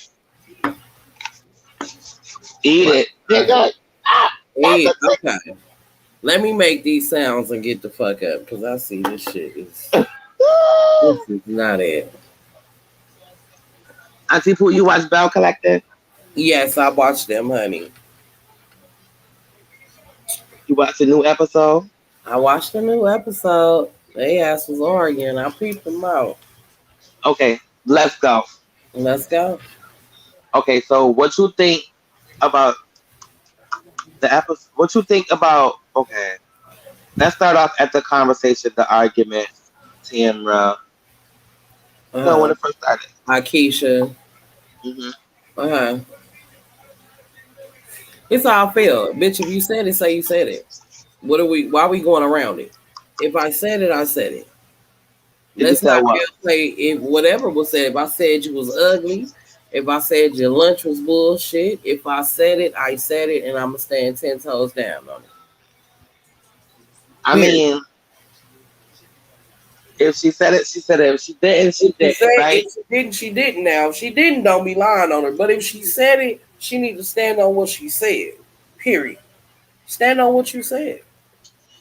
Eat my it. God. Nigga. Ah. Hey, okay. Let me make these sounds and get the fuck up because I see this shit is this is not it. Auntie Pooh, you watch Belle Collective? Yes, I watched them, honey. You watch the new episode? I watched the new episode. They ass was arguing. I peeped them out. Okay, let's go. Let's go. Okay, so what you think about the episode? What you think about? Okay, let's start off at the conversation, the argument. Tamra, no, when Uh-huh. it first started. Akeisha. Hmm. Uh-huh. It's how I feel. Bitch, if you said it, say you said it. What are we why are we going around it? If I said it, I said it. Did you Let's say not what? say if whatever was said. If I said you was ugly, if I said your lunch was bullshit, if I said it, I said it, and I'm gonna stand 10 toes down on it. I Period. mean, if she said it, she said it. If she didn't, she If she didn't. said Right? if she didn't, she didn't. Now, if she didn't, don't be lying on her. But if she said it, she need to stand on what she said. Period. Stand on what you said.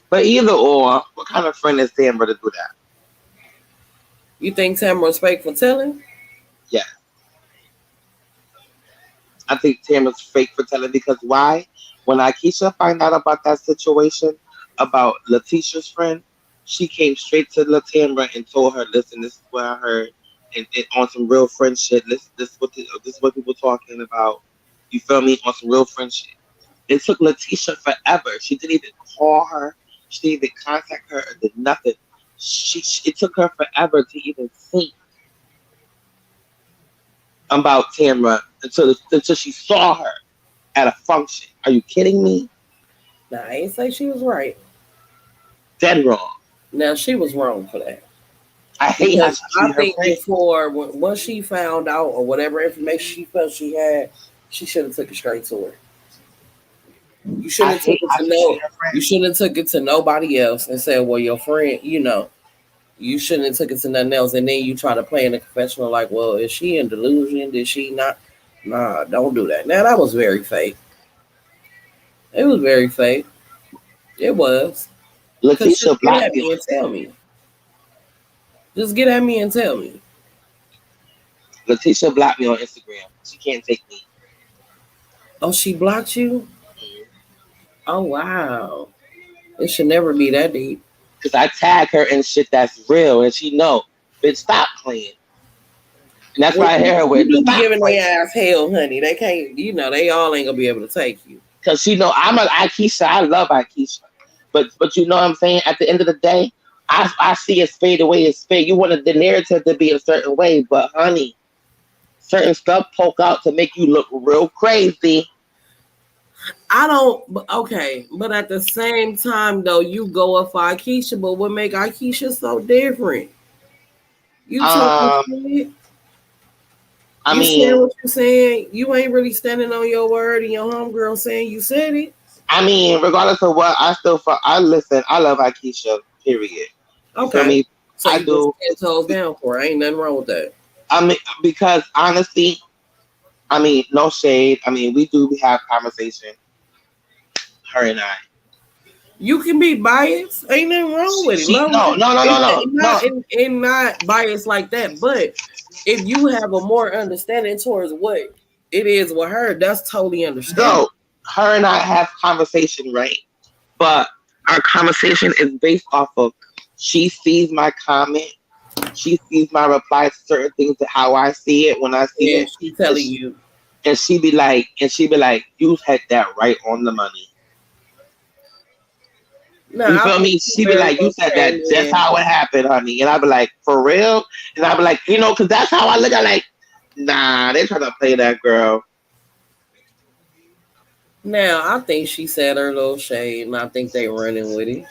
But either or, what kind of friend is Tamra to do that? You think Tamara's fake for telling? Yeah, I think Tamra's fake for telling because why? When Akeisha find out about that situation about Letitia's friend, she came straight to Tamra and told her, "Listen, this is what I heard, and on some real friend shit. This is what people talking about. You feel me? On some real friend shit." It took Letitia forever. She didn't even call her. She didn't even contact her or did nothing. It took her forever to even think about Tamra until she saw her at a function. Are you kidding me? Nah, I ain't say she was right. Dead wrong. Now she was wrong for that. I hate how Because she I treated her think friend. before, once she found out or whatever information she felt she had, she should have took it straight to her. You I shouldn't have took hate it how to she no. treated her friend. You shouldn't have took it to nobody else and said, "Well, your friend," you know. You shouldn't have took it to nothing else, and then you try to play in the confessional like, "Well, is she in delusion? Did she not?" Nah, don't do that. Now that was very fake. It was very fake. It was. Cause Letitia just get blocked at me me on and tell me. Just get at me and tell me. Letitia blocked me on Instagram. She can't take me. Oh, she blocked you? Mm. Oh wow. It should never be that deep. Cause I tag her and shit that's real, and she know. Bitch, stop playing. And that's Well, why I hear her you with do be stop giving playing. their ass hell, honey. They can't, they all ain't gonna be able to take you. Cause she know I'm a Akeisha. I love Akeisha. But you know what I'm saying? At the end of the day, I see it fade away as fade. You wanted the narrative to be a certain way, but honey, certain stuff poke out to make you look real crazy. I don't, okay, but at the same time, though, you go up for Akeisha, but what make Akeisha so different? You talking Um, shit. I You saying mean, what you saying. You ain't really standing on your word, and your homegirl saying you said it. regardless of what, I listen. I love Akeisha. Period. You feel Okay. me? So I you just do. 10 toes down for it. Ain't nothing wrong with that. I mean, because honestly, no shade. We do have conversation. Her and I. You can be biased. Ain't nothing wrong with it. Love No, it. no, no, no, no, And no. not and not biased like that. But if you have a more understanding towards what it is with her, that's totally understandable. No, her and I have conversation, right? But our conversation is based off of she sees my comment, she sees my reply to certain things to how I see it when I see And it, she and telling she, you. she be like, you had that right on the money. No, You I feel think me? she She be very like, you much said that came just in. how it happened, honey. And I be like, for real? And I be like, because that's how I look at like, nah, they trying to play that girl. Now I think she said her little shade, and I think they running with it.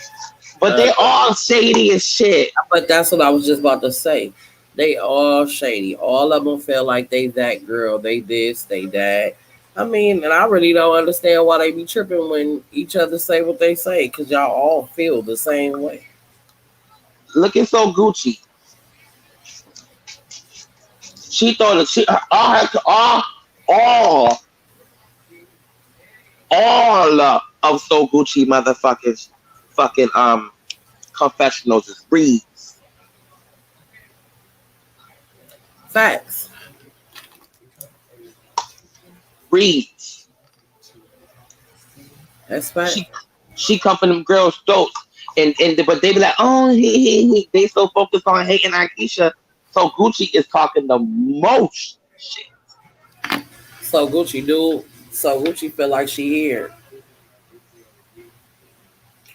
But Uh, they all shady as shit. but that's what I was just about to say. They all shady. All of them feel like they that girl. They this, they that. I mean, and I really don't understand why they be tripping when each other say what they say, because y'all all feel the same way. Looking so Gucci. She thought that all all of So Gucci motherfucking fucking confessionals is reads. Facts. Reads. That's fact. She come from them girls' throats, and but they be like, oh, he. They so focused on hating Aisha. So Gucci is talking the most shit. So Gucci dude. So Gucci feel like she here.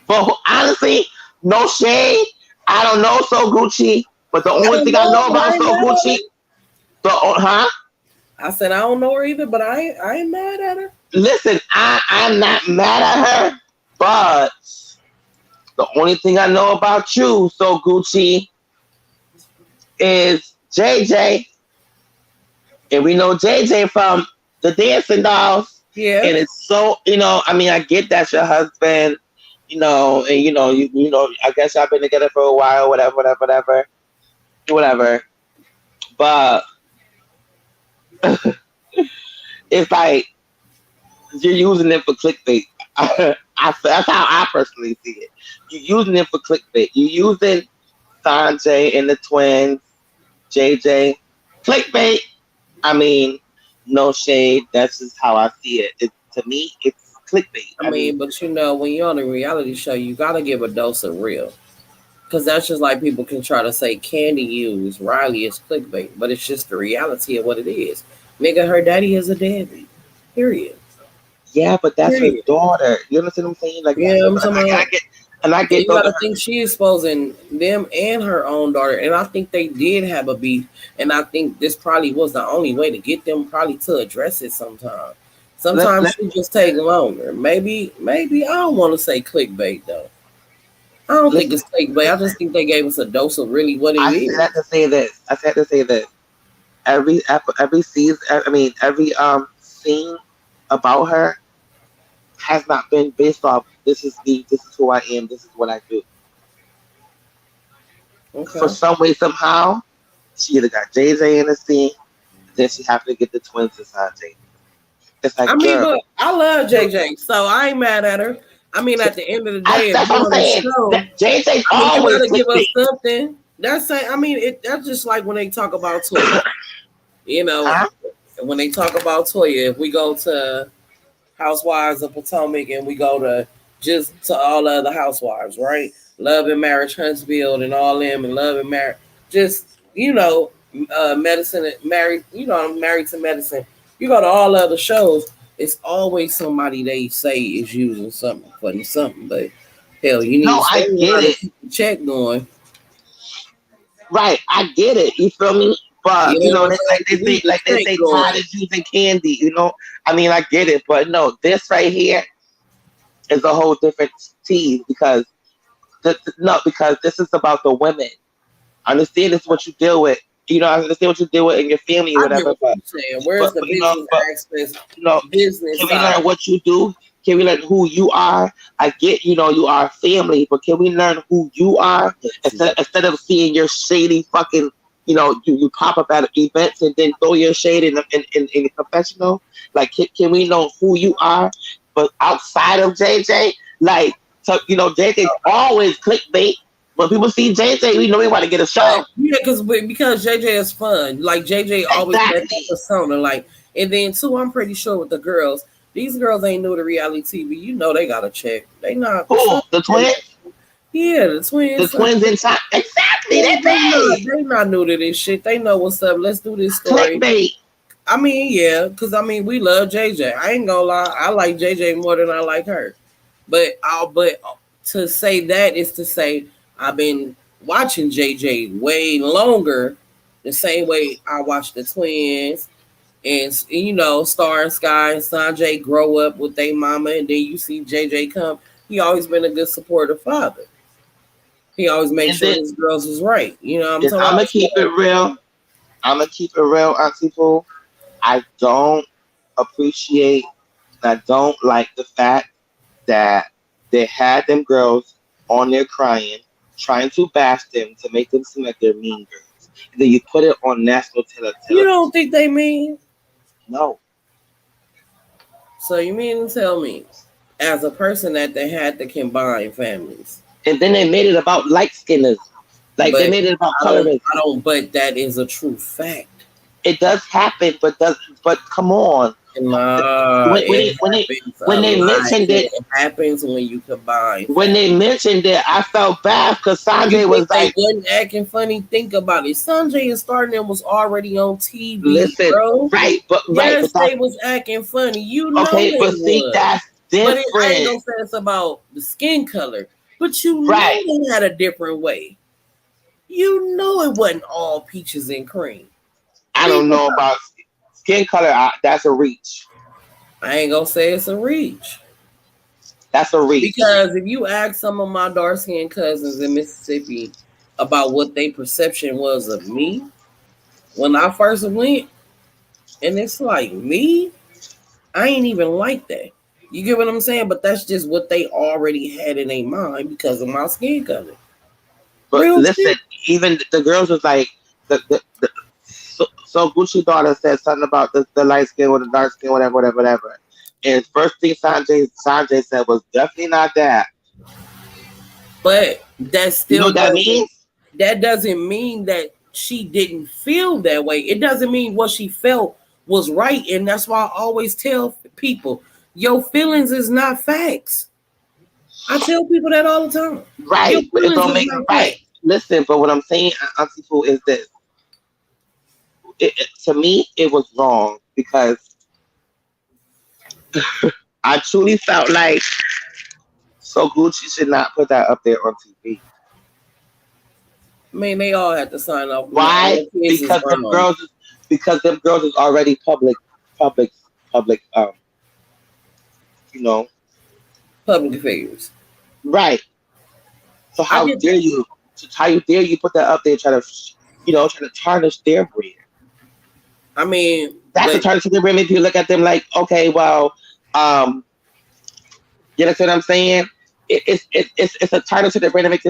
But honestly, no shade. I don't know So Gucci, but the I only don't thing I know, know but about I ain't So mad at Gucci, her. huh? I said I don't know her either, but I ain't mad at her. Listen, I'm not mad at her, but the only thing I know about you, So Gucci, is JJ, and we know JJ from the Dancing Dolls, Yeah. and it's so I mean, I get that's your husband, and I guess y'all been together for a while, whatever, whatever, whatever, whatever. But it's like you're using it for clickbait. That's how I personally see it. You're using it for clickbait. You're using Sanjay and the twins, JJ, clickbait. I mean, no shade. That's just how I see it. To me, it's clickbait. I I mean, mean, but when you're on a reality show, you gotta give a dose of real. Because that's just like people can try to say Candy use Riley is clickbait, but it's just the reality of what it is. Nigga, her daddy is a deadbeat. Period. yeah, but that's her Period. daughter. You understand what I'm saying? Like that's Yeah, her. I'm talking about. And I And get you those. got to think she exposing them and her own daughter. And I think they did have a beef. And I think this probably was the only way to get them probably to address it sometime. Let, Sometimes let, she just take longer. Maybe I don't want to say clickbait though. I don't think listen, it's clickbait. I just think they gave us a dose of really what it I said is. that to say this. I said to say this. Every season, I mean, every scene about her has not been based off this is me, this is who I am, this is what I do. For Okay. some way, somehow, she either got JJ in the scene, then she happened to get the twins inside JJ. It's I like, mean, girl, but I love you, JJ, so I ain't mad at her. I mean, at the end of the day, if that's you what I'm on a saying. That show, JJ's I mean, you always gotta give us clickbait. something. I mean, that's just like when they talk about Toya. You know, Huh? when they talk about Toya, if we go to Housewives of Potomac and we go to just to all other housewives, right? Love and Marriage, Huntsville, and all them, and Love and Marriage, just medicine, married, married to medicine. You go to all other shows, it's always somebody they say is using something, putting something, but hell, you need No, a I get storyline to it. keep the check going. Right, I get it. You feel me? But You know what I'm saying? We need the like they check say, Todd going. is using candy. I mean, I get it, but no, this right here is a whole different tease because no, because this is about the women. I understand this is what you deal with. I understand what you deal with in your family or I get whatever. what you're saying. Where's the But business but aspect, you know, business can we learn side? what you do? Can we learn who you are? I get, you are family, but can we learn who you are instead of seeing your shady fucking, you pop up at events and then throw your shade in the confessional? Like, can we know who you are? But outside of JJ, like, so, JJ's always clickbait. When people see JJ, we know we want to get a show. Yeah, because JJ is fun. Like JJ always met that Exactly. persona. Like, and then too, I'm pretty sure with the girls, these girls ain't new to reality TV. You know they got to check. They not. Who? The twins? Yeah, the The twins. twins inside. Exactly. Yeah, They paid. they not new to this shit. They know what's up. Let's do this story. Clickbait. I mean, yeah, because I mean, we love JJ. I ain't gonna lie, I like JJ more than I like her. But to say that is to say I've been watching JJ way longer, the same way I watched the twins and Star and Sky and Sanjay grow up with their mama, and then you see JJ come. He always been a good supportive father. He always makes And sure then his girls is right. You know what I'm and talking I'm about? gonna keep it real. I'm gonna keep it real, Auntie Pooh. I don't appreciate. I don't like the fact that they had them girls on there crying, trying to bash them to make them seem like they're mean girls. And then you put it on national You don't television. think they mean? No, So you mean to tell me? as a person that they had to combine families. And then they made it about light skinners. Like they But made it about I don't, colorists. I don't, but that is a true fact. It does happen, but come on. Nah, When when it it, when it, happens a when they lot. mentioned it, It happens when you combine when families. they mentioned it, I felt bad because You Sanjay think was they like, wasn't acting funny? Think about it. Sanjay and Starting was already on TV, listen, bro. right, but Yes, they that's was acting funny. You know okay, they but see, was. that's But I ain't different. gonna say it's about the skin color. But you Right. know they had a different way. You know it wasn't all peaches and cream. I Think don't know about about skin color. That's a reach. it. I ain't gonna say it's a reach. That's a reach. Because if you ask some of my dark skinned cousins in Mississippi about what their perception was of me when I first went, and it's like me, I ain't even like that. You get what I'm saying? But that's just what they already had in their mind because of my skin color. But Real listen, shit. even the girls was like, so Gucci daughter said something about the light skin or the dark skin, whatever. And first thing Sanjay said was definitely not that. But that You know still what that doesn't means? that doesn't mean that she didn't feel that way. It doesn't mean what she felt was right. And that's why I always tell people, your feelings is not facts. I tell people that all the time. Your Right, but it feelings don't is make it not right. facts. Listen, but what I'm saying, Auntie Pooh, is this. To me, it was wrong because I truly felt like so Gucci should not put that up there on TV. I mean, they all had to sign off. Why? All kids is Because them grown. girls, because them girls is already public, public. You know, Public figures. right. So I how get dare that. you? How you dare you put that up there, try to, try to tarnish their brand? I mean, That's a but tarnish their brand. If you look at them like, okay, well, um, you know what I'm saying? It's a tarnish to their brand to make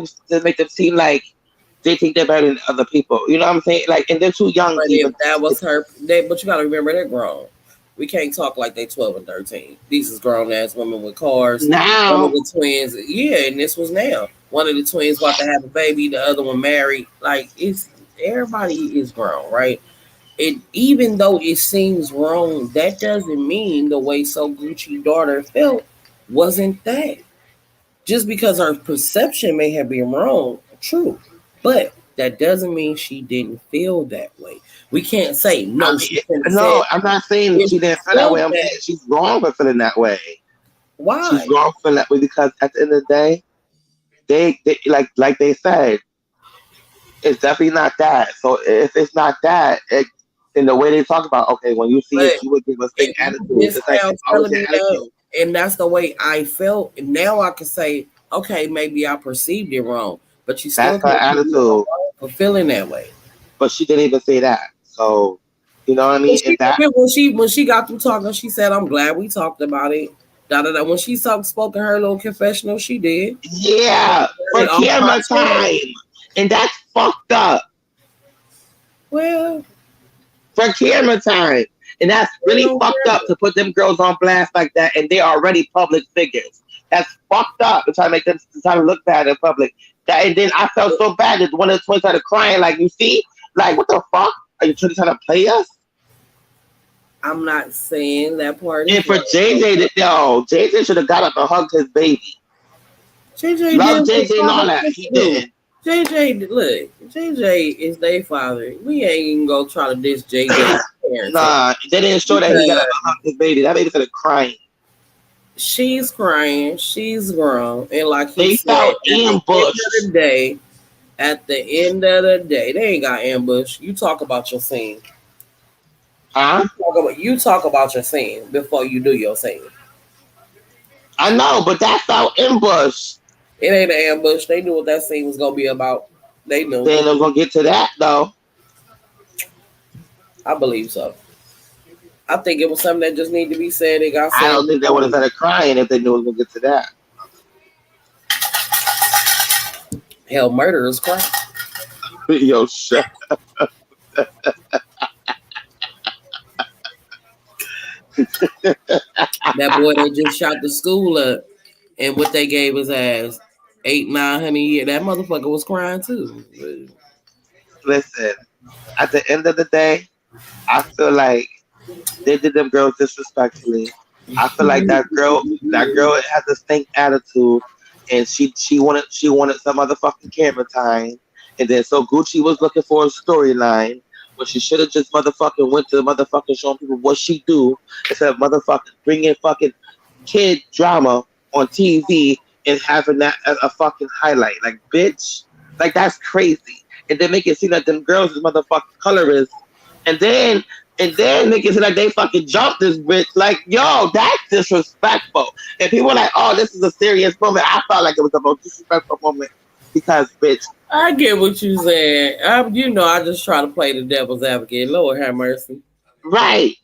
them seem like they think they're better than other people. You know what I'm saying? Like, and they're too young but to if even. that was her, but you got to remember they're grown. We can't talk like they 12 and 13. These is grown ass women with cars. One of Now, the twins, yeah, and this was now. One of the twins about to have a baby, the other one married. Like it's everybody is grown, right? It even though it seems wrong, that doesn't mean the way So Gucci daughter felt wasn't that. Just because her perception may have been wrong, true, but that doesn't mean she didn't feel that way. We can't say I no. She mean, couldn't have said no, I'm not saying if she she didn't feel that felt way. I'm that. saying she's wrong for feeling that way. She's Why? wrong for feeling that way because at the end of the day, they like they said, it's definitely not that. So if it's not that, in the way they talk about, okay, when you see it, But you would give a fake if you attitude. just It's like now it's always telling an me that, attitude. and that's the way I felt, and now I can say, okay, maybe I perceived it wrong, but you still That's her can't put me on attitude. wrong for feeling that way. But she didn't even say that. So you know what I mean? And that, When she got through talking, she said, "I'm glad we talked about it." Da da da. When she spoke in her little confessional, she did. yeah, for It all camera popped up. time, and that's fucked up. Well, For camera time. And that's we really don't fucked up care. to put them girls on blast like that, and they're already public figures. That's fucked up to try to make them to try to look bad in public. And then I felt so bad that one of the twins started crying, like, you see, like, what the fuck? Are you trying to play us? I'm not saying that part And is for right. JJ, no, JJ should have got up and hugged his baby. JJ did Love what JJ and all father that. supposed He to do. didn't. JJ is their father. We ain't even gonna try to diss JJ parenting Nah, they didn't show that he got up because and hugged his baby. That baby started crying. she's crying, she's grown, and like he They said, felt ambushed. at the end of the day, they ain't got ambush. You talk about your scene. Huh? You talk about your scene before you do your scene. I know, but that felt ambushed. It ain't an ambush. They knew what that scene was gonna be about. They knew. Then I'm gonna get to that though. I believe so. I think it was something that just needed to be said. It got I said. don't think they would have started crying if they knew it was gonna get to that. Hell, murder is crime. Yo, shut. That boy that just shot the school up, and what they gave his ass 800-900 a year. That motherfucker was crying too. Listen, at the end of the day, I feel like they did them girls disrespectfully. I feel like that girl has a stink attitude, and she wanted some motherfucking camera time, and then so Gucci was looking for a storyline when she should have just motherfucking went to the motherfucking showing people what she do instead of motherfucking bringing fucking kid drama on TV and having that as a fucking highlight. Like, bitch, like that's crazy. And then make it seem like them girls is motherfucking colorists, and then niggas like they fucking jumped this bitch. Like, yo, that's disrespectful. And people were like, oh, this is a serious moment. I felt like it was the most disrespectful moment because, bitch, I get what you saying. I just try to play the devil's advocate. Lord have mercy. right,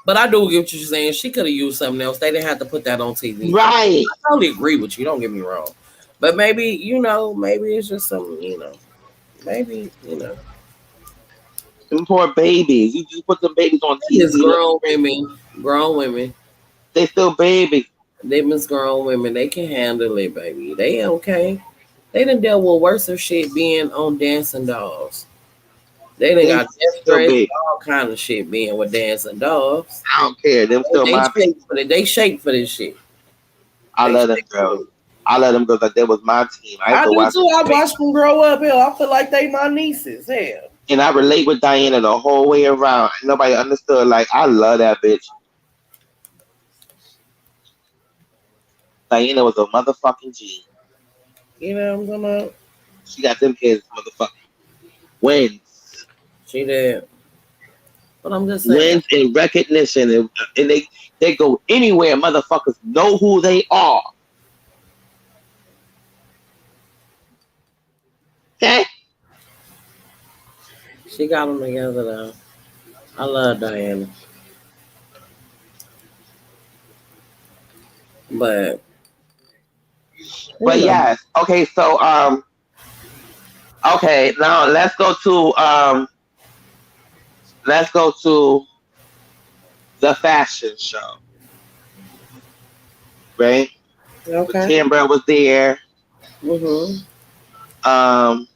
But I do get what you're saying. She could have used something else. They didn't have to put that on TV. right. I totally agree with you. Don't get me wrong. But maybe, maybe it's just some, maybe, Them poor babies. You just put them babies on it's TV. grown women. They still babies. They miss grown women. They can handle it, baby. They okay. They done dealt with worse of shit being on Dancing Dolls. They done They got death still threats, babies. all kind of shit being with Dancing Dolls. I don't care. Them still They my babies. shake for it. They shake for this shit. I They love them shake for girls. it. I love them girls like they was my team. I used I to do watch too. them I play. watched them grow up. Hell, I feel like they my nieces. Hell. And I relate with Diana the whole way around. Nobody understood. Like, I love that bitch. Diana was a motherfucking G. You know what I'm talking about? She got them kids motherfucking wins. She did. But I'm just saying. Wins in recognition. And they go anywhere. Motherfuckers know who they are. Okay? She got them together though. I love Diana. But But yes. Okay, so okay, now let's go to the fashion show. Right? okay. Tambra was there. Mm-hmm. Um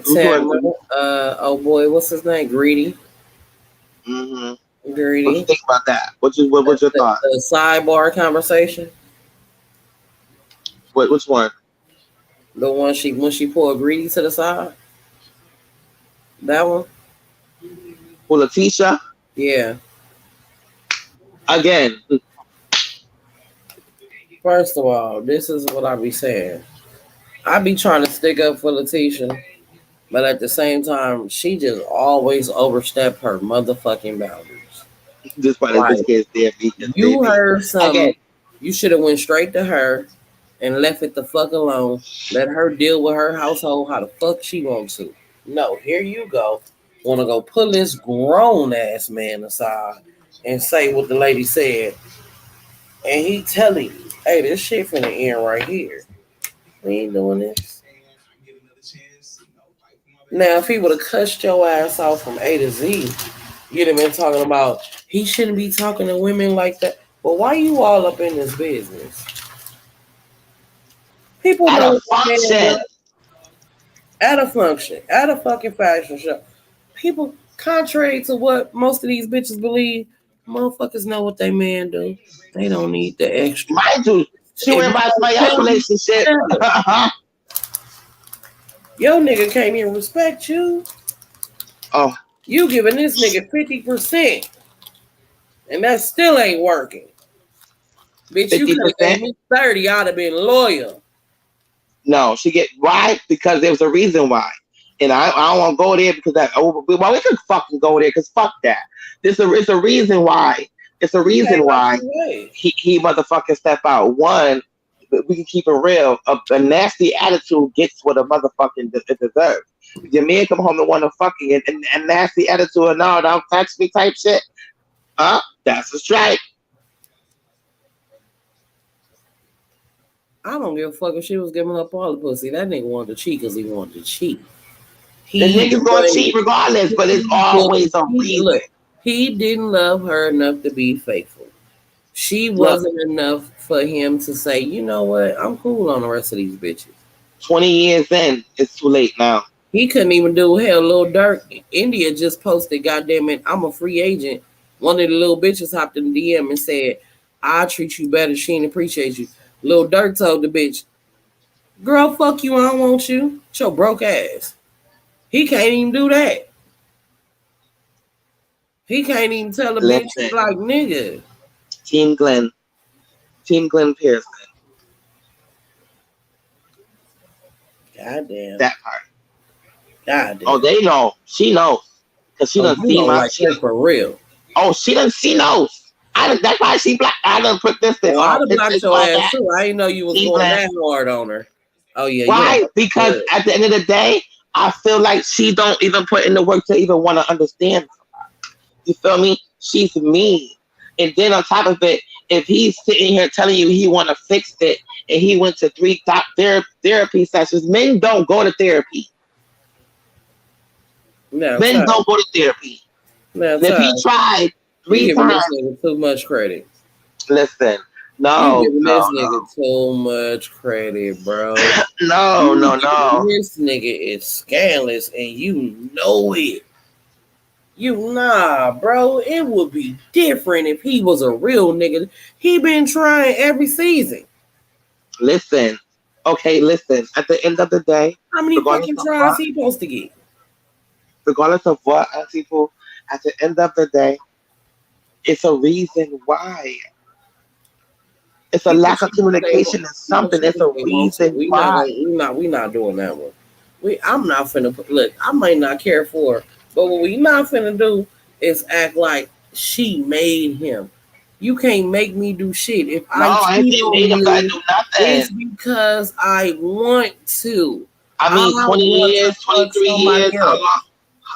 Tamara, oh boy, what's his name? Greedy. mm-hmm. What you Greedy. think about that? What's your thought? The sidebar conversation. Which one? The one when she pulled Greedy to the side. That one. Well, Letitia, Yeah. again, First of all, this is what I be saying. I be trying to stick up for Letitia, but at the same time, she just always overstep her motherfucking boundaries. just why Like, this kid's there because they you be heard something, again. you should have went straight to her and left it the fuck alone. Let her deal with her household how the fuck she wants to. No, here you go. Want to go pull this grown ass man aside and say what the lady said, and he telling you, "Hey, this shit finna end right here. We ain't doing this." Now, if he would have cussed your ass out from A to Z, you'd have been talking about he shouldn't be talking to women like that. But why you all up in this business? People At know a what this man function, does at a function, at a fucking fashion show. People, contrary to what most of these bitches believe, motherfuckers know what they man do. They don't need the extra. mind you, she If went you by don't somebody else's tell me, relationship. tell her. Your nigga can't even respect you. Oh, You giving this nigga 50%, and that still ain't working. Bitch, you could have gave 50%. me 30, I'd have been loyal. No, she get why because there was a reason why, and I don't want to go there because that. Oh, well, we could fucking go there because fuck that. It's a reason why. It's a You reason came out why your way. he motherfucking step out. One, we can keep it real. A nasty attitude gets what a motherfucking it deserves. Your man come home and want to fucking and nasty attitude and all don't touch me type shit. That's a strike. I don't give a fuck if she was giving up all the pussy. That nigga wanted to cheat because he wanted to cheat. The He niggas gonna cheat regardless, but it's always a reason. Look, He didn't love her enough to be faithful. She Look, wasn't enough for him to say, you know what, I'm cool on the rest of these bitches. 20 years in, it's too late now. He couldn't even do hell. Lil Durk, India just posted, goddamn it, I'm a free agent. One of the little bitches hopped in the DM and said, I'll treat you better. She ain't appreciate you. Lil Durk told the bitch, girl, fuck you, I don't want you. It's your broke ass. He can't even do that. He can't even tell a bitch, Listen, like, nigga. Team Glenn, Team Glenn Pearson, Goddamn. that part. Goddamn. Oh, they know. She knows. Because she done You see know, my like her for real. Oh, she knows. That's why she black. I done put this thing Well, I'd have this blocked your all ass that. too. I didn't know you was Team going Glenn. that hard on her. Oh yeah, Why? Because at the end of the day, I feel like she don't even put in the work to even want to understand. You feel me? She's mean. And then on top of it, if he's sitting here telling you he want to fix it, and he went to 3 top therapy sessions, men don't go to therapy. No, Men don't go to therapy. No, and if he tried you 3 giving times, this nigga too much credit. Listen, You giving this nigga too much credit, bro. No. This nigga is scandalous, and you know it. Bro. It would be different if he was a real nigga. He been trying every season. Listen. Okay, listen. At the end of the day, how many fucking tries he supposed to get? Regardless of what, people, at the end of the day, it's a reason why. It's a lack of communication and something. It's a reason why. We not doing that one. I'm not finna look. I might not care for her, but what we not finna do is act like she made him. You can't make me do shit. If I cheat on you, it's because I want to. I mean, 20 years, 23 years,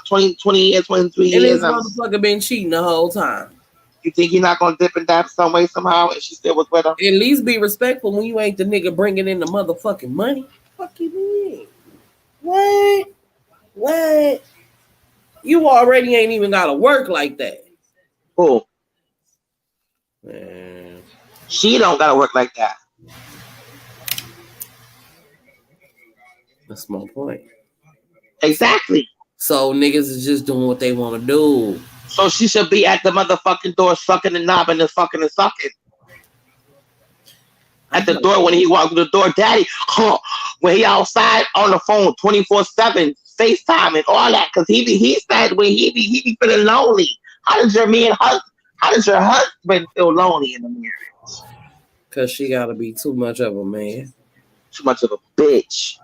20 years, 23 years. And this motherfucker been cheating the whole time. You think you're not gonna dip and dab some way somehow, and she still was with him? At least be respectful when you ain't the nigga bringing in the motherfucking money. Fuck you mean? What? You already ain't even gotta work like that. Who? Man. She don't gotta work like that. That's my point. Exactly. So niggas is just doing what they want to do. So she should be at the motherfucking door sucking and knobbing and fucking and sucking. At the door when he walked through the door, daddy, when he outside on the phone 24/7, FaceTime and all that, because he said when he be feeling lonely. How does your husband feel lonely in the marriage? Because she gotta be too much of a man. Too much of a bitch.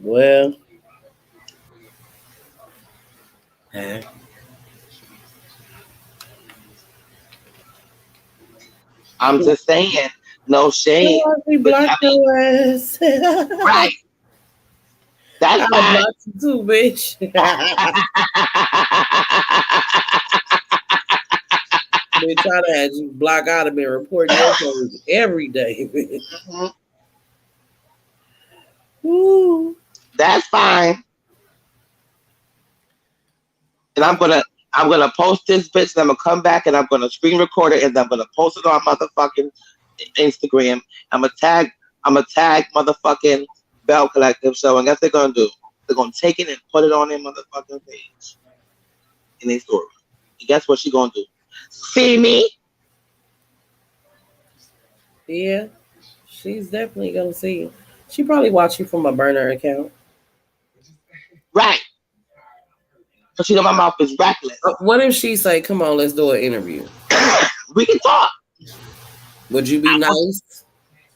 Well, huh? I'm just saying, no shade. Block your ass. Right. That's fine. I blocked you too, bitch. Bitch, I'd have had you block out of me reporting your code every day, bitch. Mm-hmm. Woo. That's fine. And I'm gonna post this bitch, and I'm gonna come back and I'm gonna screen record it, and I'm gonna post it on motherfucking Instagram. I'm gonna tag motherfucking Belle Collective Show, and guess they're gonna do? They're gonna take it and put it on their motherfucking page in their story. And guess what she gonna do? See me? Yeah, she's definitely gonna see you. She probably watch you from a burner account. Right. So she know my mouth is reckless. What if she say, come on, let's do an interview? We can talk. Would you be nice?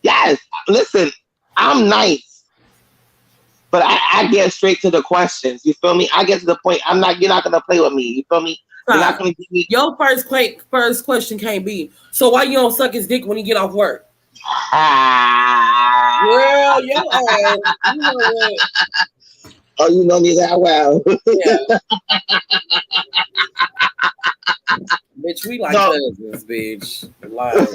Yes. Listen, I'm nice. But I get straight to the questions. You feel me? I get to the point. You're not gonna play with me. You feel me? You're not gonna give me. Your first question can't be, so why you don't suck his dick when you get off work? Well, your ass, you know what? Oh, you know me that well. Yeah. Bitch, we like cousins, bitch. Like,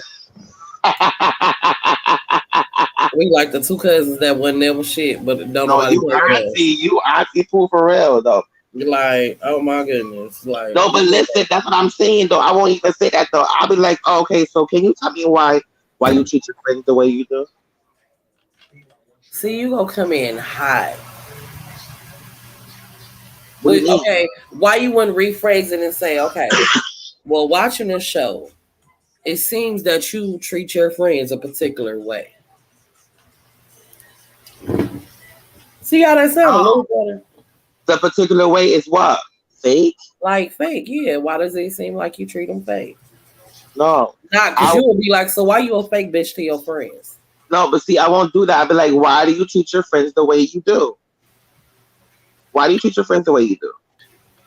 We like the two cousins that wasn't never shit, but don't No, nobody play with us. you auntie poo for real though. You're like, oh my goodness, like No, but listen, that's what I'm saying though. I won't even say that though. I'll be like, oh, okay, so can you tell me why you treat your friends the way you do? see you gonna come in hot. What do you mean? Okay, why you wouldn't rephrase it and say, okay, well, watching this show, it seems that you treat your friends a particular way. See how that sound a little Oh, better? the particular way is what? Fake? Like fake, yeah. Why does it seem like you treat them fake? No. Not because I you would be like, so why you a fake bitch to your friends? no, but see, I won't do that. I'll be like, why do you treat your friends the way you do? Why do you treat your friends the way you do?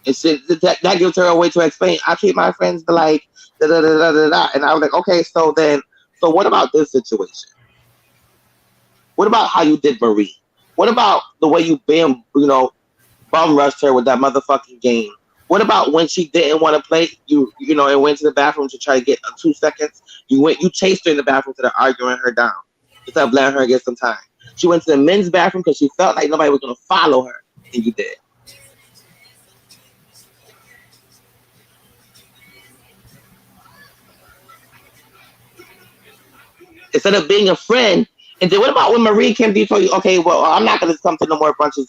That gives her a way to explain. I treat my friends like da da da da da da, and I was like, okay, so what about this situation? What about how you did Marie? What about the way bum rushed her with that motherfucking game? What about when she didn't want to play, and went to the bathroom to try to get 2 seconds? You chased her in the bathroom instead of arguing her down, instead of letting her get some time. She went to the men's bathroom because she felt like nobody was going to follow her, and you did. Instead of being a friend. And then what about when Marie came to you told you, okay, well, I'm not gonna come to no more brunches,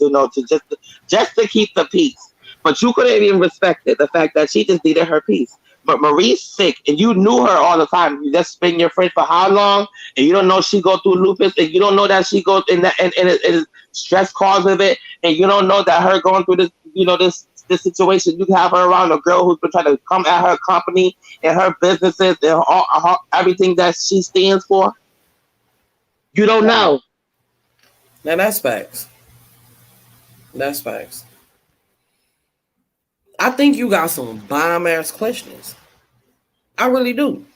just to keep the peace. But you couldn't even respect it, the fact that she just needed her peace. But Marie's sick, and you knew her all the time. You just been your friend for how long, and you don't know she go through lupus, and you don't know that she goes in that, and it stress cause of it, and you don't know that her going through this situation. You have her around a girl who's been trying to come at her company and her businesses and everything that she stands for. You don't know. Now that's facts. That's facts. I think you got some bomb ass questions. I really do.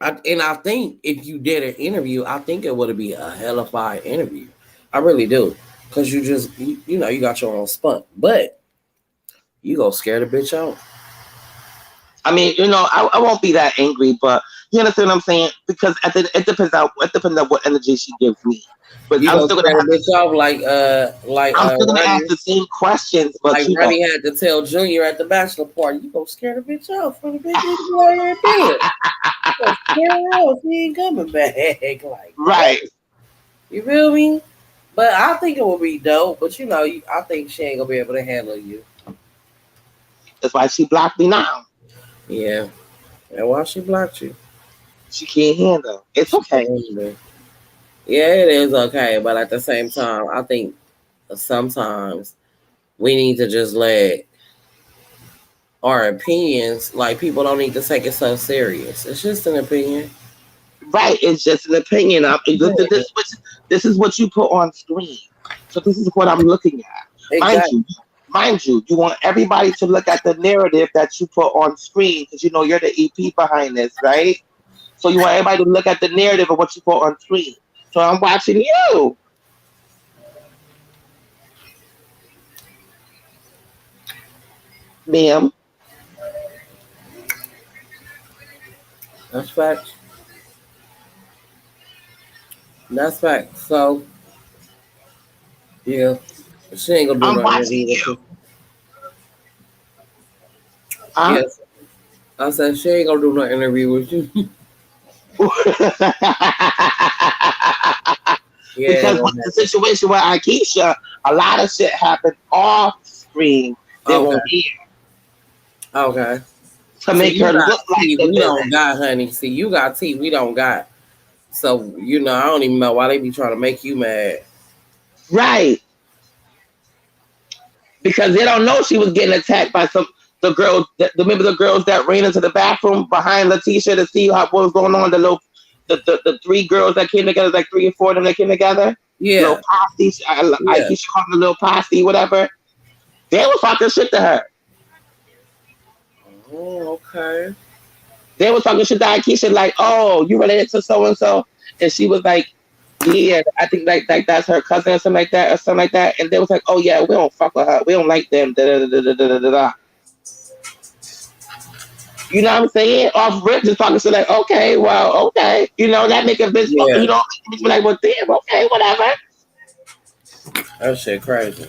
And I think if you did an interview, I think it would be a hellified interview. I really do. Because you got your own spunk. But you go scare the bitch out. I mean, I won't be that angry, but you understand what I'm saying? Because it depends on what energy she gives me. But You I'm gonna still scare gonna have the bitch off like I'm still gonna ask Ronnie, the same questions, but like Ronnie had to tell Junior at the bachelor party, you gonna scare the bitch off for the bitch out here bed. You gonna scare her off, she ain't coming back. Like right. You feel me? But I think it will be dope. But I think she ain't gonna be able to handle you. That's why she blocked me now. Yeah. And why she blocked you? She can't handle. It's okay. Yeah, it is okay. But at the same time, I think sometimes we need to just let our opinions, like people don't need to take it so serious. It's just an opinion. Right. It's just an opinion. This is what you put on screen. So this is what I'm looking at. Exactly. Mind you, you want everybody to look at the narrative that you put on screen because you're the EP behind this, right? So you want everybody to look at the narrative of what you put on screen. So I'm watching you. Ma'am. That's facts. That's facts. So, yeah, she ain't gonna do I'm nothing watching with you. you. Yes. I said she ain't gonna do no interview with you. Because with the situation with Akeisha, a lot of shit happened off screen. They won't hear. Okay. To make her look like the we villain. don't got, honey. See, you got tea, we don't got. So, I don't even know why they be trying to make you mad. Right. Because they don't know she was getting attacked by the girls. Remember the girls that ran into the bathroom behind Letitia to see what was going on? The three girls that came together, like 3 or 4 of them that came together. Yeah. Little posse. Akeisha called them a little posse, whatever. They was talking shit to her. Oh, okay. They was talking shit to Akeisha like, oh, you related to so and so, and she was like, yeah, I think like that's her cousin or something like that. And they was like, oh yeah, we don't fuck with her. We don't like them. Da, da, da, da, da, da, da. You know what I'm saying? Off rip, just talking shit like, okay, well, okay. You know, that make a bitch, Yeah, you know, make a bitch be like, well, damn, okay, whatever. that shit crazy.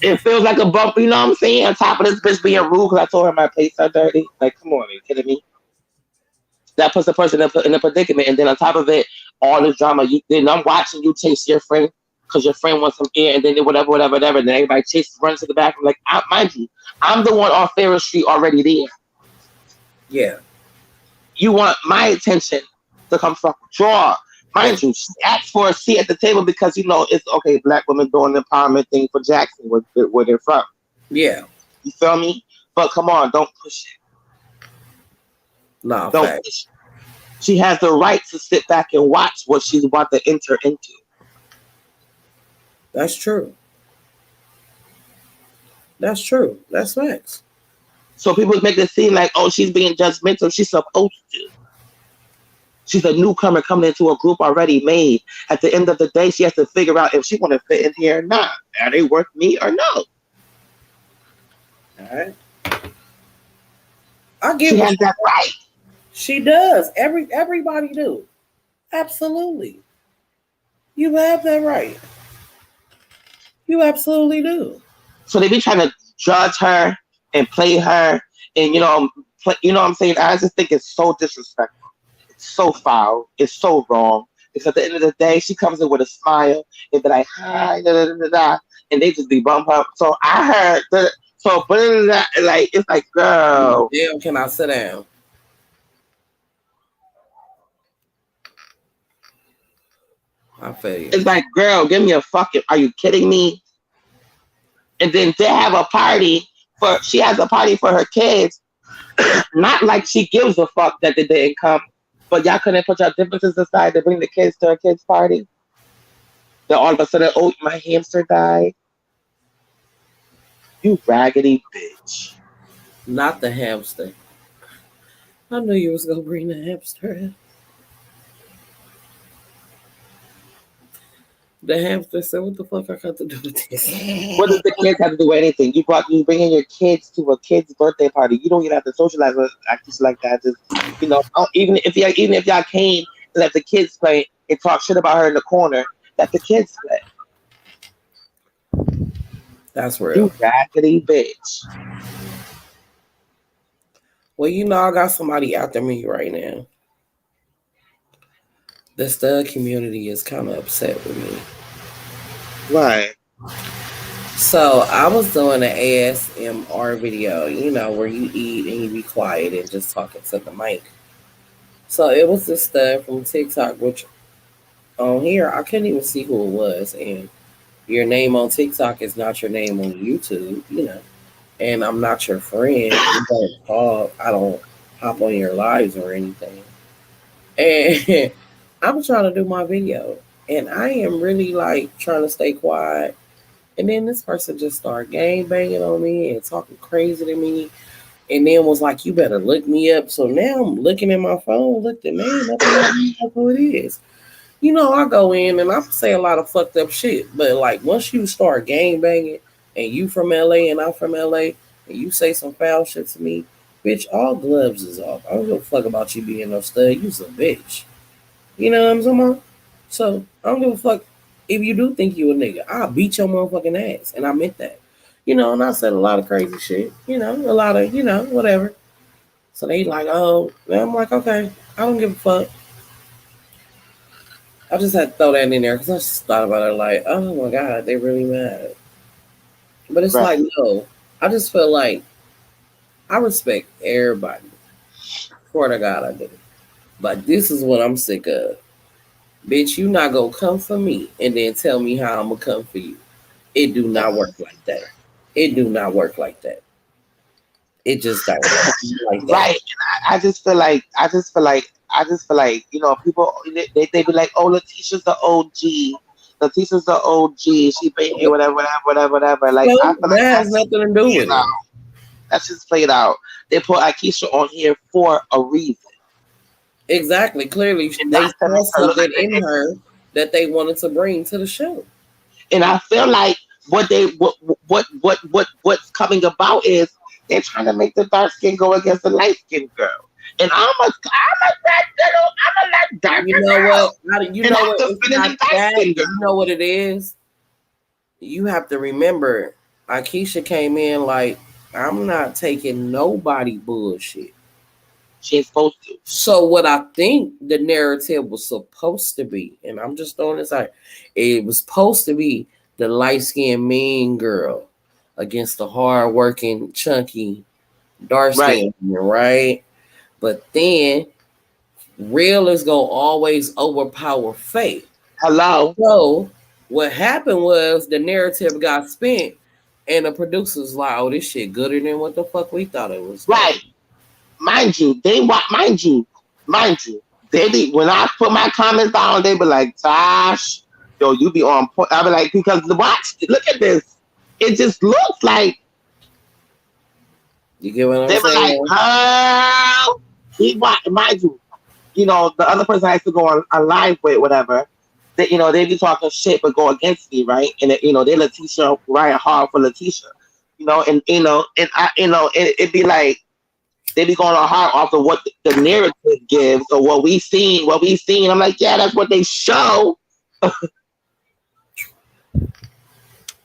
It feels like a bump, you know what I'm saying? On top of this bitch being rude because I told her my plates are dirty. Like, come on, are you kidding me? That puts the person in a predicament. And then on top of it, all this drama, then I'm watching you chase your friend because your friend wants some air, and then whatever, whatever, whatever. And then everybody chases, runs to the back. I'm like, mind you, I'm the one on Ferris Street already there. Yeah, You want my attention to come fuck draw. Mind you, she asked for a seat at the table because you know it's okay. Black women doing the empowerment thing for Jackson, where they're from. yeah. You feel me? But come on, don't push it. Nah, Don't fact. push it. She has the right to sit back and watch what she's about to enter into. That's true. That's true. That's facts. So people make it seem like, oh, she's being judgmental. She's supposed to. She's a newcomer coming into a group already made. At the end of the day, she has to figure out if she want to fit in here or not. Are they worth me or no? All right. I get She what has that right. she does. Everybody do. Absolutely. You have that right. You absolutely do. So they be trying to judge her and play her, and you know what I'm saying. I just think it's so disrespectful. It's so foul. It's so wrong. Because at the end of the day, she comes in with a smile and be like, "Hi," da, da, da, da, da, and they just be bump up. So I heard that. So, but like it's like, girl, Damn, can I sit down? I feel you. it's like, girl, give me a fucking. Are you kidding me? And then they have a party for. She has a party for her kids. Not like she gives a fuck that they didn't come, but y'all couldn't put your differences aside to bring the kids to her kids' party. Then all of a sudden, oh, my hamster died. You raggedy bitch. Not the hamster. I knew you was gonna bring the hamster in. The hamster said, "What the fuck I got to do with this?" What does the kids have to do with anything? You bringing your kids to a kid's birthday party. You don't even have to socialize with actors like that. Just even if y'all came and let the kids play and talk shit about her in the corner, let the kids play. That's You real. raggedy bitch. Well, I got somebody after me right now. The stud community is kind of upset with me. Right. So I was doing an ASMR video, where you eat and you be quiet and just talking to the mic. So it was this stud from TikTok, which on here I couldn't even see who it was. And your name on TikTok is not your name on YouTube. And I'm not your friend. You don't call. I don't hop on your lives or anything. And I'm trying to do my video, and I am really like trying to stay quiet. And then this person just started gang banging on me and talking crazy to me, and then was like, "You better look me up." So now I'm looking at my phone, look the name up, and I don't know who it is. I go in and I say a lot of fucked up shit, but like once you start gang banging and you from LA and I'm from LA and you say some foul shit to me, bitch, all gloves is off. I don't give a fuck about you being no stud. You's a bitch. You know what I'm saying? About? So I don't give a fuck if you do think you a nigga. I'll beat your motherfucking ass. And I meant that. And I said a lot of crazy shit. A lot of, whatever. So they like, oh, and I'm like, okay, I don't give a fuck. I just had to throw that in there because I just thought about it like, oh my God, they really mad. But it's like, Right. no, I just feel like I respect everybody. Swear to God, I do. But this is what I'm sick of. Bitch, you not gonna come for me and then tell me how I'm gonna come for you. It do not work like that. It do not work like that. It just don't like that. Right. And I just feel like people they be like, oh, Letitia's the OG. Letitia's the OG. She been here, whatever, whatever, whatever, whatever. Like No, I feel like that has that's nothing to do with out. it. That's just played out. They put Akeisha on here for a reason. Exactly. Clearly, And they not to make saw her look something in her that they wanted to bring to the show. and I feel like what's coming about is They're trying to make the dark skin go against the light skinned girl. And I'm a that girl. I'm a that You darker know what? girl. You And know I'm what? It's defending not the dark that. skinned girl. You know what it is? You have to remember, Akeisha came in like, I'm not taking nobody bullshit. She ain't supposed to. So what I think the narrative was supposed to be, and I'm just throwing this out, it was supposed to be the light skinned mean girl against the hard working, chunky, dark Right. skinned woman, right? But then real is gonna always overpower fake. Hello. So what happened was the narrative got spent, and the producers like, "Oh, this shit gooder than what the fuck we thought it was gonna Right. be." Mind you, mind you. They be when I put my comments down, they be like, Tosh, yo, you be on point. I be like, because watch, look at this. It just looks like You get what I'm they were like, saying? oh, he watch. Mind you, the other person I used to go on live with, whatever. They, they be talking shit but go against me, right? And they Letitia right hard for Letitia, and and I, it be like they be going on hard off of what the narrative gives or what we seen, I'm like, yeah, that's what they show.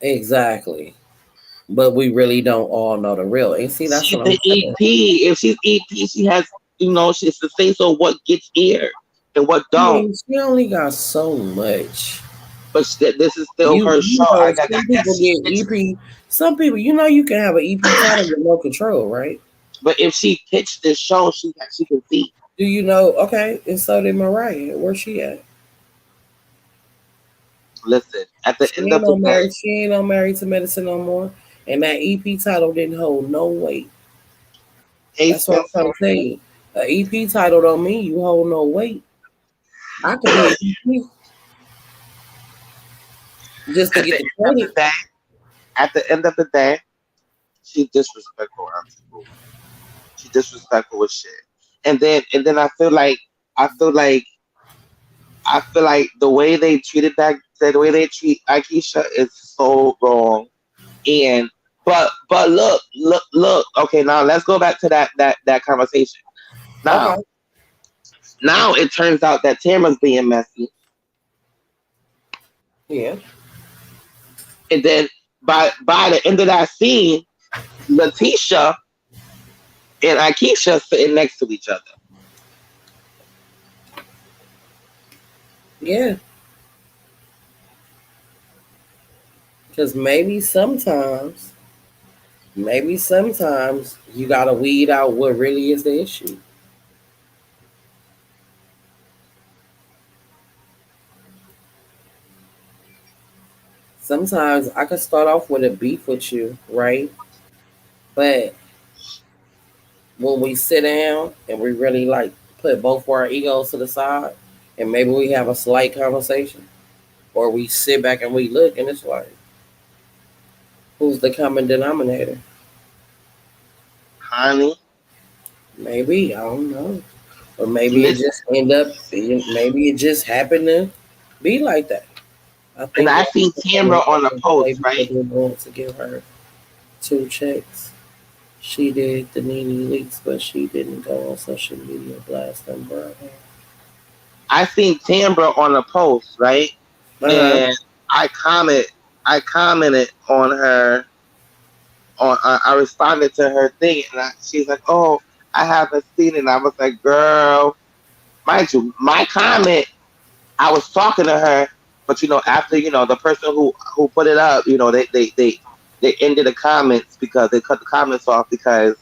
Exactly. But we really don't all know the real. And see, that's She's what I'm the saying. EP. If she's EP, she has, she's the face of what gets aired and what I don't. mean, she only got so much. But this is still You her you show. know, I some guess people she get pitched it. EP. Some people, you can have an EP title with no control, right? But if she pitched this show, she can see. Do you know? Okay, and so did Mariah. Where's she at? Listen, at the She end ain't of the no day, married. She ain't no married to medicine no more. And that EP title didn't hold no weight. hey That's what I'm Spencer, trying to tell you. An EP title don't mean you hold no weight. I could be an EP just to at get the the end of the credit. day, at the end of the day, she's disrespectful, Auntie Boo. She disrespectful with shit. And then I feel like the way they treated the way they treat Akeisha is so wrong. And but look. Okay, now let's go back to that conversation. Okay. Now it turns out that Tamara's being messy, Yeah. and then by the end of that scene, Letitia and Akeisha sitting next to each other. Yeah. Because maybe sometimes you gotta weed out what really is the issue. Sometimes I could start off with a beef with you, right? But when we sit down and we really like put both of our egos to the side and maybe we have a slight conversation or we sit back and we look and it's like, who's the common denominator? Honey, Maybe, I don't know. Or maybe it listen, just end up maybe it just happened to be like that. I and think I that seen Tamara on a they post, right? didn't want to give her 2 checks. She did the needy leaks, but she didn't go on social media blasting bro. I seen Tamara on a post, right? Uh-huh. And I comment, I commented on her. I responded to her thing, and she's like, "Oh, I haven't seen it." And I was like, "Girl, mind you, my comment. I was talking to her, but after the person who put it up, they ended the comments because they cut the comments off because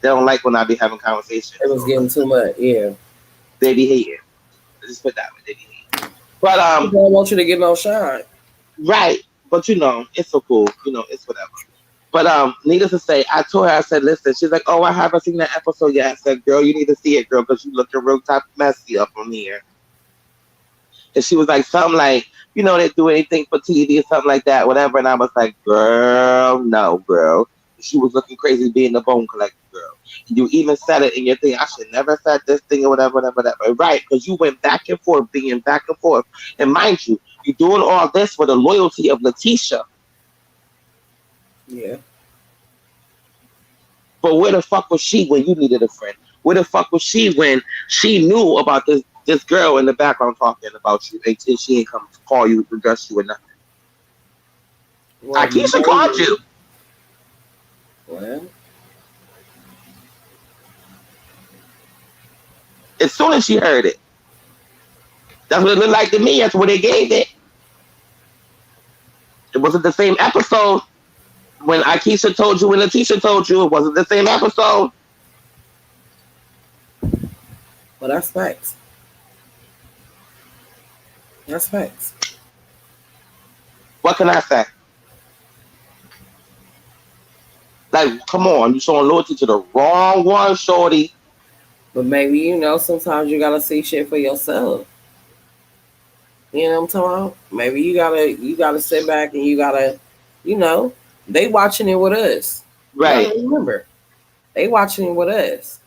they don't like when I be having conversations. It was So getting too much, yeah. they be hating. Let's just put it that way. They be hating. But I don't want you to get no shine. right. But it's so cool. It's whatever. But needless to say, I told her, I said, listen, she's like, oh, I haven't seen that episode yet. I said, girl, you need to see it, girl, because you looking real top messy up on here. And she was like, something like, they do anything for TV or something like that, whatever. And I was like, girl, no, girl. She was looking crazy being the bone collector, girl. You even said it in your thing. I should never said this thing or whatever, whatever, whatever. Right, because you went back and forth, being back and forth. And mind you, you're doing all this for the loyalty of Letitia. Yeah. But where the fuck was she when you needed a friend? Where the fuck was she when she knew about this girl in the background talking about you and she ain't come to call you, address you, or nothing? Well, Akeisha called maybe. you Well, as soon as she heard it. That's what it looked like to me. That's what they gave it. It wasn't the same episode when Akeisha told you and Letitia told you. It wasn't the same episode. but that's facts. That's facts. What can I say? Like, come on, you showing loyalty to the wrong one, shorty. But maybe sometimes you gotta see shit for yourself. You know what I'm talking about? Maybe you gotta sit back and you know, they watching it with us. You gotta Right, remember, they watching it with us.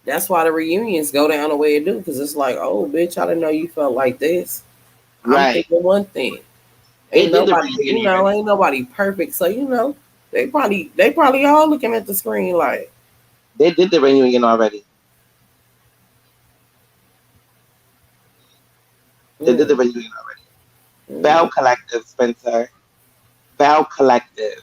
That's why the reunions go down the way it do, because it's like, oh, bitch, I didn't know you felt like this. I'm right. thinking one thing. They Ain't did the nobody, reunion. ain't nobody perfect. So they probably all looking at the screen like, They did the reunion already. They did the mm, reunion already. Belle mm, Collective, Spencer. Belle Collective.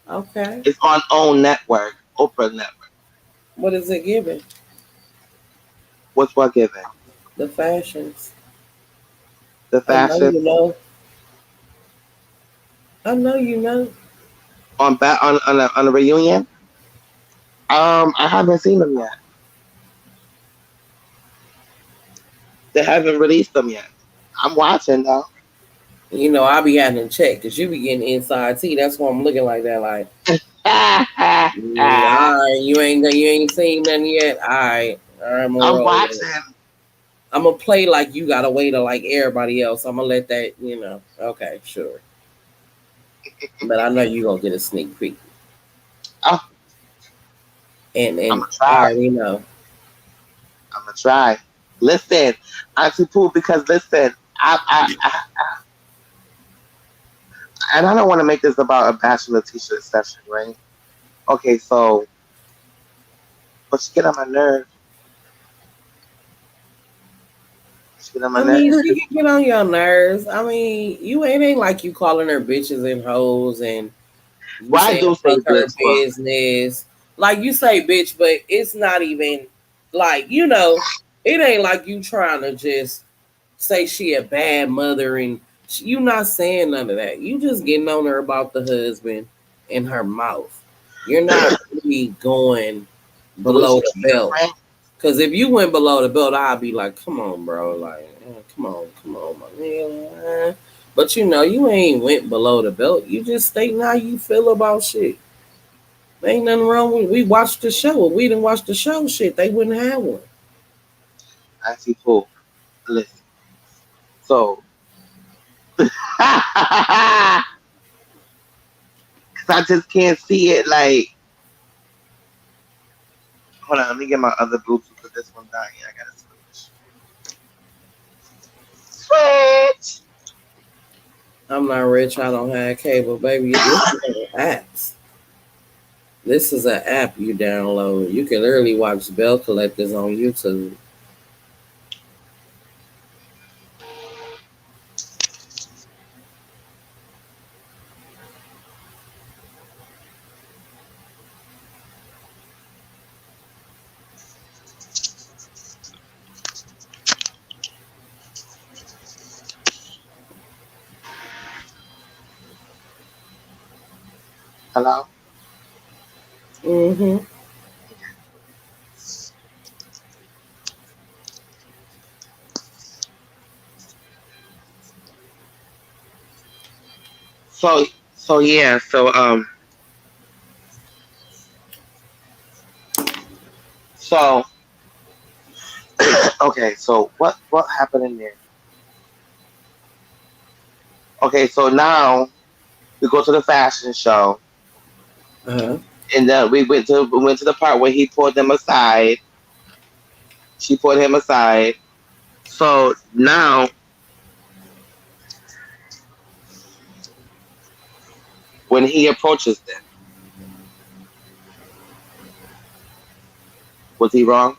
okay. It's on OWN network, Oprah network. What is it giving? What's what given? The fashions. The I know fashion you know. I know you know. on the reunion. I haven't seen them yet. They haven't released them yet. I'm watching though. I be having to check because you be getting inside tea. That's why I'm looking like that. Like, all right, you ain't seen nothing yet. All right, I'm gonna I'm roll with it. watching. I'm gonna play like you gotta wait to like everybody else. I'm gonna let that. Okay, sure. But I know you gonna get a sneak peek, Oh, I'm and gonna I try. already know. I'm gonna try. Listen, Auntie Pooh, because listen, and I don't want to make this about a bachelor t-shirt session, right? Okay, so, but she get on my nerve. She get on my I mean, nerve. she can get on your nerves. I mean, it ain't like you calling her bitches and hoes and you Well, I saying do say fuck her bitch, but business. Like you say bitch, but it's not even like, it ain't like you trying to just say she a bad mother and you not saying none of that. You just getting on her about the husband and her mouth. You're not really going the way below she the treat her belt. friend. Cause if you went below the belt, I'd be like, come on, bro. Like, come on, my man. But you ain't went below the belt. You just stating how you feel about shit. There ain't nothing wrong with we watched the show. If we didn't watch the show, shit, they wouldn't have one. Auntie Pooh, listen. So, because I just can't see it. Like, hold on, let me get my other Bluetooth because this one dying. I gotta switch. Switch. I'm not rich. I don't have cable, baby. This is apps. This is an app you download. You can literally watch Bell Collectors on YouTube. Hello. Mm-hmm. So, so yeah. So okay. So what happened in there? Okay. So now we go to the fashion show, Uh-huh. and then we went to the part where he pulled them aside. She pulled him aside. So now when he approaches them. Was he wrong?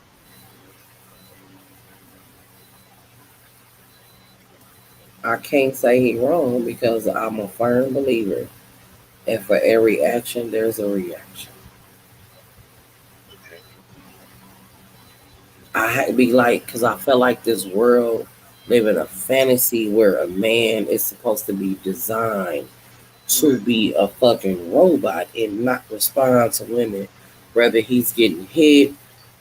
I can't say he wrong because I'm a firm believer, and for every action, there's a reaction. Okay. I had to be like, because I felt like this world live in a fantasy where a man is supposed to be designed to be a fucking robot and not respond to women, whether he's getting hit,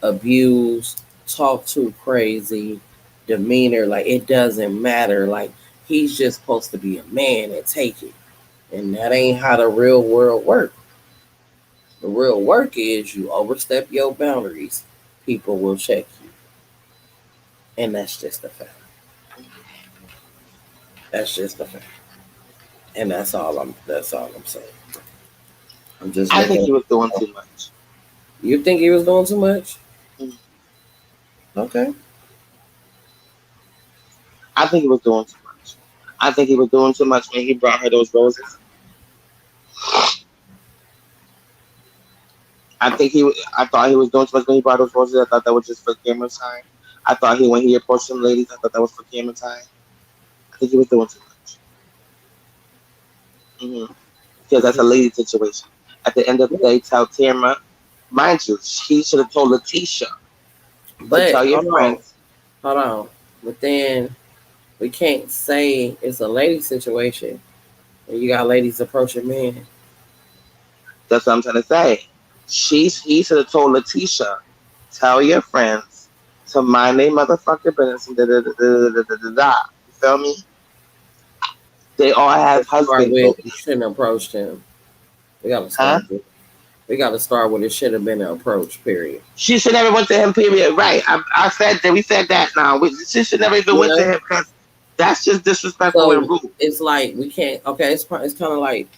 abused, talked to crazy, demeanor, like it doesn't matter. Like he's just supposed to be a man and take it. And that ain't how the real world works. The real work is you overstep your boundaries, people will check you. And that's just a fact. That's just a fact. And that's all I'm saying. I'm just I think making he was doing a, too much. you think he was doing too much? Mm. Okay. I think he was doing too much. I think he was doing too much when he brought her those roses. I thought he was doing too much when he brought those roses. I thought that was just for camera time. I thought when he approached some ladies, I thought that was for camera time. I think he was doing too much. Because that's a lady situation. At the end of the day, tell Tamara, mind you, he should have told Letitia to But tell your friends. hold on. But then we can't say it's a lady situation when you got ladies approaching men. That's what I'm trying to say. He should have told Letitia, tell your friends to mind their motherfucking business. And da, da, da, da, da, da, da, da. You feel me? They all have Let's start husbands, with so you shouldn't have approached him. We gotta huh? start with we gotta start with it should have been an approach, period. She should never went to him. Period. Right? I said that. We said that. Now she should never even You went to know? him because that's just disrespectful and So rude. it's like we can't okay, it's kinda like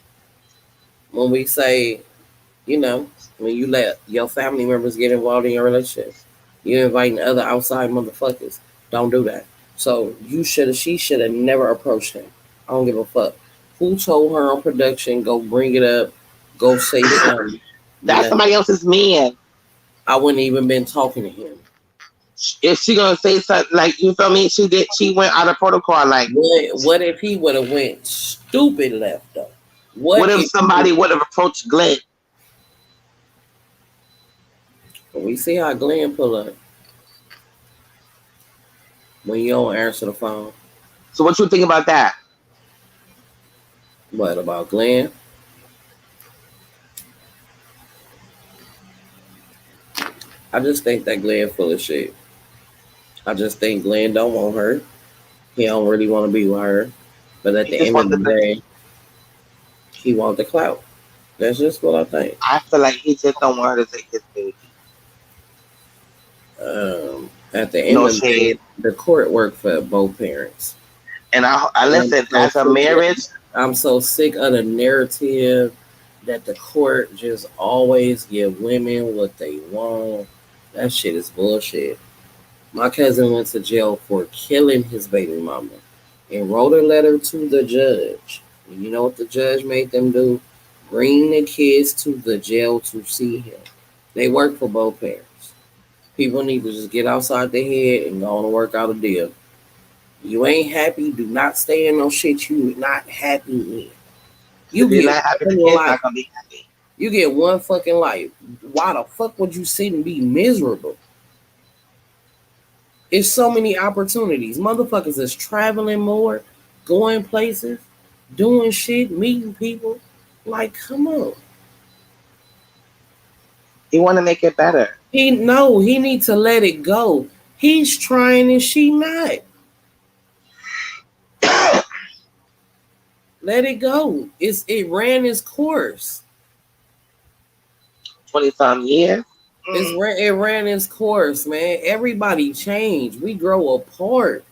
when we say, you know, when you let your family members get involved in your relationship. You're inviting other outside motherfuckers. Don't do that. So she should have never approached him. I don't give a fuck. Who told her on production, go bring it up, go say something. That's No, somebody else's man. I wouldn't even been talking to him. If she gonna say something like you feel me, she did. She went out of protocol. Like, What if he would have went stupid left though? what What if if somebody would have approached Glenn? we see how Glenn pull up when you don't answer the phone? So what you think about that? What about Glenn? I just think that Glenn full of shit. I just think Glenn don't want her. He don't really want to be with her. But at He the just end of wants the the. day, he want the clout. That's just what I think. I feel like he just don't want her to take his baby. At the end No of the day, shade. the court worked for both parents. And I And I'm listen so as a sick. marriage. I'm so sick of the narrative that the court just always give women what they want. That shit is bullshit. My cousin went to jail for killing his baby mama and wrote a letter to the judge. And you know what the judge made them do? Bring the kids to the jail to see him. They work for both parents. People need to just get outside their head and go on and work out a deal. You ain't happy, do not stay in no shit you not happy in. You If you're get not happy, the one kid's life. not gonna be happy. You get one fucking life. Why the fuck would you sit and be miserable? It's so many opportunities. Motherfuckers is traveling more, going places, doing shit, meeting people. Like, come on. He want to make it better. He needs to let it go. He's trying and she not. Let it go. It ran its course. 20 some years. It ran its course, man. Everybody changed. We grow apart.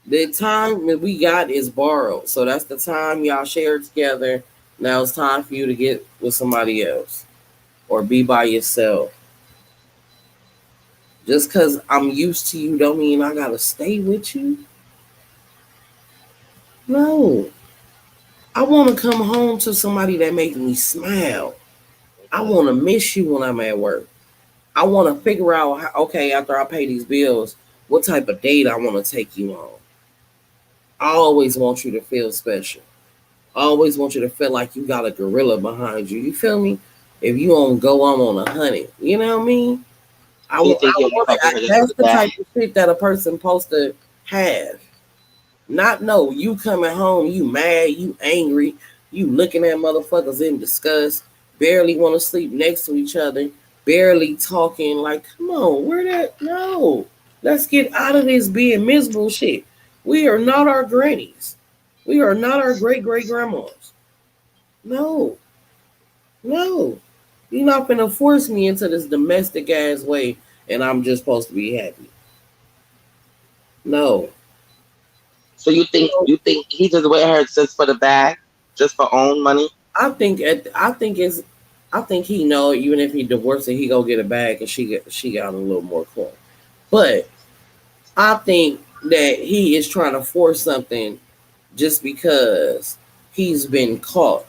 The time that we got is borrowed. So that's the time y'all share together. Now it's time for you to get with somebody else or be by yourself. Just because I'm used to you don't mean I gotta stay with you. No. I want to come home to somebody that makes me smile. I want to miss you when I'm at work. I want to figure out, how, okay, after I pay these bills, what type of date I want to take you on. I always want you to feel special. I always want you to feel like you got a gorilla behind you. You feel me? If you don't go, I'm on 100. You know what I mean? So you think I you only want fuck with that. her just for That's the the bag? type of shit that a person supposed to have. Not know you coming home, you mad, you angry, you looking at motherfuckers in disgust, barely want to sleep next to each other, barely talking. Like, come on, where that? No, let's get out of this being miserable shit. We are not our grannies. We are not our great great grandmas. No, no. You're not gonna force me into this domestic ass way, and I'm just supposed to be happy. No, So you think he just with her just for the bag, just for own money? I think he know even if he divorced her, he go get a bag and she got a little more coin. But I think that he is trying to force something just because he's been caught.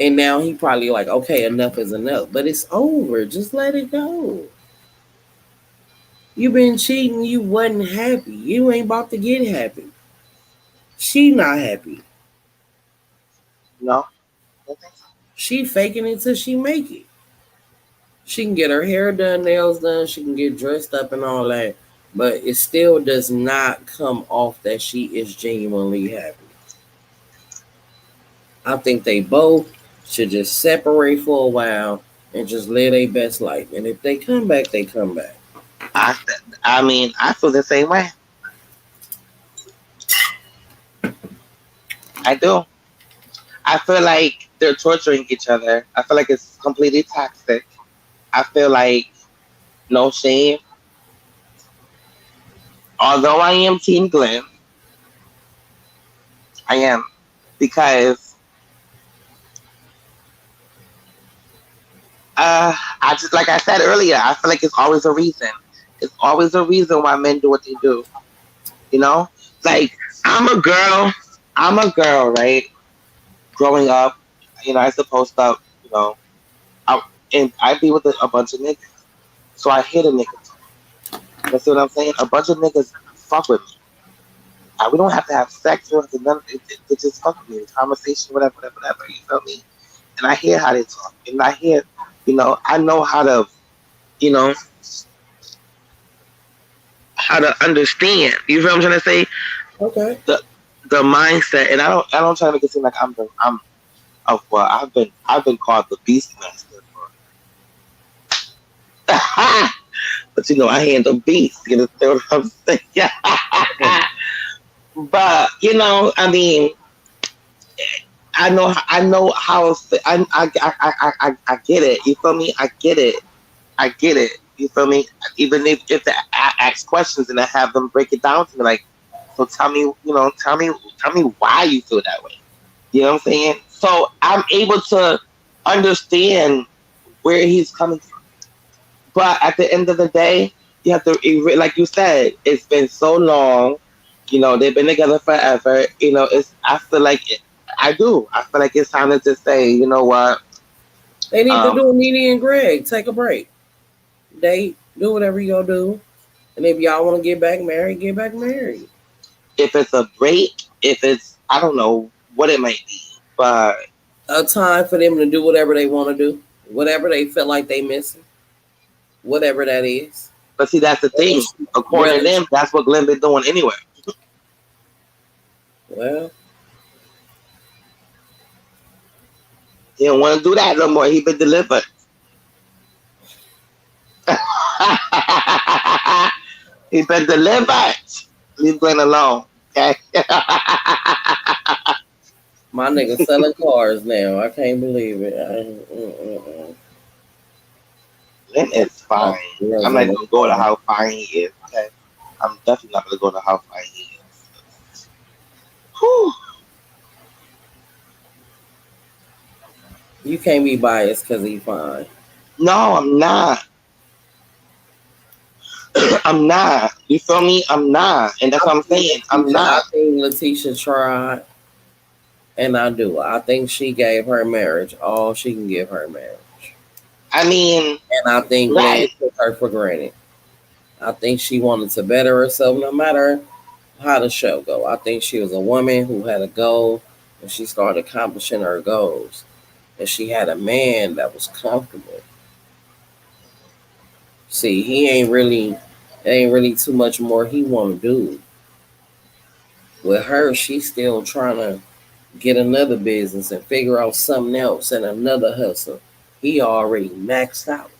And now he probably like, okay, enough is enough. But it's over. Just let it go. You been cheating, you wasn't happy. You ain't about to get happy. She not happy. No. I think so. She faking it till she make it. She can get her hair done, nails done, she can get dressed up and all that, but it still does not come off that she is genuinely happy. I think they both should just separate for a while and just live their best life. And if they come back, they come back. I mean, I feel the same way. I do. I feel like they're torturing each other. I feel like it's completely toxic. I feel like no shame. Although I am Team Glenn, I am because I just like I said earlier. I feel like it's always a reason. It's always a reason why men do what they do. You know, like I'm a girl. I'm a girl, right? Growing up, I supposed to, you know, I, and I be with a bunch of niggas. So I hit a nigga too. You see what I'm saying? A bunch of niggas fuck with me. We don't have to have sex. We don't have to none. They just fuck with me. Conversation, whatever, whatever, whatever. You feel me? And I hear how they talk, and I hear, I know you know, how to understand. You feel what I'm trying to say? Okay. The the mindset, and I don't try to make it seem like I'm. Oh well, I've been called the beast master but I handle beasts. You know what I'm saying? Yeah. But I mean, I know how I get it. You feel me? I get it. I get it. You feel me? Even if they ask questions and I have them break it down to me, like, so tell me, tell me why you feel that way. You know what I'm saying? So I'm able to understand where he's coming from. But at the end of the day, you have to, like you said, it's been so long. They've been together forever. It's. I feel like I do. I feel like it's time to just say, you know what? They need to Um, do a Nene and Greg. Take a break. Date. Do whatever you gonna do. And if y'all want to get back married, get back married. if it's a break, if it's, I don't know what it might be, but A time for them to do whatever they want to do. Whatever they feel like they missing. Whatever that is. see, that's the thing. According to Really. them, that's what Glenn been doing anyway. Well, He don't want to do that no more. He been delivered. He been delivered. Leave Glenn alone. Okay. my nigga selling cars now. I can't believe it. I, Glenn is fine. girls I'm not in even the gonna go to car. how fine he is. Okay. I'm definitely not gonna go to how fine he is. Whew. You can't be biased because he fine. No, I'm not. I'm not. You feel me? I'm not. And that's what I'm saying. I'm I not. think Letitia tried, and I do. I think she gave her marriage all she can give her marriage. I mean, And I think Glenn right. took her for granted. I think she wanted to better herself no matter how the show go. I think she was a woman who had a goal and she started accomplishing her goals. And she had a man that was comfortable. See, he ain't really too much more he wanna do. With her, she's still trying to get another business and figure out something else and another hustle. He already maxed out.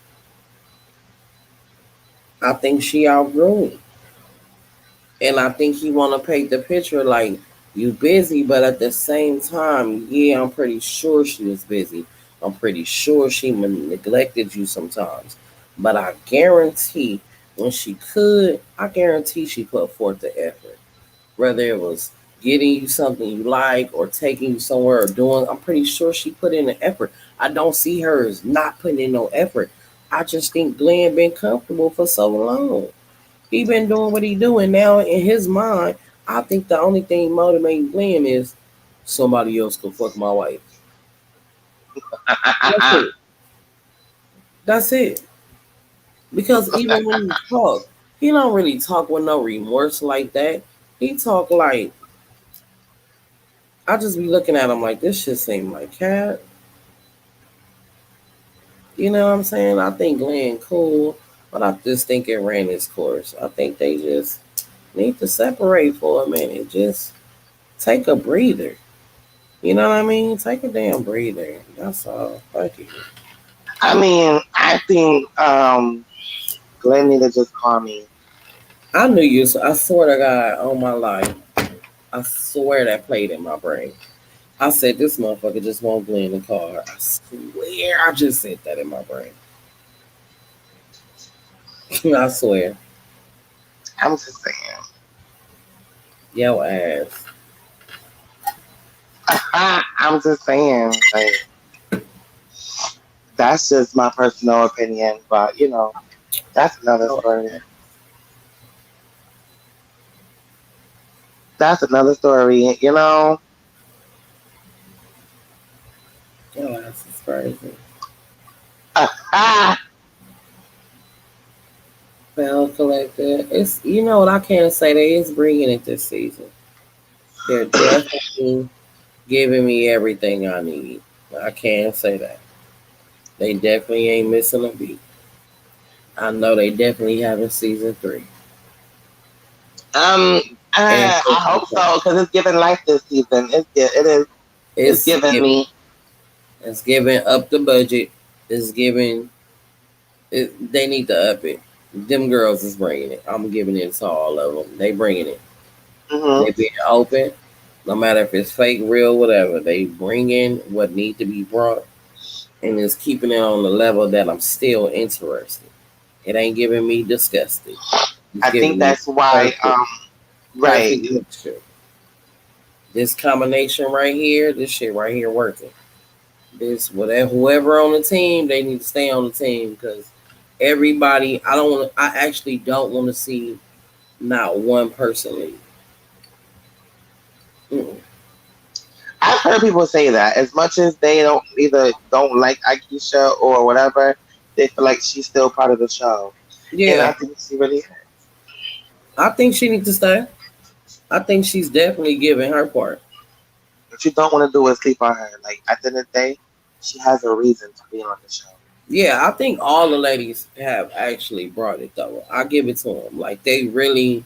I think she outgrew him. And I think he wanna paint the picture like you busy, but at the same time, yeah, I'm pretty sure she was busy. I'm pretty sure she neglected you sometimes. But I guarantee when she could, I guarantee she put forth the effort. Whether it was getting you something you like or taking you somewhere or doing, I'm pretty sure she put in the effort. I don't see her as not putting in no effort. I just think Glenn been comfortable for so long. He been doing what he doing now in his mind. I think the only thing motivating Glenn is somebody else could fuck my wife. That's it. That's it. Because even when he talk, he don't really talk with no remorse like that. He talk like I just be looking at him like this shit seem like cat. You know what I'm saying? I think Glenn cool, but I just think it ran its course. I think they just need to separate for a minute. Just take a breather. You know what I mean? Take a damn breather. That's all. Fuck you. I mean, I think Glenn need to just call me. I knew you. I swear to God, on my life, I swear that played in my brain. I said this motherfucker just won't Glenn the car. I swear, I just said that in my brain. I swear, I'm just saying. yo ass. I'm just saying. Like, that's just my personal opinion, but that's another Yo story. ass. That's another story. Yo ass is crazy. Ah, Belle collector. It's you know what I can't say. They is bringing it this season. They're definitely giving me everything I need. I can't say that. They definitely ain't missing a beat. I know they definitely having season three. um, And I hope so because it's giving life this season. It is. It's it's giving giving, me. it's giving up the budget. It's giving it, they need to up it. Them girls is bringing it. I'm giving it to all of them. They bringing it. Hmm. They being open, no matter if it's fake, real, whatever. They bring in what need to be brought, and it's keeping it on the level that I'm still interested. It ain't giving me disgusted. It's I think giving me that's why. perfect, Right. perfect mixture. This combination right here, this shit right here working. This whatever whoever on the team, they need to stay on the team because everybody. I don't want. I actually don't want to see not one person leave. Mm-mm. I've heard people say that as much as they don't like Aisha or whatever, they feel like she's still part of the show, and I Yeah, think she really is. I think she needs to stay. I think she's definitely giving her part. What you don't want to do is sleep on her. Like at the end of the day, she has a reason to be on the show. Yeah, I think all the ladies have actually brought it though. I give it to them. Like they really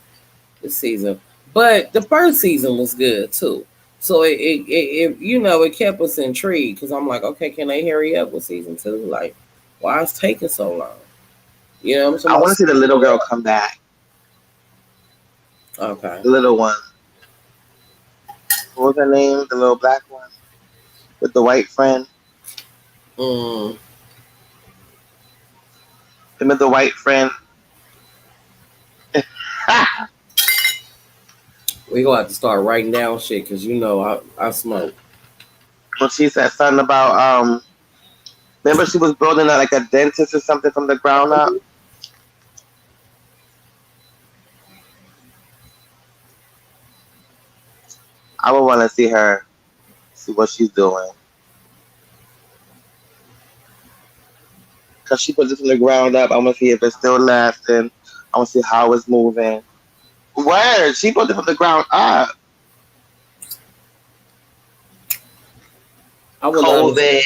this season, but the first season was good too. So it kept us intrigued because I'm like, okay, can they hurry up with season two? Like, why is taking so long? You know, I want to see the little hurry girl up. come back, Okay. the little one. What was her name? The little black one with the white friend. Mm, Remember the white friend? we gonna have to start writing down shit because I smoke. When she said something about remember she was building like a dentist or something from the ground up. I would want to see her, see what she's doing. Cause she put this from the ground up. I want to see if it's still lasting. I want to see how it's moving. Word, she put it from the ground up. I would love to. COVID.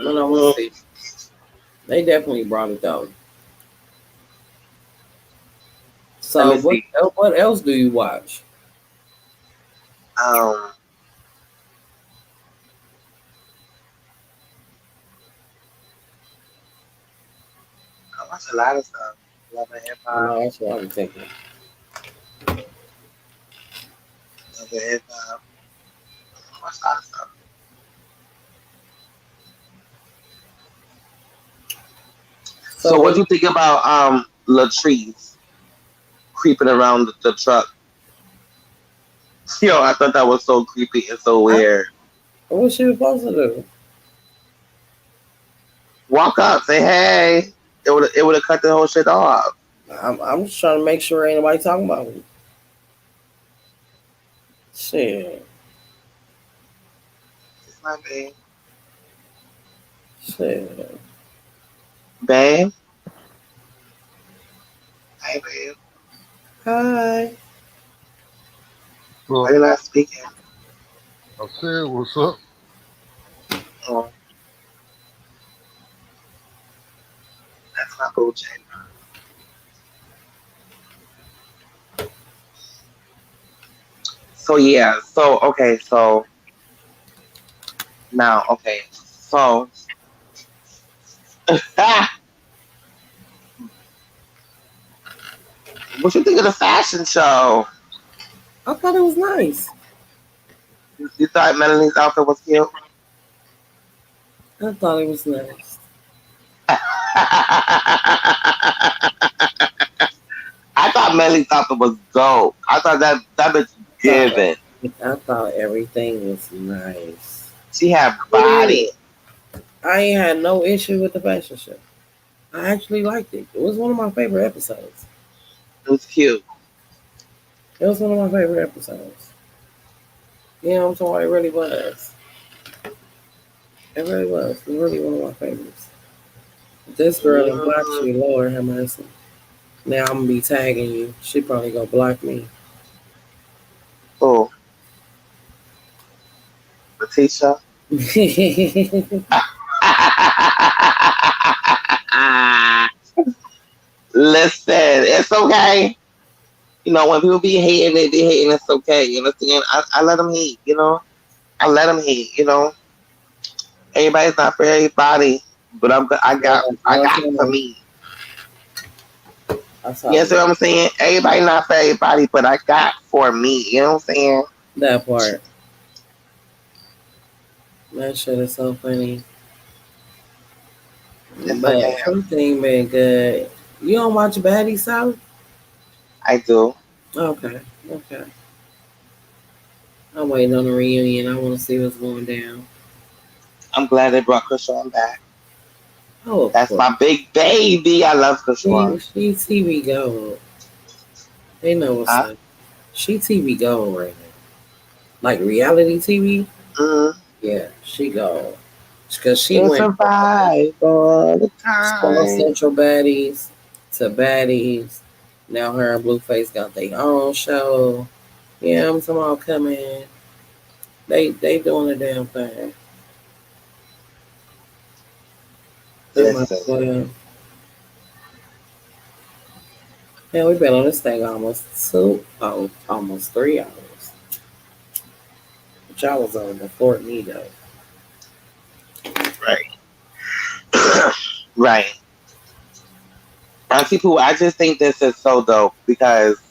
No, no, we'll Mhm. see. They definitely brought it though. Let So me see. what else do you watch? Um, I watch a lot of stuff. Love and hip I hop. know that's what I'm thinking. Love and hip hop. I watch a lot of stuff. So So, what what? do you think about Latrice creeping around the truck? Yo, I thought that was so creepy and so I, weird. what she was supposed to do? Walk up, say hey. It would have cut the whole shit off. I'm just trying to make sure ain't nobody talking about me. Shit, It's my babe. shit. Babe, hey babe. Hi. Why So you not speaking? I said, what's up? Oh, that's my boo Jay. So yeah, so okay, so now okay, so what you think of the fashion show? I thought it was nice. You thought Melanie's outfit was cute? I thought it was nice. I thought Melanie's outfit was dope. I thought that bitch I thought given. I thought everything was nice. She had I mean, body. I ain't had no issue with the fashion show. I actually liked it. It was one of my favorite episodes. It was cute. It was one of my favorite episodes. You know what I'm talking about? It really was. It really was. It was really one of my favorites. This girl in black, Mm, she Lord have mercy. Now I'm gonna be tagging you. She probably gonna block me. oh, Letitia. Listen, it's okay. You know, when people be hating, they be hating. It's okay. You understand? I let them hate. You know, I let them hate. You know, everybody's not for everybody, but I got for Okay. me. That's You all. see what I'm saying? Everybody not for everybody, but I got for me. You know what I'm saying? That part. That shit is so funny. It's But okay. everything been good. You don't watch Baddie South? I do. Okay. Okay. I'm waiting on the reunion. I want to see what's going down. I'm glad they brought Krishan back. Oh, of That's course. my big baby. I love Krishan. She TV gold. They know what's Huh? up. She TV gold right now. Like reality TV. Mm. Yeah, she gold. Because she It's went a from vibe all the Star time. Central baddies to baddies. Now her and Blueface got their own show. Yeah, I'm talking about coming. They doing a damn thing. They might Listen, as well. Yeah, we've been on this thing almost 3 hours. Which I was on before me though. right, right. I see people. I just think this is so dope because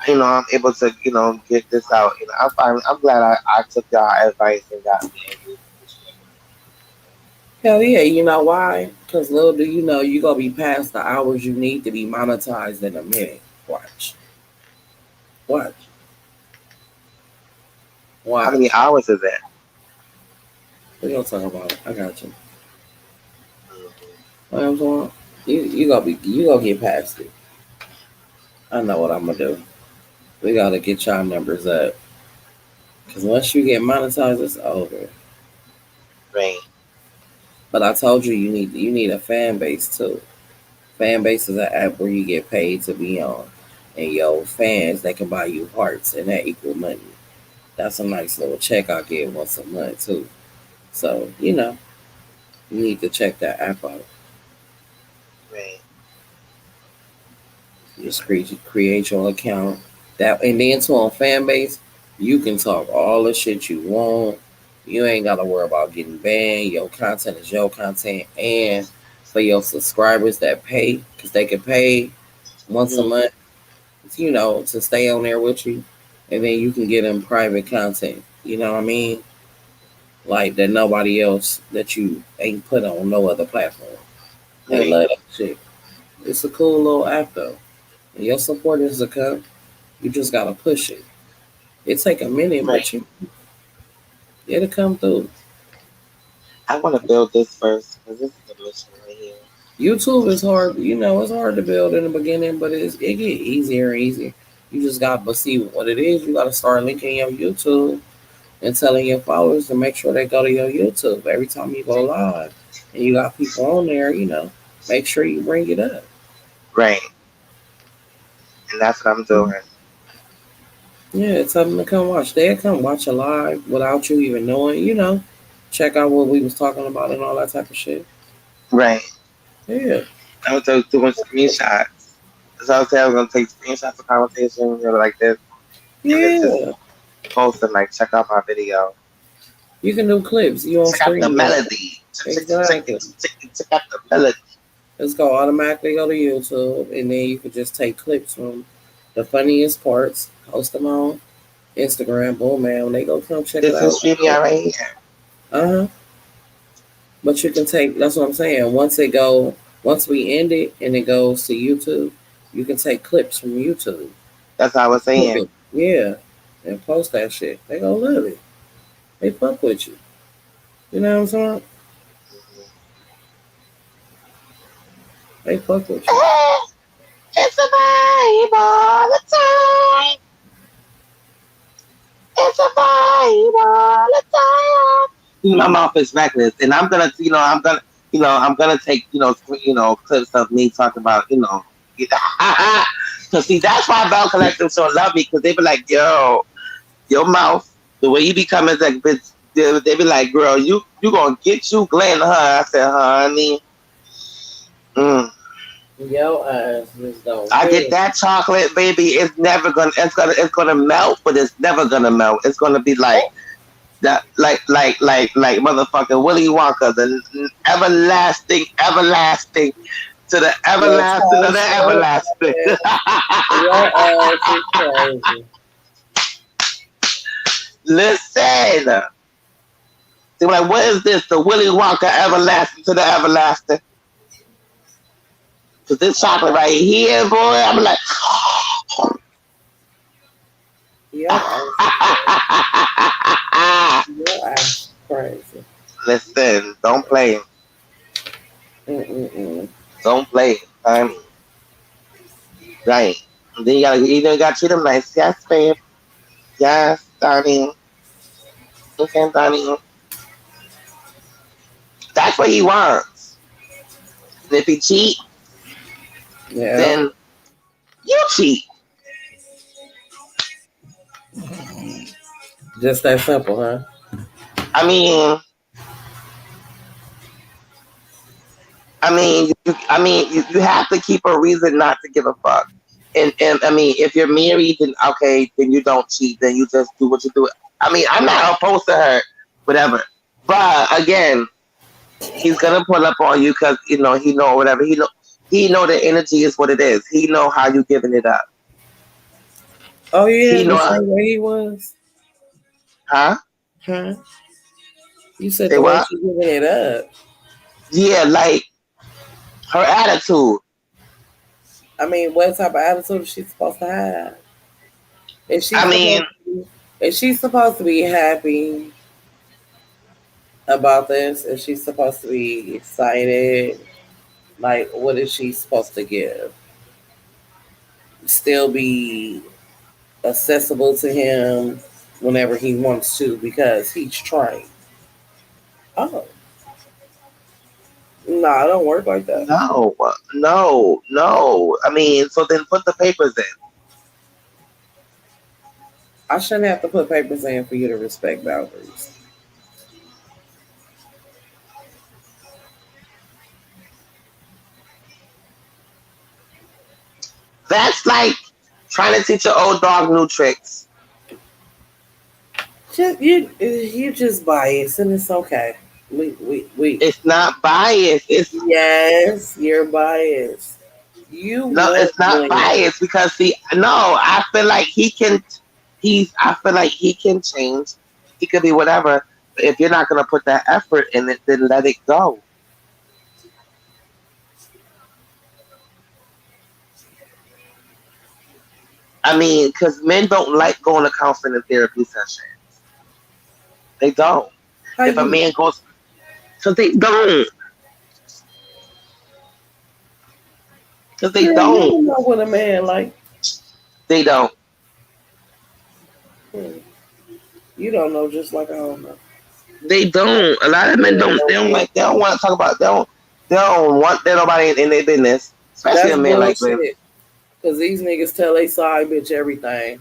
I'm able to get this out. I'm glad I took y'all advice and got me a new position. Hell yeah, you know why? Because little do you know, you gonna be past the hours you need to be monetized in a minute. Watch, watch, How many watch. hours is it? We gonna talk about it. I got you. Mhm. You know what I'm saying? You gonna get past it. I know what I'm gonna do. We gotta get y'all numbers up. Cause once you get monetized, it's over. Right. But I told you you need a fan base too. Fan base is an app where you get paid to be on, and your fans they can buy you hearts, and that equal money. That's a nice little check I get once a month too. So you need to check that app out. Right. Just create your account. That and then to on fan base, you can talk all the shit you want. You ain't gotta worry about getting banned. Your content is your content, and for your subscribers that pay, because they can pay once a Mm-hmm. month, to stay on there with you, and then you can get them private content. You know what I mean? Like that nobody else that you ain't put on no other platform. They Right. love that shit. It's a cool little app though. And your supporters will come. You just gotta push it. It take a minute, Right. but it'll come through. I want to build this first because this is a mission right here. YouTube is hard. It's hard to build in the beginning, but it get easier and easier. You just got to see what it is. You got to start linking your YouTube and telling your followers to make sure they go to your YouTube every time you go live, and you got people on there. Make sure you bring it up. Right. And that's what I'm doing. Yeah, tell them to come watch. They'll come watch a live without you even knowing. Check out what we was talking about and all that type of shit. Right. Yeah, I was just doing screenshots. So I was saying I was gonna take screenshots of conversations, like this, and then just yeah. post them like check out my video. You can do clips. You on Check out the screen. Yeah. melody. Exactly. Check out the melody. It's gonna automatically go to YouTube, and then you can just take clips from the funniest parts, post them on Instagram. Boom, man. When they go come check it This is out. StreamYard right here. Uh huh. But you can take. That's what I'm saying. Once we end it and it goes to YouTube, you can take clips from YouTube. That's what I was Clip saying. it. Yeah, and post that shit. They gonna love it. They fuck with you. You know what I'm saying? They fuck with you. It's a vibe all the time. It's a vibe all the time. My mouth is reckless, and I'm gonna take, clips of me talking about, so see, that's why Belle Collective so love me because they be like, yo, your mouth, the way you be coming, like, bitch, they be like, girl, you gonna get you Glenn, huh? I said, honey, mm. Yo ass just don't I get care. that chocolate, baby. It's gonna melt, but it's never gonna melt. It's gonna be like that, like motherfucking Willy Wonka, the everlasting, everlasting to the Yo, everlasting of Ty, the shut up, everlasting. man. Your ass is crazy. Listen, they're like, what is this? The Willy Wonka everlasting to the everlasting? Cause this chocolate right here, boy, I'm like, Your ass is crazy. Your ass is crazy. listen, don't play, Mm-mm-mm. don't play, honey. Right. And then you gotta treat them nice. Yes, babe. Yes, darling. Okay, darling. That's what he wants. And if he cheat, Yeah. then you cheat. Just that simple, huh? I mean, you have to keep a reason not to give a fuck. And I mean, if you're married, then okay, then you don't cheat. Then you just do what you do. I mean, I'm not opposed to her, whatever. But again, he's gonna pull up on you because he know whatever he know the energy is what it is. He know how you giving it up. Oh yeah, He the know, same way he was. huh? Huh? You said Say the way what? she giving it up. Yeah, like her attitude. I mean, what type of attitude is she supposed to have? Is she I mean, supposed to be, is she supposed to be happy about this? Is she supposed to be excited? Like, what is she supposed to give? still be accessible to him whenever he wants to because he's trained. Oh, no, I don't work like that. No, no. I mean, so then put the papers in. I shouldn't have to put papers in for you to respect boundaries. That's like trying to teach an old dog new tricks. You just biased and it's okay. We. It's not biased. It's Yes, you're biased. You no, want it's not women. biased because see, no, I feel like he can. I feel like he can change. He could be whatever. But if you're not gonna put that effort in it, then let it go. I mean, because men don't like going to counseling and therapy sessions. They don't. How If a you? man goes, so they don't. Because they Girl, you don't. don't know what a man like. They don't. Hmm. You don't know just like I don't know. They don't. A lot of men You ain't don't. They no don't man. like. They don't want to talk about. They don't. They don't want that nobody in their business, especially That's a man like me. bullshit. Cause these niggas tell they side bitch everything.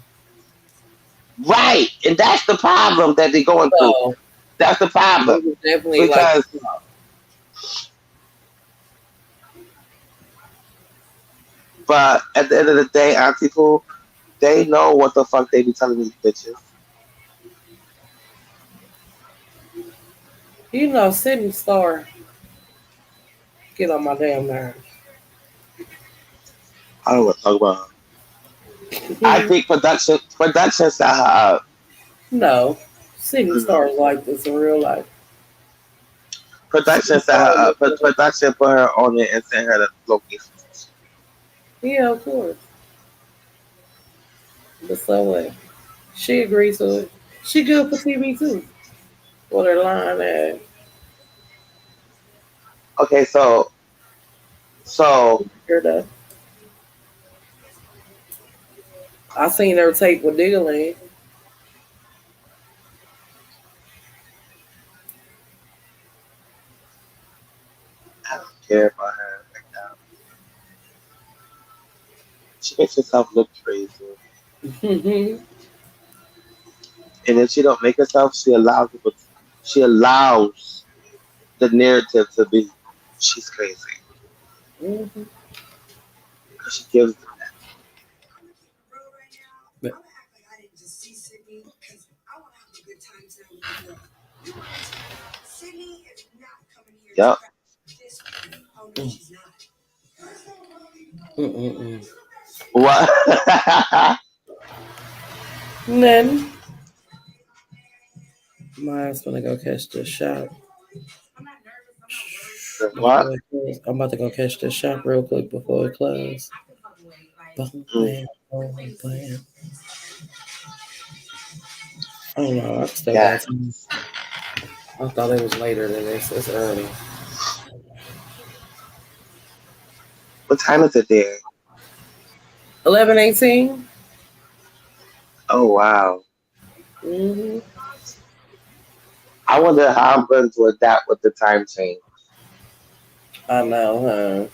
Right, and that's the problem that they're going through. So That's the problem niggas definitely like because, to talk. but at the end of the day, auntie Pooh, they know what the fuck they be telling these bitches. You know, Sydney Star get on my damn nerves. I don't want to talk about her. I think production set her up. No, Sydney Mhm. Star is like this in real life. Sydney Production set Star her up. look good. Production put her on it and sent her the location. Yeah, of course. But so what? She agrees to it. She good for TV too. With her line at Okay, so her the I seen her tape with Diggling. I don't care about her right now. She makes herself look crazy, and if she don't make herself, she allows people. She allows the narrative to be. She's crazy Mhm. because she gives them that. But Yep. mm-mm-mm. What? Then my ass gonna go catch this shop What? before it close. I'm about to go catch this shop real quick before it closes. Boom, Mm, bam, boom, bam. I don't know. I still yeah. got time. I thought it was later than this. It's early. What time is it there? 11:18. Oh wow. Mm-hmm. I wonder how I'm going to adapt with the time change. I know, huh?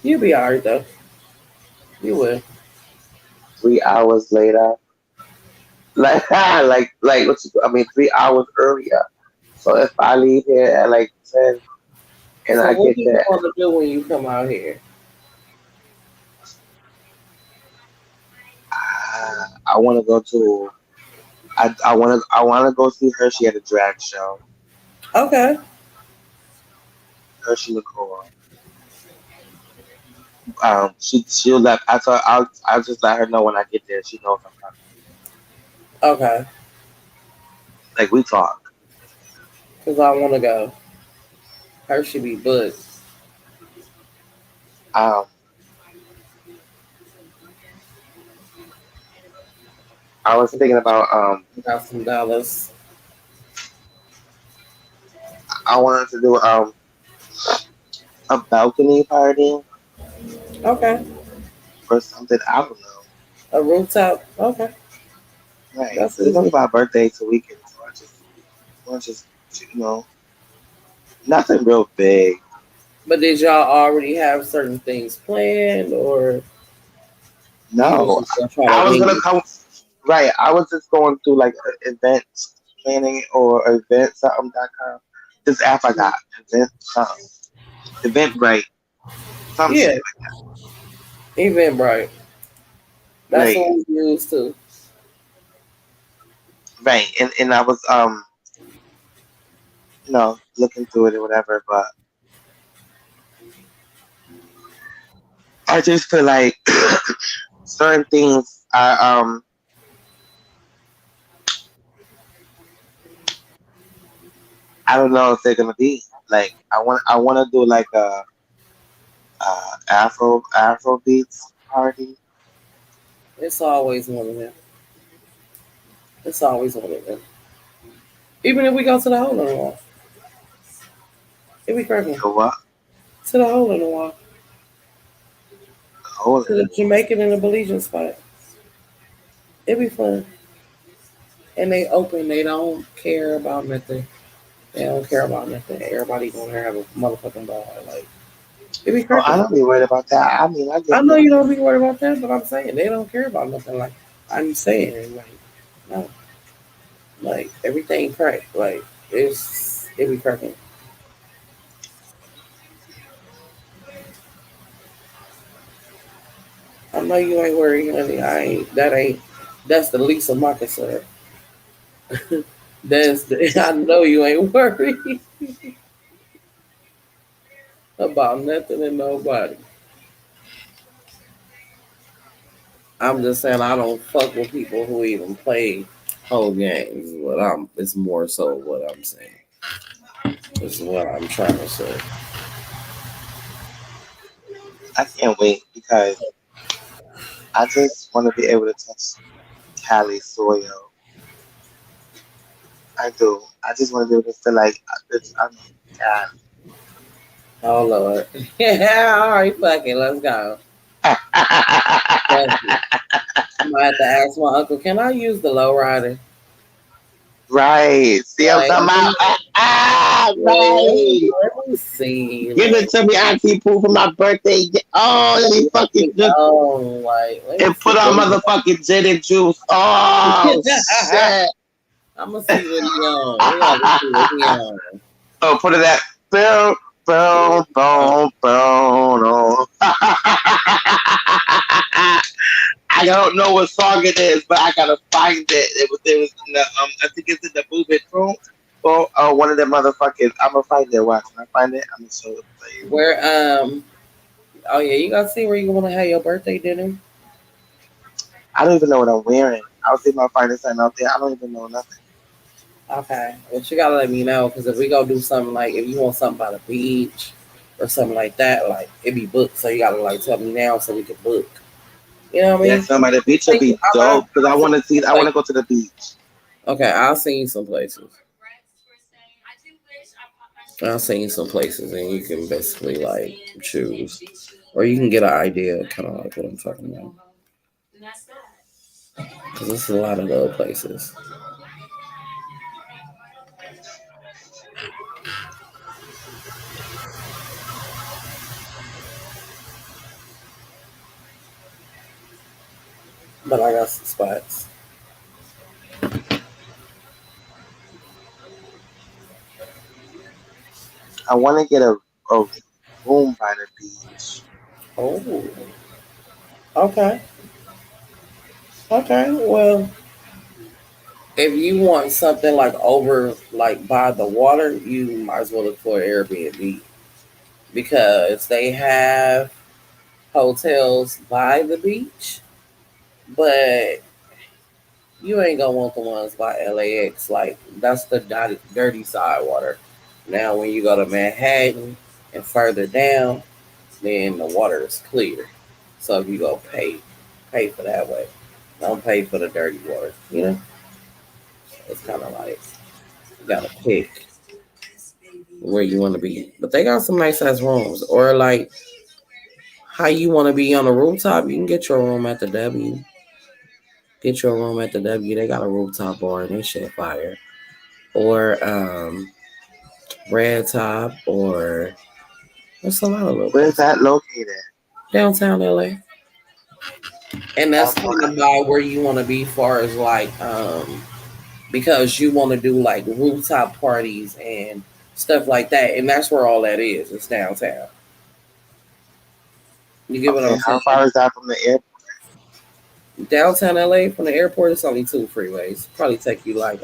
You'll be alright though. You will. 3 hours later, like what? I mean, 3 hours earlier. So if I leave here at like 10 and So I what get do you there, want to do when you come out here? I want to go to. I want to go see Hershey at a drag show. Okay. Hershey Nicole. She'll let I'll just let her know when I get there. She knows I'm coming. Okay. Like we talk. Because I want to go. Her should be booked. Um, I was thinking about Got some dollars. I wanted to do a balcony party Okay. for something. I don't know. A rooftop. Okay, Right. that's Because it's only easy. my birthday to weekend, so I want to just, you know, nothing real big. But did y'all already have certain things planned, or you was No, just gonna try to I was wing gonna it? come. Right, I was just going through like event planning or event something.com. This app I got event something, Eventbrite, some Yeah, shit Eventbrite. like That's right, what we used to. right, and I was looking through it or whatever, but I just feel like certain things are I don't know if they're gonna be like I want to do like a Afro beats party. It's always one of them. It's always one of them. Even if we go to the hole in the wall, it be cracking. So what? To the hole in the wall, Hole to in the the wall. Jamaican and the Belizean spot. It be fun. And they open. They don't care about nothing. They don't care about nothing. Everybody gonna have a motherfucking ball. Like it be Oh, I cracking. don't be worried about that. I mean, I I get know you money. don't be worried about that, but I'm saying they don't care about nothing. Like I'm saying, like no, like everything crack. Like it be cracking. I know you ain't worried, honey. I ain't. That ain't. That's the least of my concern. That's the. I know you ain't worried about nothing and nobody. I'm just saying I don't fuck with people who even play whole games. What I'm. It's more so what I'm saying. This is what I'm trying to say. I can't wait because I just want to be able to touch Cali soil. I do. I just want to be able to feel like I'm in Cali. Oh Lord. Yeah. All right. Fuck it. Let's go. Fuck it. I'm gonna have to ask my uncle. Can I use the lowrider? Right. See, I'm Like, talking about. let Right. me see. Give it Like, to me, Auntie Pooh, for my birthday. Oh, let me let fucking me just know. Like, let me and see put on what he motherfucking gin and juice. Oh on. shit. I'm gonna see what he on. We gotta see what he on. Oh, put it at boom, boom, boom, boom. Oh. I don't know what song it is, but I gotta find it. It was in the I think it's in the Move It room. Well, one of them motherfuckers. I'm gonna find it. Watch when I find it. I'm gonna show it to you. Where oh yeah, you gotta see where you wanna have your birthday dinner. I don't even know what I'm wearing. I was thinking about finding something out there. I don't even know nothing. Okay. But you gotta let me know because if we go do something like if you want something by the beach or something like that, like it be booked. So you gotta like tell me now so we can book. You know what I Yeah, mean? somebody the beach would be dope because I want to see. I want to go to the beach. Okay, I'll send you some places. I'll send you some places, and you can basically like choose, or you can get an idea, kind of like what I'm talking about. Because there's a lot of little places, but I got some spots. I want to get a room by the beach. Oh, okay, okay. Well, if you want something like over, like by the water, you might as well look for an Airbnb because they have hotels by the beach, but you ain't gonna want the ones by LAX. Like that's the dirty side water. Now, when you go to Manhattan and further down, then the water is clear. So if you go pay for that way. Don't pay for the dirty water. You know, it's kind of like you gotta pick where you want to be. But they got some nice ass rooms, or like How you want to be on the rooftop? You can get your room at the W. Get your room at the W. They got a rooftop bar and they shit fire. Or Red Top, or what's a lot of little Where's places that located? downtown LA. And that's Okay. kind of by where you want to be, far as like because you want to do like rooftop parties and stuff like that, and that's where all that is. It's downtown. You get what Okay. I'm How saying? far is that from the airport? Downtown LA from the airport, it's only two freeways. Probably take you like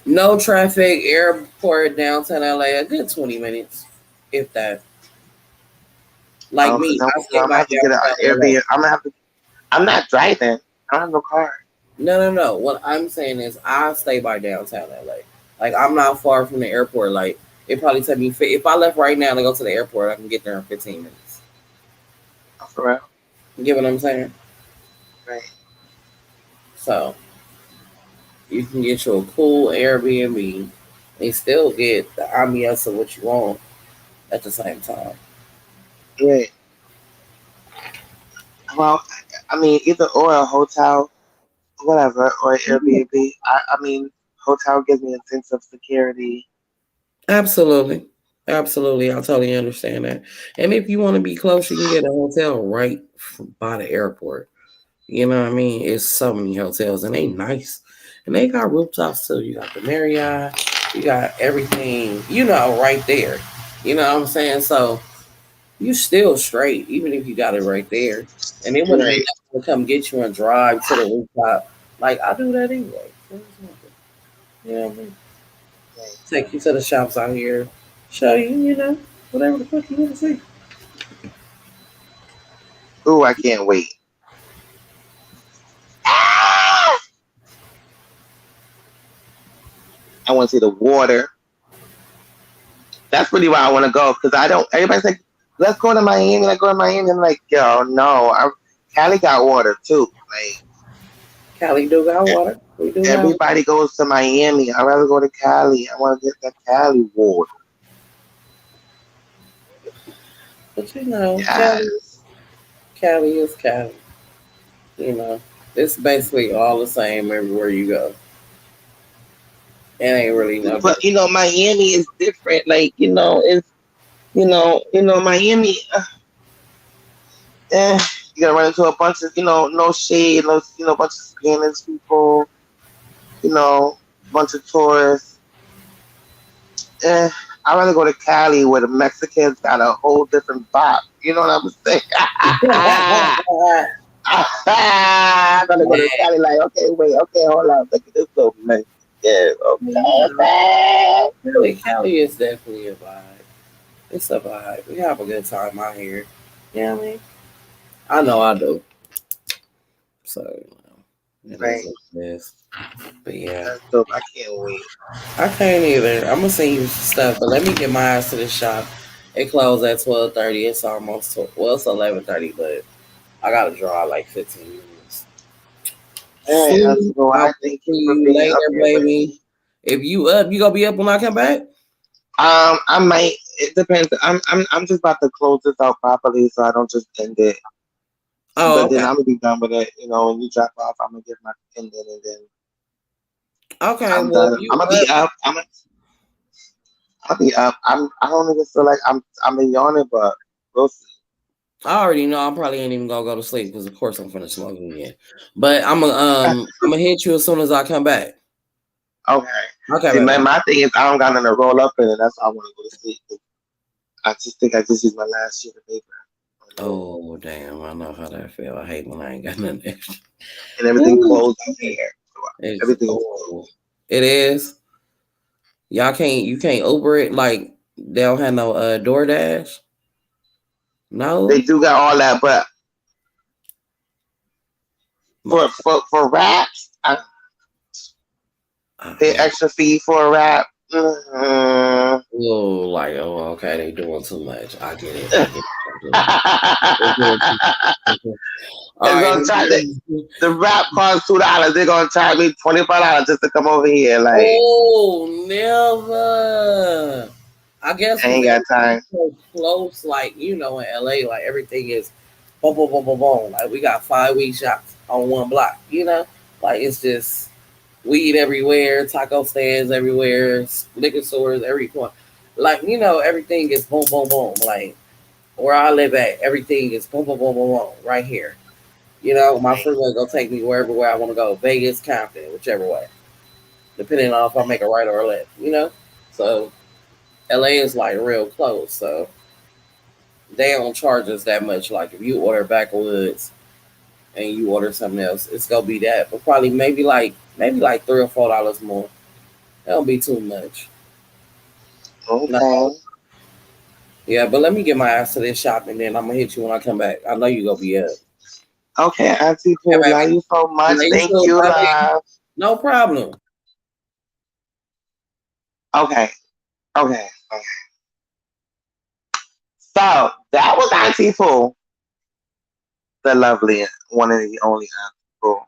no traffic airport downtown LA a good 20 minutes, if that. Like Oh, because me, I'm, I so stay I'm gonna by have to get an downtown LA. Airbnb. I'm gonna have to. I'm not driving. I don't have no car. No. What I'm saying is, I stay by downtown LA. Like I'm not far from the airport. Like it probably take me. If I left right now to go to the airport, I can get there in 15 minutes. Oh, for real. You get what I'm saying? Right. So you can get you a cool Airbnb and still get the ambiance of what you want at the same time. Right. Well, I mean, either or a hotel, whatever, or Airbnb. I mean, hotel gives me a sense of security. Absolutely. Absolutely. I totally understand that. And if you want to be close, you can get a hotel right by the airport. You know what I mean? It's so many hotels and they nice. And they got rooftops too. You got the Marriott, you got everything, right there. You know what I'm saying? So you still straight, even if you got it right there. And it wouldn't be Right. nothing to come get you and drive to the rooftop. Like I do that anyway. You know what I mean? Right. Take you to the shops out here, show you, whatever the fuck you want to see. Ooh, I can't wait. Ah! I want to see the water. That's really why I want to go because I don't. Everybody's like, let's go to Miami. Let's go to Miami. I'm like, yo, no. Cali got water too. Like Cali do got water. We do got water. everybody goes to Miami. I'd rather go to Cali. I want to get that Cali water. But Yes. Cali is Cali. You know, it's basically all the same everywhere you go. It ain't really no different. But Miami is different. Like it's Miami. You gotta run into a bunch of no shade, no bunch of Spanish people. Bunch of tourists. Eh, I'd rather go to Cali where the Mexicans got a whole different vibe. You know what I'm saying? I'm gonna go to Cali like, okay, wait, okay, hold on, look at this little Mexican. Okay. Cali is definitely a vibe. It's a vibe. We have a good time out here. You know what I mean? I know I do. So, it Right. is what it is. But yeah. That's dope. I can't wait. I can't either. I'm gonna send you some stuff, but let me get my ass to the shop. It closed at 12:30. It's almost it's 11:30, but I gotta draw like 15 minutes. All right, so I'll I see thank you for you being later, up here with baby. me. If you up, you gonna be up when I come back? I might. It depends. I'm just about to close this out properly, so I don't just end it. Oh, But then okay. I'm gonna be done with it. When you drop off, I'm gonna give my ending, and then Okay, I'm well, if done. you I'm gonna be up, up. I'll be up. I don't even feel like I'm a yawning, but we'll see. I already know I probably ain't even gonna go to sleep because of course I'm finna smoke again. But I'm gonna hit you as soon as I come back. Okay. Okay, See, baby. my thing is I don't got nothing to roll up in, and that's why I want to go to sleep. I just think I just used my last sheet of paper. Oh damn, I know how that feel. I hate when I ain't got nothing extra. And everything Ooh. closed out here. It's Everything is oh, closed. it is. You can't Uber it like they don't have no DoorDash. They No. do got all that, but for raps, pay extra fee for a rap. Oh, like okay, they doing too much. I get it. All It's right. gonna charge the rap costs $2. They're gonna charge me $25 just to come over here. Like, Oh, never. I guess I because ain't got time. everything's so close, like you know, in LA, like everything is boom, boom, boom, boom, boom. Like we got 5 weed shops on one block. You know, like it's just weed everywhere, taco stands everywhere, liquor stores every point. Like you know, everything is boom, boom, boom. Like where I live at, everything is boom, boom, boom, boom, boom, right here. You know, my Right, freeway gonna take me wherever where I want to go, Vegas, Compton, whichever way, depending on if I right. make a right or a left. You know, so LA is like real close, so they don't charge us that much. Like if you order backwoods and you order something else, it's gonna be that, but probably maybe like $3 or $4 more. That don't be too much. No, Okay. yeah, but let me get my ass to this shop and then I'm gonna hit you when I come back. I know you gonna be up. Okay, Auntie Yeah, Pooh, love baby. you so much. No, you Thank too, you, baby. love. No problem. Okay, okay, okay. So that was Auntie Pooh, the lovely one and the only Auntie Pooh.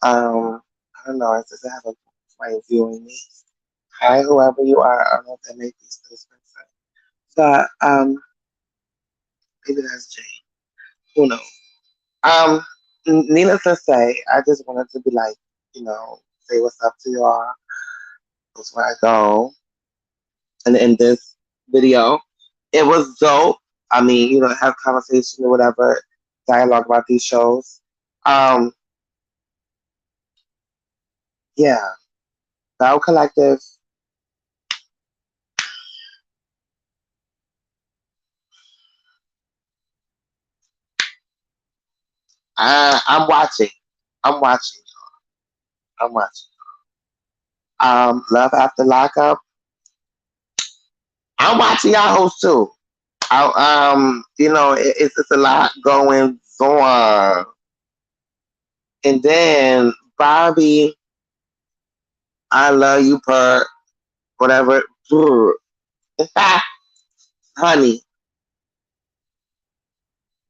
I don't know. I just have a my viewing me. Hi, whoever you are. I don't know if that may be still Spencer. But maybe that's Jane. Who knows? Um, needless to say, I just wanted to be like, say what's up to y'all. That's where I go. And in this video, it was dope. I mean, have conversation or whatever, dialogue about these shows. Um, yeah, Bell Collective. I'm watching. I'm watching. I'm watching. Love After Lockup. I'm watching y'all host too. It's a lot going on. And then Bobby, I love you, per whatever. Purr. Honey,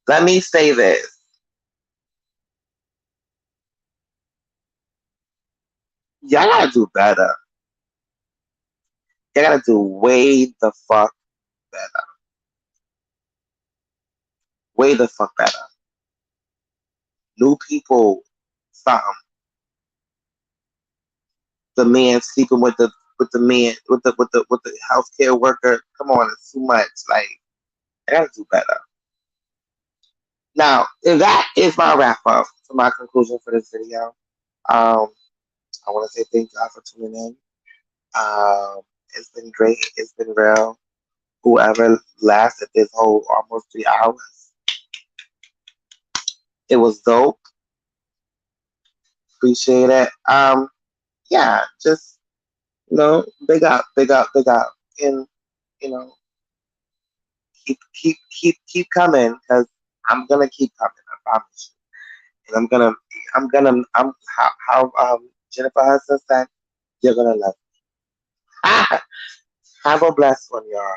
let me say this. Y'all gotta do better. Y'all gotta do way the fuck better. Way the fuck better. New people, something. The man sleeping with the man with the healthcare worker. Come on, it's too much. Like, I gotta do better. Now, that is my wrap up for my conclusion for this video. Um, I want to say thank y'all for tuning in. It's been great. It's been real. Whoever lasted this whole almost 3 hours, it was dope. Appreciate it. Yeah, just big up, big up, big up, and you know, keep coming because I'm gonna keep coming. I promise you. And I'm how Jennifer Hudson said, you're gonna love me. Have a blessed one, y'all.